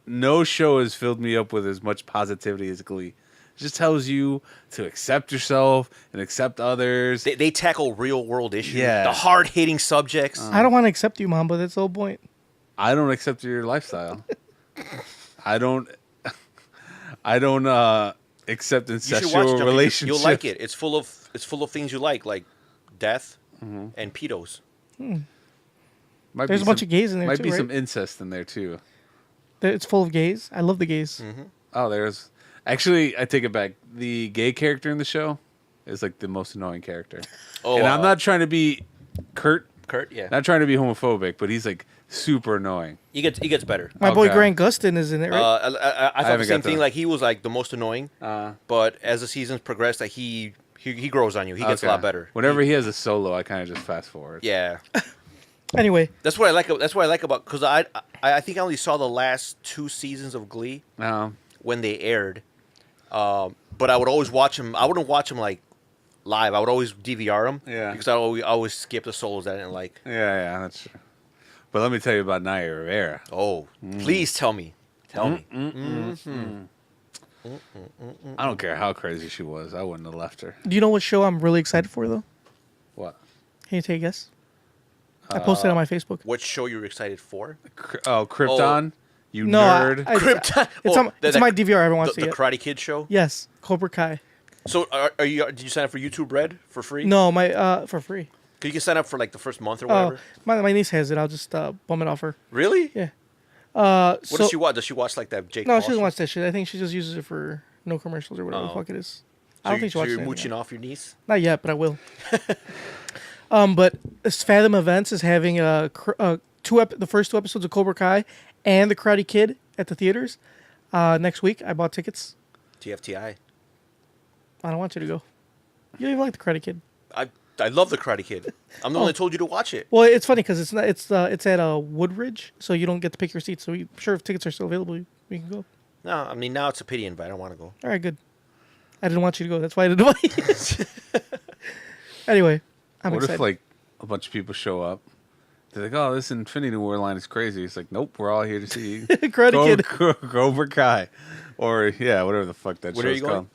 no show has filled me up with as much positivity as Glee. It just tells you to accept yourself and accept others. they tackle real world issues, Yeah. the hard hitting subjects. I don't want to accept you, Mom, but that's the whole point. I don't accept your lifestyle. I don't accept You should watch incestual Jumping. relationships. You'll like it. It's full of things you like death and pedos. Might There's be a bunch some- of gays in there Might too, be right? some incest in there too. It's full of gays. I love the gays. Oh, there's actually. I take it back. The gay character in the show is like the most annoying character. Oh, and I'm not trying to be Kurt. yeah. Not trying to be homophobic, but he's like super annoying. He gets better. My boy Okay. Grant Gustin is in it, right? I thought the haven't same got thing. that. Like he was like the most annoying, but as the seasons progress, like he grows on you. He gets a lot better. Whenever he has a solo, I kind of just fast forward. Yeah, Anyway, that's what I like. That's what I like about because I think I only saw the last 2 seasons of Glee when they aired, but I would always watch them. I wouldn't watch them like live. I would always DVR them. Yeah. because I always skip the solos that I didn't like. Yeah, that's true. But let me tell you about Naya Rivera. Oh, please tell me. Tell me. I don't care how crazy she was. I wouldn't have left her. do you know what show I'm really excited for, though? What? Can you take a guess? I posted it on my Facebook. What show you're excited for? Krypton? You No, nerd. Krypton. It's on my DVR. I haven't watched the it yet. Karate Kid show. Yes, Cobra Kai. So are you? Did you sign up for YouTube Red for free? No, my for free. 'Cause you can sign up for like the first month or Oh, whatever. my niece has it. I'll just bum it off her. Really? Yeah. What So- does she watch? Does she watch like that Jake? No, Paul she doesn't shit? watch that shit. I think she just uses it for no commercials or whatever the fuck it is. I don't think she so watches you're it. mooching off your niece. Not yet, but I will. But Fathom Events is having the first 2 episodes of Cobra Kai and the Karate Kid at the theaters next week. I bought tickets. TFTI. I don't want you to go. You don't even like the Karate Kid. I love the Karate Kid. I'm the one that told you to watch it. Well, it's funny because it's at Woodridge, so you don't get to pick your seats. So sure, if tickets are still available, we can go. No, I mean now it's a pity invite. I don't want to go. All right, good. I didn't want you to go. That's why I didn't invite you. Anyway, I'm What excited. if like a bunch of people show up? They're like, "Oh, this Infinity War line is crazy." It's like, "Nope, we're all here to see Karate Kid. Cobra Kai," or yeah, whatever the fuck that When are show's you going?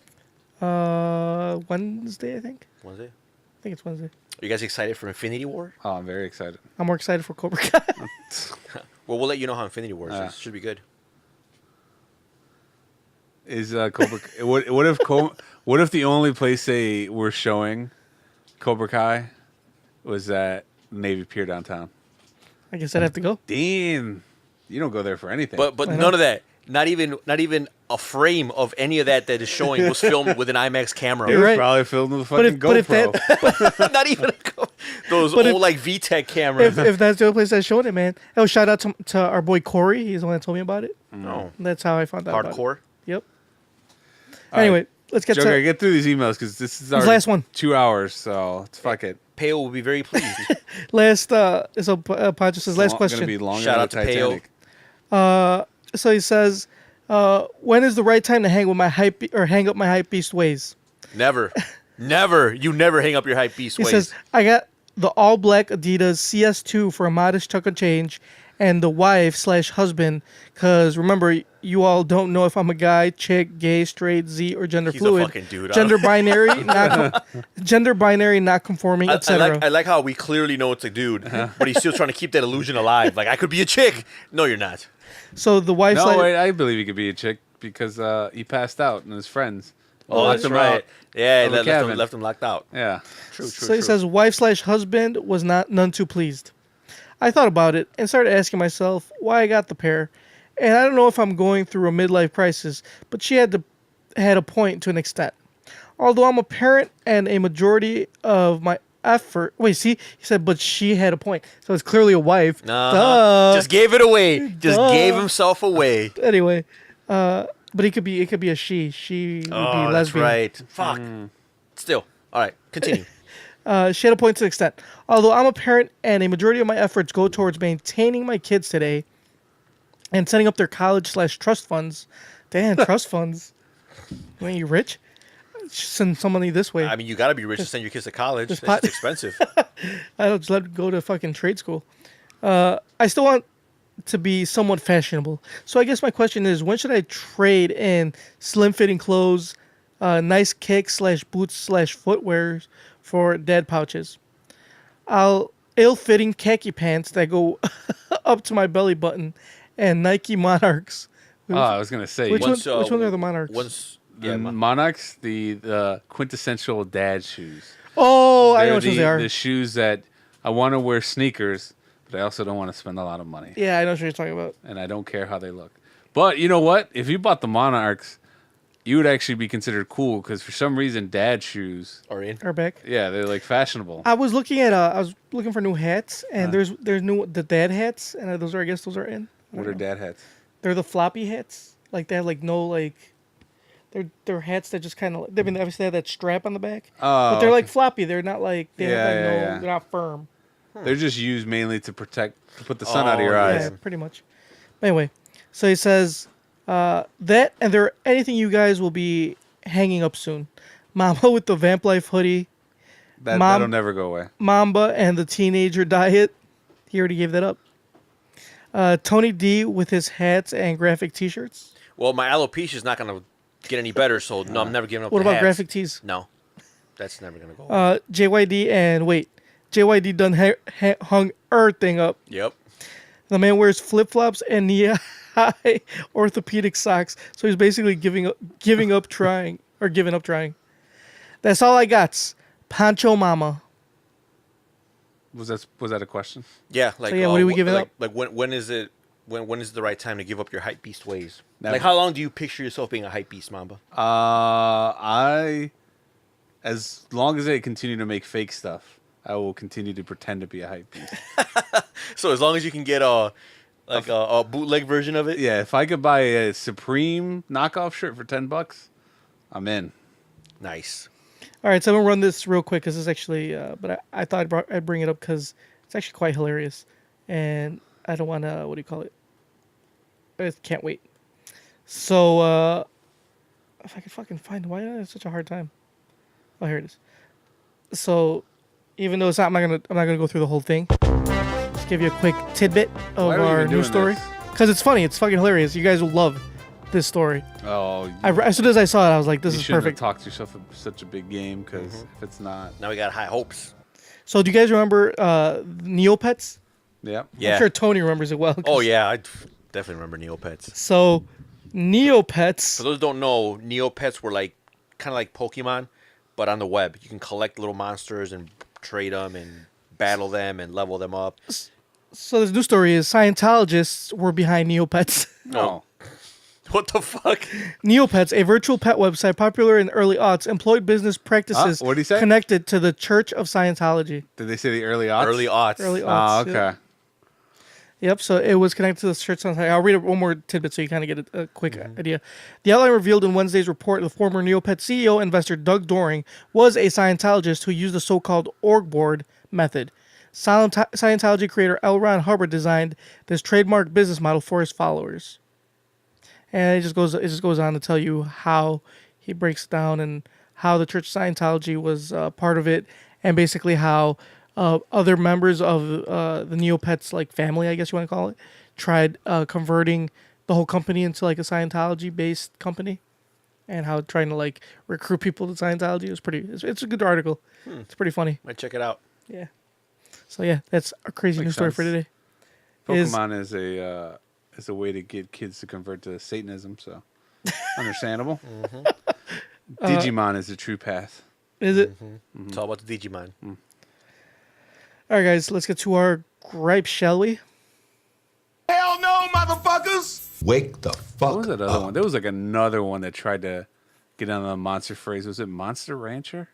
called? Wednesday, I think. Was it? I think it's Wednesday. Are you guys excited for Infinity War? Oh, I'm very excited. I'm more excited for Cobra Kai. Well, we'll let you know how Infinity War is. Should be good. Is Cobra? What if the only place they were showing Cobra Kai was at Navy Pier downtown? I guess I'd have to go. Damn, you don't go there for anything. But none of that. Not even a frame of any of that is showing was filmed with an IMAX camera. it You're was right. probably filmed with a But fucking if GoPro. Not even those But old if- like VTech cameras. If that's the only place that's showing it, man. Oh, shout out to our boy Corey. He's the one that told me about it. No. That's how I found out. About it. Hardcore. Yep. All Anyway, right. let's get Joker, to get through these emails because this is our last one. 2 hours. So let's fuck it. Peo will be very pleased. last. So Pancho says last question. Gonna be longer Shout than out to Peo. Titanic. So he says, when is the right time to hang up my hype beast ways? Never. You never hang up your hype beast He ways. says, I got the all black Adidas CS2 for a modest chunk of change, and the wife/husband, because remember, you all don't know if I'm a guy, chick, gay, straight, Z, or gender He's a fluid. fucking dude. Gender binary, not conforming, I etc. like how we clearly know it's a dude, but he's still trying to keep that illusion alive. Like, I could be a chick. No, you're not. So the wife. No, wait, I believe he could be a chick because he passed out and his friends locked that's him right. out. Yeah, of the cabin. left him locked out. Yeah. True. So he says, wife/husband was none too pleased. I thought about it and started asking myself why I got the pair. And I don't know if I'm going through a midlife crisis, but she had a point to an extent. Although I'm a parent and a majority of my effort. Wait, see, he said, but she had a point. So it's clearly a wife. Duh. Just gave it away. Just Duh. gave himself away. Anyway, but it could be a she. She would be Oh, lesbian. that's right. Fuck. Still. All right. Continue. She had a point to an extent. Although I'm a parent and a majority of my efforts go towards maintaining my kids today and setting up their college/trust funds. Damn, trust funds. When you rich? send some money this way. I mean, you got to be rich to send your kids to college. this That's pot- just expensive. I don't just let it go to fucking trade school. I still want to be somewhat fashionable. So I guess my question is, when should I trade in slim fitting clothes, nice kicks / boots / footwear for dad pouches? Ill fitting khaki pants that go up to my belly button, and Nike Monarchs. Oh, I was gonna say Which you- one? Which one are the Monarchs? the Monarchs, the quintessential dad shoes. Oh, I They're know which ones they are. The shoes that I want to wear sneakers, but I also don't want to spend a lot of money, Yeah, I know what you're talking about. and I don't care how they look. But you know what? If you bought the Monarchs, you would actually be considered cool because for some reason, dad shoes, Or in. Or back. yeah, they're like fashionable. I was looking for new hats, and there's the dad hats, and those are, I guess those are in. What are dad hats? They're the floppy hats. Like they have like no like. They're hats that just kind of. I mean, obviously they have that strap on the back, but they're like floppy. They're not like they have like Yeah. they're not firm. They're just used mainly to put the sun out of your eyes. Yeah, pretty much. Anyway, so he says that, and there anything you guys will be hanging up soon. Mama with the Vamp Life hoodie, That'll never go away. Mamba and the teenager diet. He already gave that up. Tony D with his hats and graphic T-shirts. Well, my alopecia is not going to get any better, so no, I'm never giving up What the about hats. graphic tees? No. That's never going to go away. JYD and wait, JYD done hung thing up. Yep. The man wears flip flops and knee-high orthopedic socks, so he's basically giving up trying. That's all I got. Pancho Mama. Was that a question? Yeah, like So, yeah, what are we giving like, up? Like when is it? When is the right time to give up your hype beast ways? Never. Like how long do you picture yourself being a hype beast, Mamba? As long as they continue to make fake stuff, I will continue to pretend to be a hype beast. So as long as you can get a bootleg version of it. Yeah, if I could buy a Supreme knockoff shirt for $10, I'm in. Nice. All right, so I'm gonna run this real quick because this is actually, but I thought I'd bring it up because it's actually quite hilarious, and I don't want to. What do you call it? I can't wait. So, if I could fucking find why did I have such a hard time? Oh, here it is. So, even though I'm not gonna go through the whole thing. Just give you a quick tidbit of Why are we our even news doing story this? because it's funny. It's fucking hilarious. You guys will love this story. Oh, As soon as I saw it, I was like, "This you is shouldn't perfect." have talked yourself such a big game because if it's not, Now we got high hopes. So, do you guys remember Neopets? yeah. Yeah. I'm sure Tony remembers it well. 'cause- Oh yeah, I definitely remember Neopets. So, Neopets. For those who don't know, Neopets were like kind of like Pokemon, but on the web. You can collect little monsters and trade them and battle them and level them up. So this new story is Scientologists were behind Neopets. No. What the fuck? Neopets, a virtual pet website popular in the early aughts, employed business practices what'd he say? connected to the Church of Scientology. Did they say the early aughts? Early aughts. Early Oh, aughts. okay. Yeah. Yep, so it was connected to the Church of Scientology. I'll read one more tidbit so you kind of get a quick idea. The outline revealed in Wednesday's report the former Neopet CEO investor Doug Doring was a Scientologist who used the so-called org board method. Scientology creator L. Ron Hubbard designed this trademark business model for his followers. And it just goes on to tell you how he breaks down and how the Church of Scientology was part of it, and basically how other members of the Neopets like family, I guess you want to call it, tried converting the whole company into like a Scientology based company, and how trying to like recruit people to Scientology is it's a good article. It's pretty funny. Might check it out. Yeah. So yeah, that's a crazy Makes news story for sense. today. Pokemon is a way to get kids to convert to Satanism, so understandable. Digimon is the true path. Is it? It's all about the Digimon. All right, guys, let's get to our gripe, shall we? Hell no, motherfuckers! Wake the fuck What was that other one? There was like another one that tried to get on the monster phrase. Was it Monster Rancher?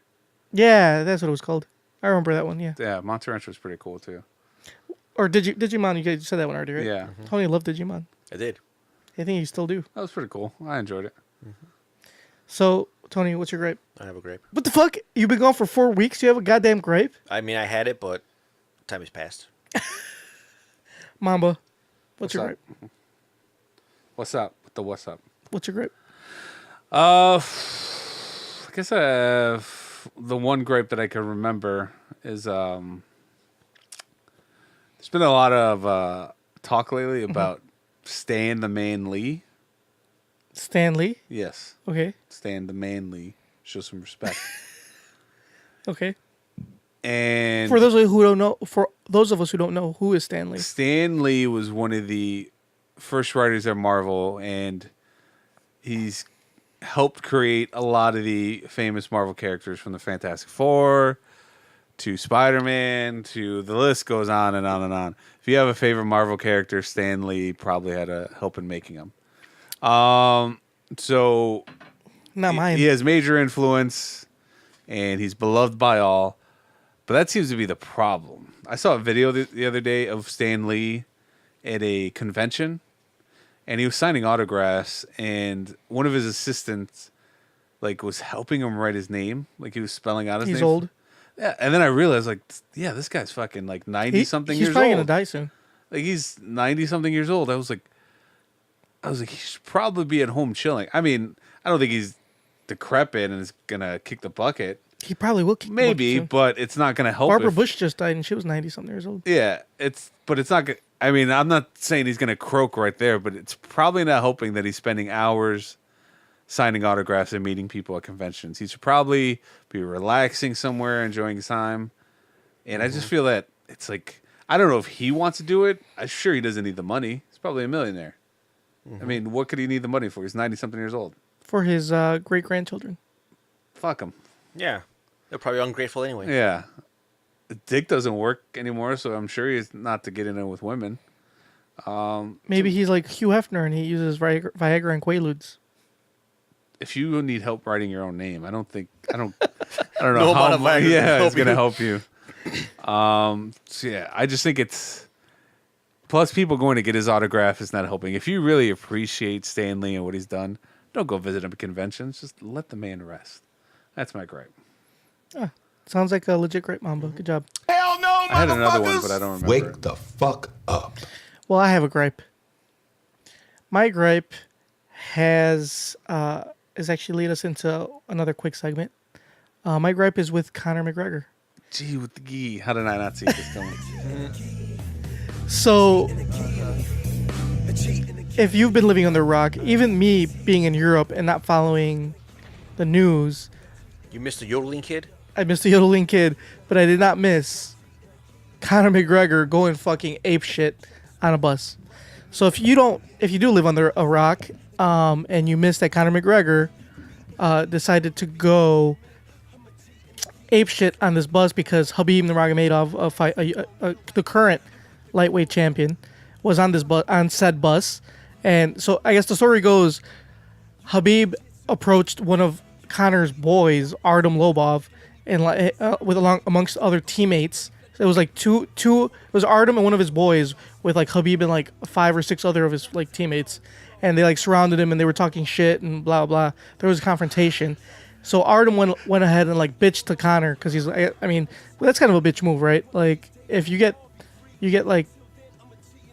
Yeah, that's what it was called. I remember that one. Yeah. Yeah, Monster Rancher was pretty cool too. Or Digimon? You guys said that one already, right? Yeah, Tony loved Digimon. I did. I think you still do. that was pretty cool. I enjoyed it. So, Tony, what's your gripe? I have a grape. What the fuck? You've been gone for 4 weeks. You have a goddamn gripe, I mean, I had it, but time has passed. Mamba. What's your up? gripe? What's up? What's up? What's your gripe? guess the one gripe that I can remember is there's been a lot of talk lately about Stan the Man Lee. Stan Lee. Yes, Okay. Stan the Man Lee. Show some respect. Okay. And For those of us who don't know, who is Stan Lee? Stan Lee was one of the first writers at Marvel, and he's helped create a lot of the famous Marvel characters, from the Fantastic Four to Spider-Man to the list goes on and on and on. If you have a favorite Marvel character, Stan Lee probably had a help in making them. So Not mine. he has major influence, and he's beloved by all. But that seems to be the problem. I saw a video the other day of Stan Lee at a convention, and he was signing autographs, and one of his assistants was helping him write his name, he was spelling out his name. He's old. Yeah, and then I realized this guy's fucking 90 something years old. He's probably gonna die soon. He's 90 something years old. I was like, he should probably be at home chilling. I mean, I don't think he's decrepit and is gonna kick the bucket. He probably will. Kick the Maybe, bucket soon. but it's not gonna help. Barbara Bush just died, and she was 90-something years old. Yeah, but it's not. I mean, I'm not saying he's gonna croak right there, but it's probably not helping that he's spending hours signing autographs and meeting people at conventions. He should probably be relaxing somewhere, enjoying his time. And I just feel that it's I don't know if he wants to do it. I'm sure he doesn't need the money. He's probably a millionaire. I mean, what could he need the money for? He's 90-something years old. For his great-grandchildren. Fuck him. Yeah. They're probably ungrateful anyway. Yeah. The dick doesn't work anymore, so I'm sure he's not to get in it with women. Maybe he's like Hugh Hefner, and he uses Viagra and Quaaludes. If you need help writing your own name, I don't know No how amount of much. Viagra Yeah, will it's gonna help help you. So yeah, I just think it's. Plus, people going to get his autograph is not helping. If you really appreciate Stan Lee and what he's done, don't go visit him at conventions. Just let the man rest. That's my gripe. Sounds like a legit great Mamba. Good job. Hell no, I had another one, but I don't remember. Wake the fuck up. Well, I have a gripe. My gripe is actually lead us into another quick segment. My gripe is with Conor McGregor. Gee, with the gee, how did I not see this coming? So, if you've been living on the rock, even me being in Europe and not following the news, You missed the yodeling kid? I missed the yodeling kid, but I did not miss Conor McGregor going fucking ape shit on a bus. So if you do live under a rock, and you missed that Conor McGregor decided to go ape shit on this bus because Khabib Nurmagomedov, the current lightweight champion, was on this on said bus, and so I guess the story goes, Khabib approached one of Conor's boys, Artem Lobov, and amongst other teammates. So it was two. It was Artem and one of his boys with Khabib and 5 or 6 other of his teammates, and they surrounded him and they were talking shit and blah blah. There was a confrontation. So Artem went ahead and bitched to Conor because he's I mean, that's kind of a bitch move, right? If you get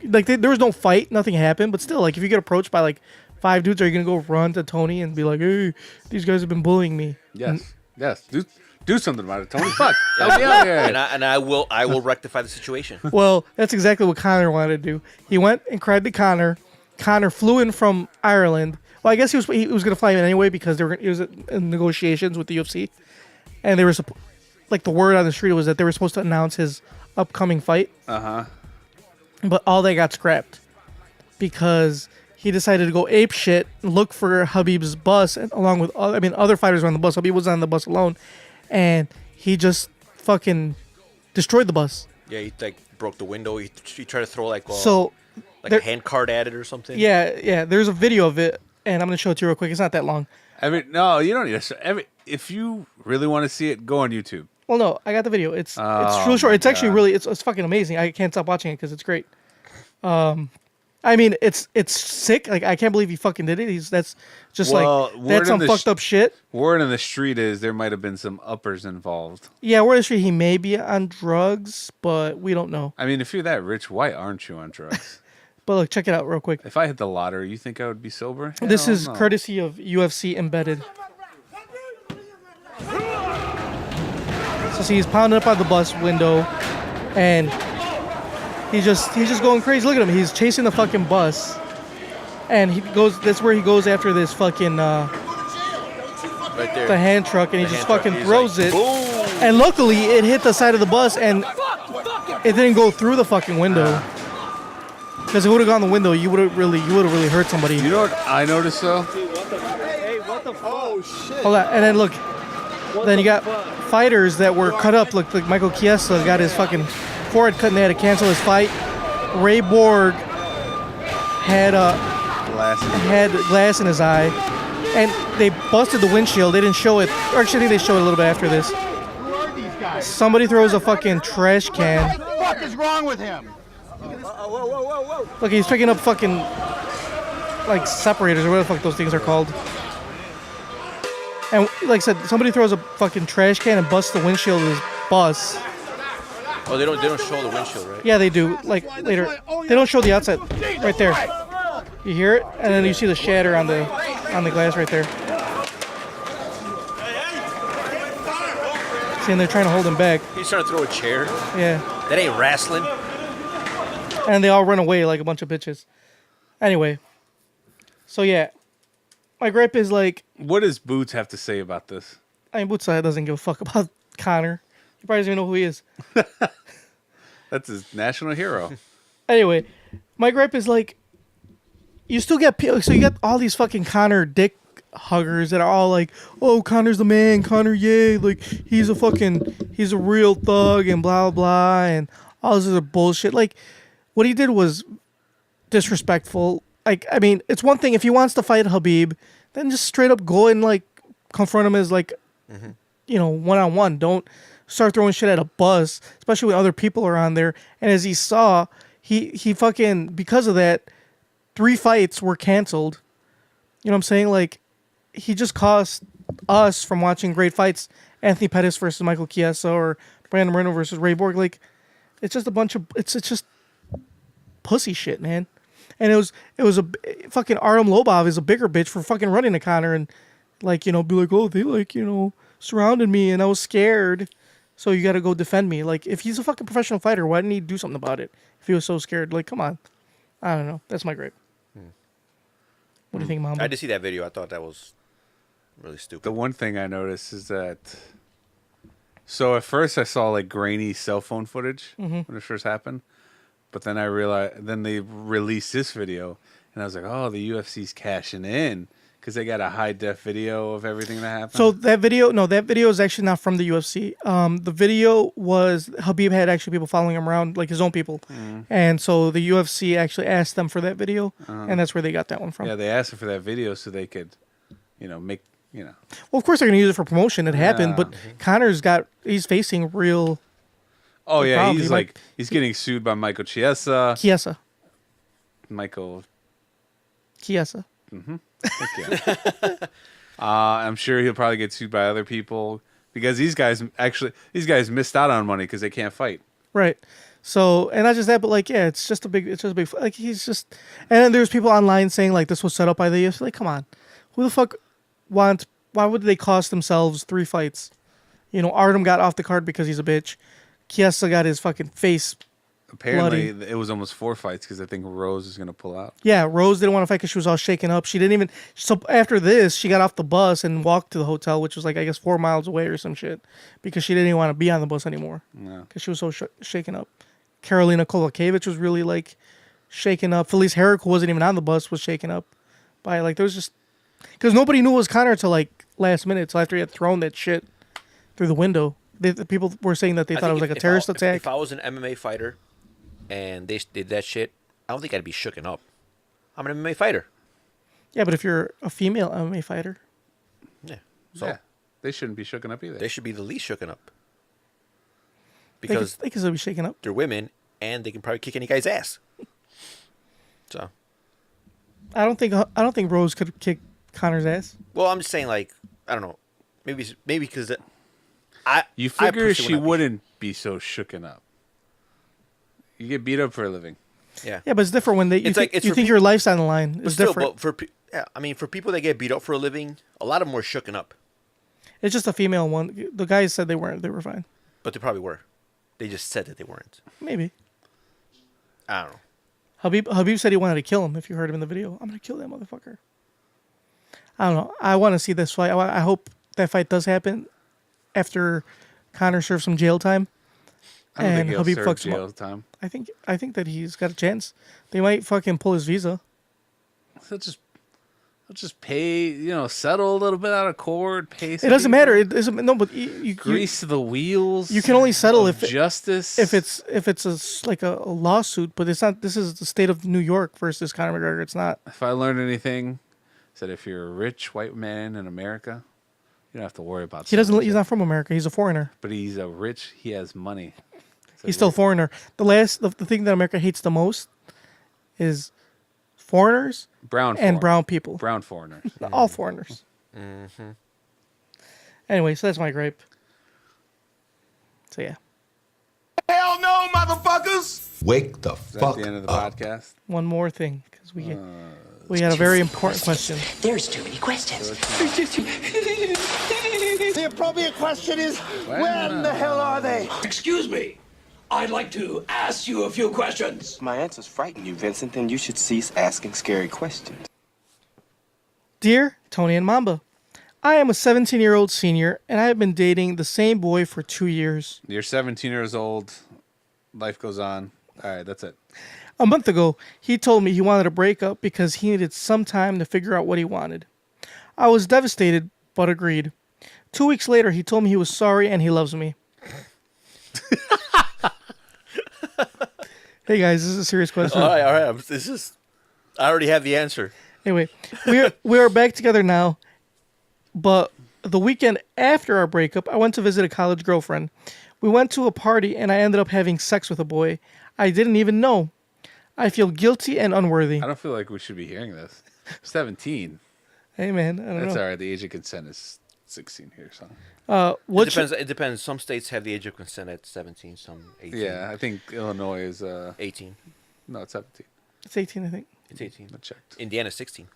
there was no fight, nothing happened, but still if you get approached by 5 dudes, are you gonna go run to Tony and be like, hey, these guys have been bullying me? Yes, yes. Do something about it, Tony. Fuck. Help me out here. And I will rectify the situation. Well, that's exactly what Conor wanted to do. He went and cried to Conor. Conor flew in from Ireland. Well, I guess he was going to fly in anyway because he was in negotiations with the UFC, and they were the word on the street was that they were supposed to announce his upcoming fight. But all they got scrapped because he decided to go ape shit and look for Khabib's bus, and along with other fighters were on the bus. Khabib was on the bus alone, and he just fucking destroyed the bus. Yeah, he broke the window. He tried to throw there- a hand card at it or something. Yeah. There's a video of it, and I'm gonna show it to you real quick. It's not that long. I mean, no, you don't need to. If you really want to see it, go on YouTube. Well, no, I got the video. It's Oh, really short. my It's actually God. really it's fucking amazing. I can't stop watching it because it's great. I mean, it's sick. I can't believe he fucking did it. That's just Well, word that's in some the fucked up shit. Word in the street is there might have been some uppers involved. Yeah, we're sure he may be on drugs, but we don't know. I mean, if you're that rich, why aren't you on drugs? But look, check it out real quick. If I hit the lottery, you think I would be sober? This Hell is no. courtesy of UFC Embedded. So see, he's pounding up on the bus window, and he's just going crazy. Look at him. He's chasing the fucking bus, and he goes. That's where he goes after this fucking Right there. the hand truck, and he The just hand truck. fucking He's throws like, it. boom. And luckily, it hit the side of the bus, and it didn't go through the fucking window. Because it would have gone the window, you would have really hurt somebody. You know what I noticed though? Hold on, and then look, then you got fighters that were cut up. Look, like Michael Chiesa got his fucking forehead cut and they had to cancel his fight. Ray Borg had glass in his eye, and they busted the windshield. They didn't show it. Or actually, I think they showed it a little bit after this. Somebody throws a fucking trash can. What the fuck is wrong with him? Look, he's picking up fucking like separators or whatever the fuck those things are called. And like I said, somebody throws a fucking trash can and busts the windshield of his bus. Oh, they don't show the windshield, right? Yeah, they do. Like later, they don't show the outside. Right there, you hear it, and then you see the shatter on the glass right there. See, and they're trying to hold him back. He's trying to throw a chair. Yeah, That ain't wrestling. and they all run away like a bunch of bitches. Anyway, so yeah, my gripe is like, What does Boots have to say about this? I mean, Woodside doesn't give a fuck about Connor. He probably doesn't even know who he is. That's his national hero. Anyway, my gripe is like, you still get people. So you got all these fucking Connor dick huggers that are all like, "Oh, Connor's the man, Connor, yay! Like he's a real thug and blah blah," and all this other bullshit. Like, what he did was disrespectful. Like, I mean, it's one thing if he wants to fight Habib, then just straight up go and like confront him as like, one-on-one. Don't start throwing shit at a bus, especially when other people are on there. And as he saw, he fucking, because of that, 3 fights were canceled. You know what I'm saying? Like, he just cost us from watching great fights. Anthony Pettis versus Michael Chiesa, or Brandon Moreno versus Ray Borg. Like, it's just a bunch of, it's just pussy shit, man. And it was a fucking Artem Lobov is a bigger bitch for fucking running to Connor and like, be like, oh, they like, surrounded me and I was scared. So you got to go defend me. Like, if he's a fucking professional fighter, why didn't he do something about it? If he was so scared, like, come on. I don't know. That's my gripe. What do you think, Mom? I did see that video. I thought that was really stupid. The one thing I noticed is that. So at first I saw like grainy cell phone footage when it first happened, but then I realized they released this video, and I was like, oh, the UFC's cashing in because they got a high def video of everything that happened. So that video is actually not from the UFC. The video was Habib had actually people following him around, like his own people, and so the UFC actually asked them for that video, and that's where they got that one from. Yeah, they asked for that video so they could, make. Well, of course they're gonna use it for promotion. It happened, but he's facing real. Oh yeah, problem. he's getting sued by Michael Chiesa. Chiesa. Michael. Chiesa. I'm sure he'll probably get sued by other people because these guys missed out on money because they can't fight. Right. So, and not just that, but like, yeah, it's just a big, like, he's just, and then there's people online saying like this was set up by the UFC. Like, come on, who the fuck why would they cost themselves 3 fights? Artem got off the card because he's a bitch. Chiesa got his fucking face. Apparently, bloody. it was almost 4 fights because I think Rose is going to pull out. Yeah, Rose didn't want to fight because she was all shaken up. She didn't even. So after this, she got off the bus and walked to the hotel, which was like, I guess 4 miles away or some shit, because she didn't even want to be on the bus anymore. No. Because she was so shaken up. Karolina Kowalkiewicz was really like shaken up. Felice Herrick, who wasn't even on the bus, was shaken up by like, there was just, because nobody knew it was Connor till like last minute, till after he had thrown that shit through the window. The people were saying that they thought it was like a terrorist attack. If I was an MMA fighter and they did that shit, I don't think I'd be shooken up. I'm an MMA fighter. Yeah, but if you're a female MMA fighter, Yeah. So Yeah, they shouldn't be shooken up either. they should be the least shooken up. they could Because still be shaken up. they're women and they can probably kick any guy's ass. So, I don't think Rose could kick Connor's ass. well, I'm just saying, like, I don't know. Maybe because You I figure personally she would not be- wouldn't be so shooken up. You get beat up for a living. Yeah. Yeah, but it's different when It's like- it's you for think peop- your life's on the line. But It's still, different. but for people that get beat up for a living, a lot of them were shooken up. It's just a female one. The guys said they weren't. They were fine. But they probably were. They just said that they weren't. Maybe. I don't know. Habib said he wanted to kill him. If you heard him in the video, I'm gonna kill that motherfucker. I don't know. I want to see this fight. I hope that fight does happen after Conor serves some jail time. I don't think And he'll Habib serve fucks him jail up. time. I think that he's got a chance. They might fucking pull his visa. He'll just pay, settle a little bit out of court. Pay. It doesn't matter. It doesn't. No, but Grease the wheels. you can only settle of justice. if it's like a lawsuit. But it's not. This is the state of New York versus Conor McGregor. It's not. If I learned anything, it's that if you're a rich white man in America, you don't have to worry about. He doesn't. certain He's shit. not from America. He's a foreigner. But he's a rich. He has money. So He's still a foreigner. The thing that America hates the most is foreigners brown and foreign- brown people. brown foreigners. All foreigners. Anyway, so that's my gripe. So yeah, Hell no, motherfuckers! Wake the Is that fuck the end of the up. podcast? one more thing because we had a very important question. There's too many questions. The appropriate question is, when the hell are they? Excuse me. I'd like to ask you a few questions. My answers frighten you, Vincent, then you should cease asking scary questions. Dear Tony and Mamba, I am a 17-year-old senior and I have been dating the same boy for 2 years. You're 17 years old. Life goes on. All right, that's it. A month ago, he told me he wanted a breakup because he needed some time to figure out what he wanted. I was devastated, but agreed. 2 weeks later, he told me he was sorry and he loves me. Hey guys, this is a serious question. All right. I already have the answer. Anyway, we are back together now, but the weekend after our breakup, I went to visit a college girlfriend. We went to a party and I ended up having sex with a boy I didn't even know. I feel guilty and unworthy. I don't feel like we should be hearing this. 17. Hey man, I don't That's know. all right. The age of consent is 16 here, so. It depends. Some states have the age of consent at 17, some 18. Yeah, I think Illinois is 18. no, it's 17. It's 18, I think. It's 18. I checked. Indiana's 16.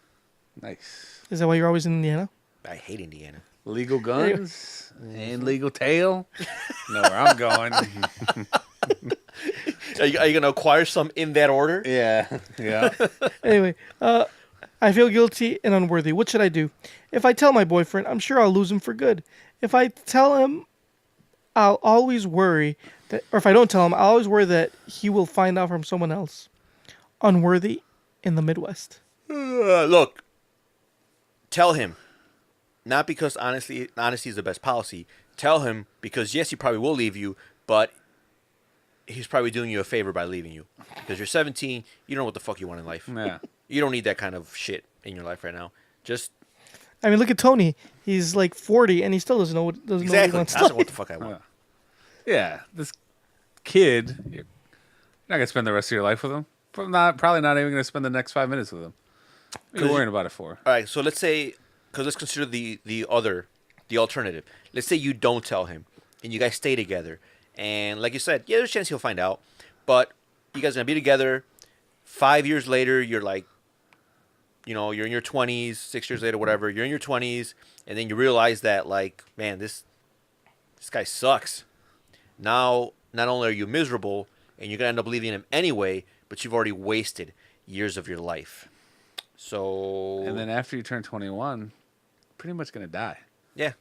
Nice. Is that why you're always in Indiana? I hate Indiana. Legal guns and legal tail. Know where I'm going. Are you going to acquire some in that order? Yeah. Anyway, I feel guilty and unworthy. What should I do? If I tell my boyfriend, I'm sure I'll lose him for good. If I tell him, I'll always worry that, or if I don't tell him, I'll always worry that he will find out from someone else. Unworthy in the Midwest. Look, tell him. Not because honesty is the best policy. Tell him because, yes, he probably will leave you, but he's probably doing you a favor by leaving you. Because you're 17, you don't know what the fuck you want in life. Yeah. You don't need that kind of shit in your life right now. Just I mean, look at Tony. He's like 40 and he still doesn't know what he exactly. wants. That's what the fuck I want. Yeah. This kid, you're not going to spend the rest of your life with him. Probably not even going to spend the next 5 minutes with him. What are you worrying about it for? All right, so let's say, because let's consider the alternative. Let's say you don't tell him, and you guys stay together, and like you said, yeah, there's a chance he'll find out, but you guys are gonna be together. 5 years later, you're like, you're in your 20s. 6 years later, whatever, you're in your 20s, and then you realize that, like, man, this guy sucks. Now, not only are you miserable, and you're gonna end up leaving him anyway, but you've already wasted years of your life. So And then after you turn 21, pretty much going to die. yeah,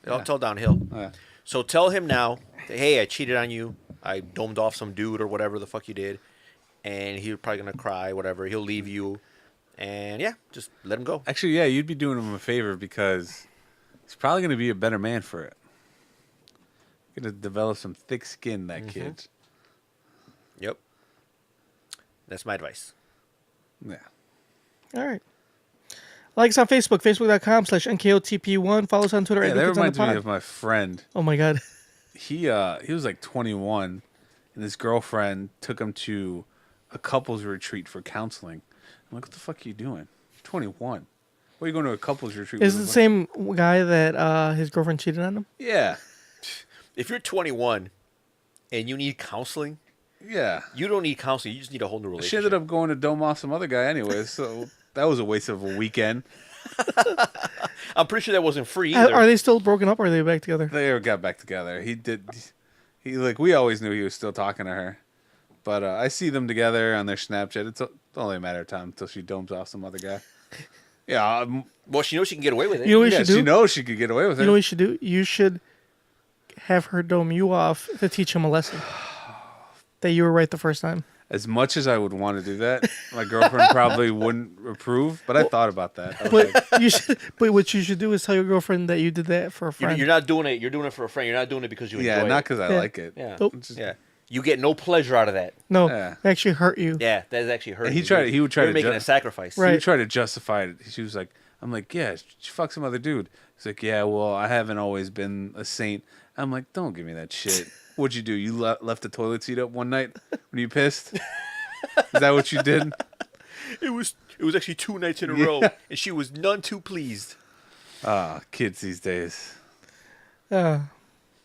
it's all downhill. Yeah. So tell him now, that, hey, I cheated on you. I domed off some dude or whatever the fuck you did. And he's probably going to cry, whatever. He'll leave you. And yeah, just let him go. Actually, yeah, you'd be doing him a favor because he's probably going to be a better man for it. Going to develop some thick skin, that kid. Yep. That's my advice. Yeah. All right. Like us on Facebook, facebook.com/NKOTP1. Follow us on Twitter. Yeah, at that Good Kids on the reminds me Pod. of my friend. Oh my God. He was like 21, and his girlfriend took him to a couples retreat for counseling. I'm like, what the fuck are you doing? You're 21. Why are you going to a couples retreat? Is it with the a same guy that his girlfriend cheated on him? Yeah. If you're 21 and you need counseling, Yeah. you don't need counseling. You just need a whole new She relationship. ended up going to dome off some other guy anyway, so that was a waste of a weekend. I'm pretty sure that wasn't free Are either. they still broken up or are they back together? They got back together. we always knew he was still talking to her. But I see them together on their Snapchat. It's only a matter of time until she domes off some other guy. Yeah. Well, she knows she can get away with it. You know what you Yeah, should do? she knows she could get away with You it. know what you should do? You should have her dome you off to teach him a lesson. That you were right the first time. As much as I would want to do that, my girlfriend probably wouldn't approve. But I thought about that. I was like, But you should. But what you should do is tell your girlfriend that you did that for a friend. You're not doing it. You're doing it for a friend. You're not doing it because you yeah, enjoy not it. because I Yeah. like it. Yeah. Nope. It's just- Yeah. You get no pleasure out of that. No, Yeah. it actually hurt you. Yeah, that is actually hurt. And you. he would try You're to making ju- a sacrifice. Right. He would try to justify it. She was like, I'm like, yeah, she fucked some other dude. He's like, yeah, well, I haven't always been a saint. I'm like, don't give me that shit. What'd you do? You left the toilet seat up one night when you pissed? Is that what you did? It was actually 2 nights in a row, and she was none too pleased. Kids these days. Is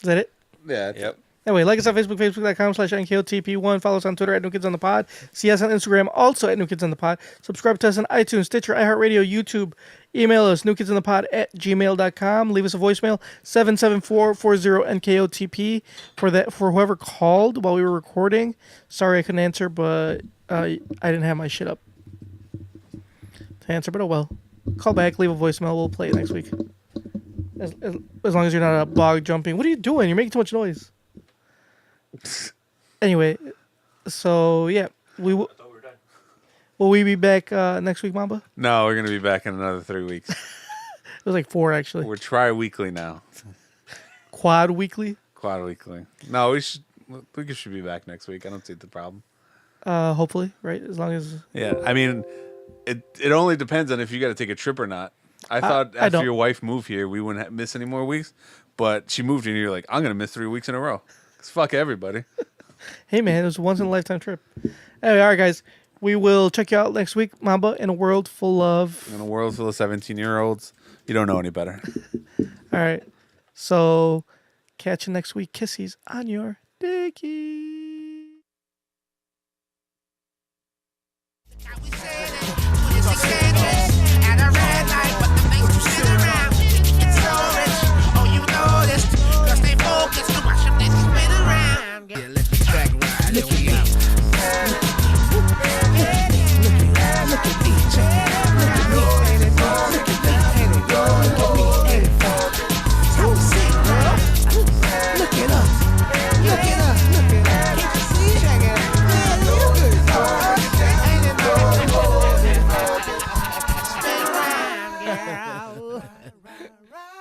that it? Yeah. Yep. Anyway, like us on Facebook, facebook.com/NKOTP1. Follow us on Twitter at New Kids on the Pod. See us on Instagram, also at New Kids on the Pod. Subscribe to us on iTunes, Stitcher, iHeartRadio, YouTube. Email us, newkidsonthepod@gmail.com. Leave us a voicemail, 774-40-NKOTP. For whoever called while we were recording, sorry I couldn't answer, but I didn't have my shit up to answer, but oh well. Call back, leave a voicemail, we'll play it next week. As long as you're not bog jumping. What are you doing? You're making too much noise. Anyway, so yeah, will we be back next week, Mamba? No, we're gonna be back in another 3 weeks. It was like 4 actually. We're tri-weekly now. Quad weekly. Quad weekly. No, we should be back next week. I don't see the problem. Hopefully, right? As long as Yeah, I mean, it only depends on if you got to take a trip or not. I thought I after don't. your wife moved here, we wouldn't miss any more weeks. But she moved here, and you're like, I'm gonna miss 3 weeks in a row. 'Cause fuck everybody. hey man, it was a once in a lifetime trip. Anyway, all right, guys, we will check you out next week, Mamba, in a world full of. In a world full of 17-year-olds, you don't know any better. All right, so catch you next week. Kissies on your dicky. Right.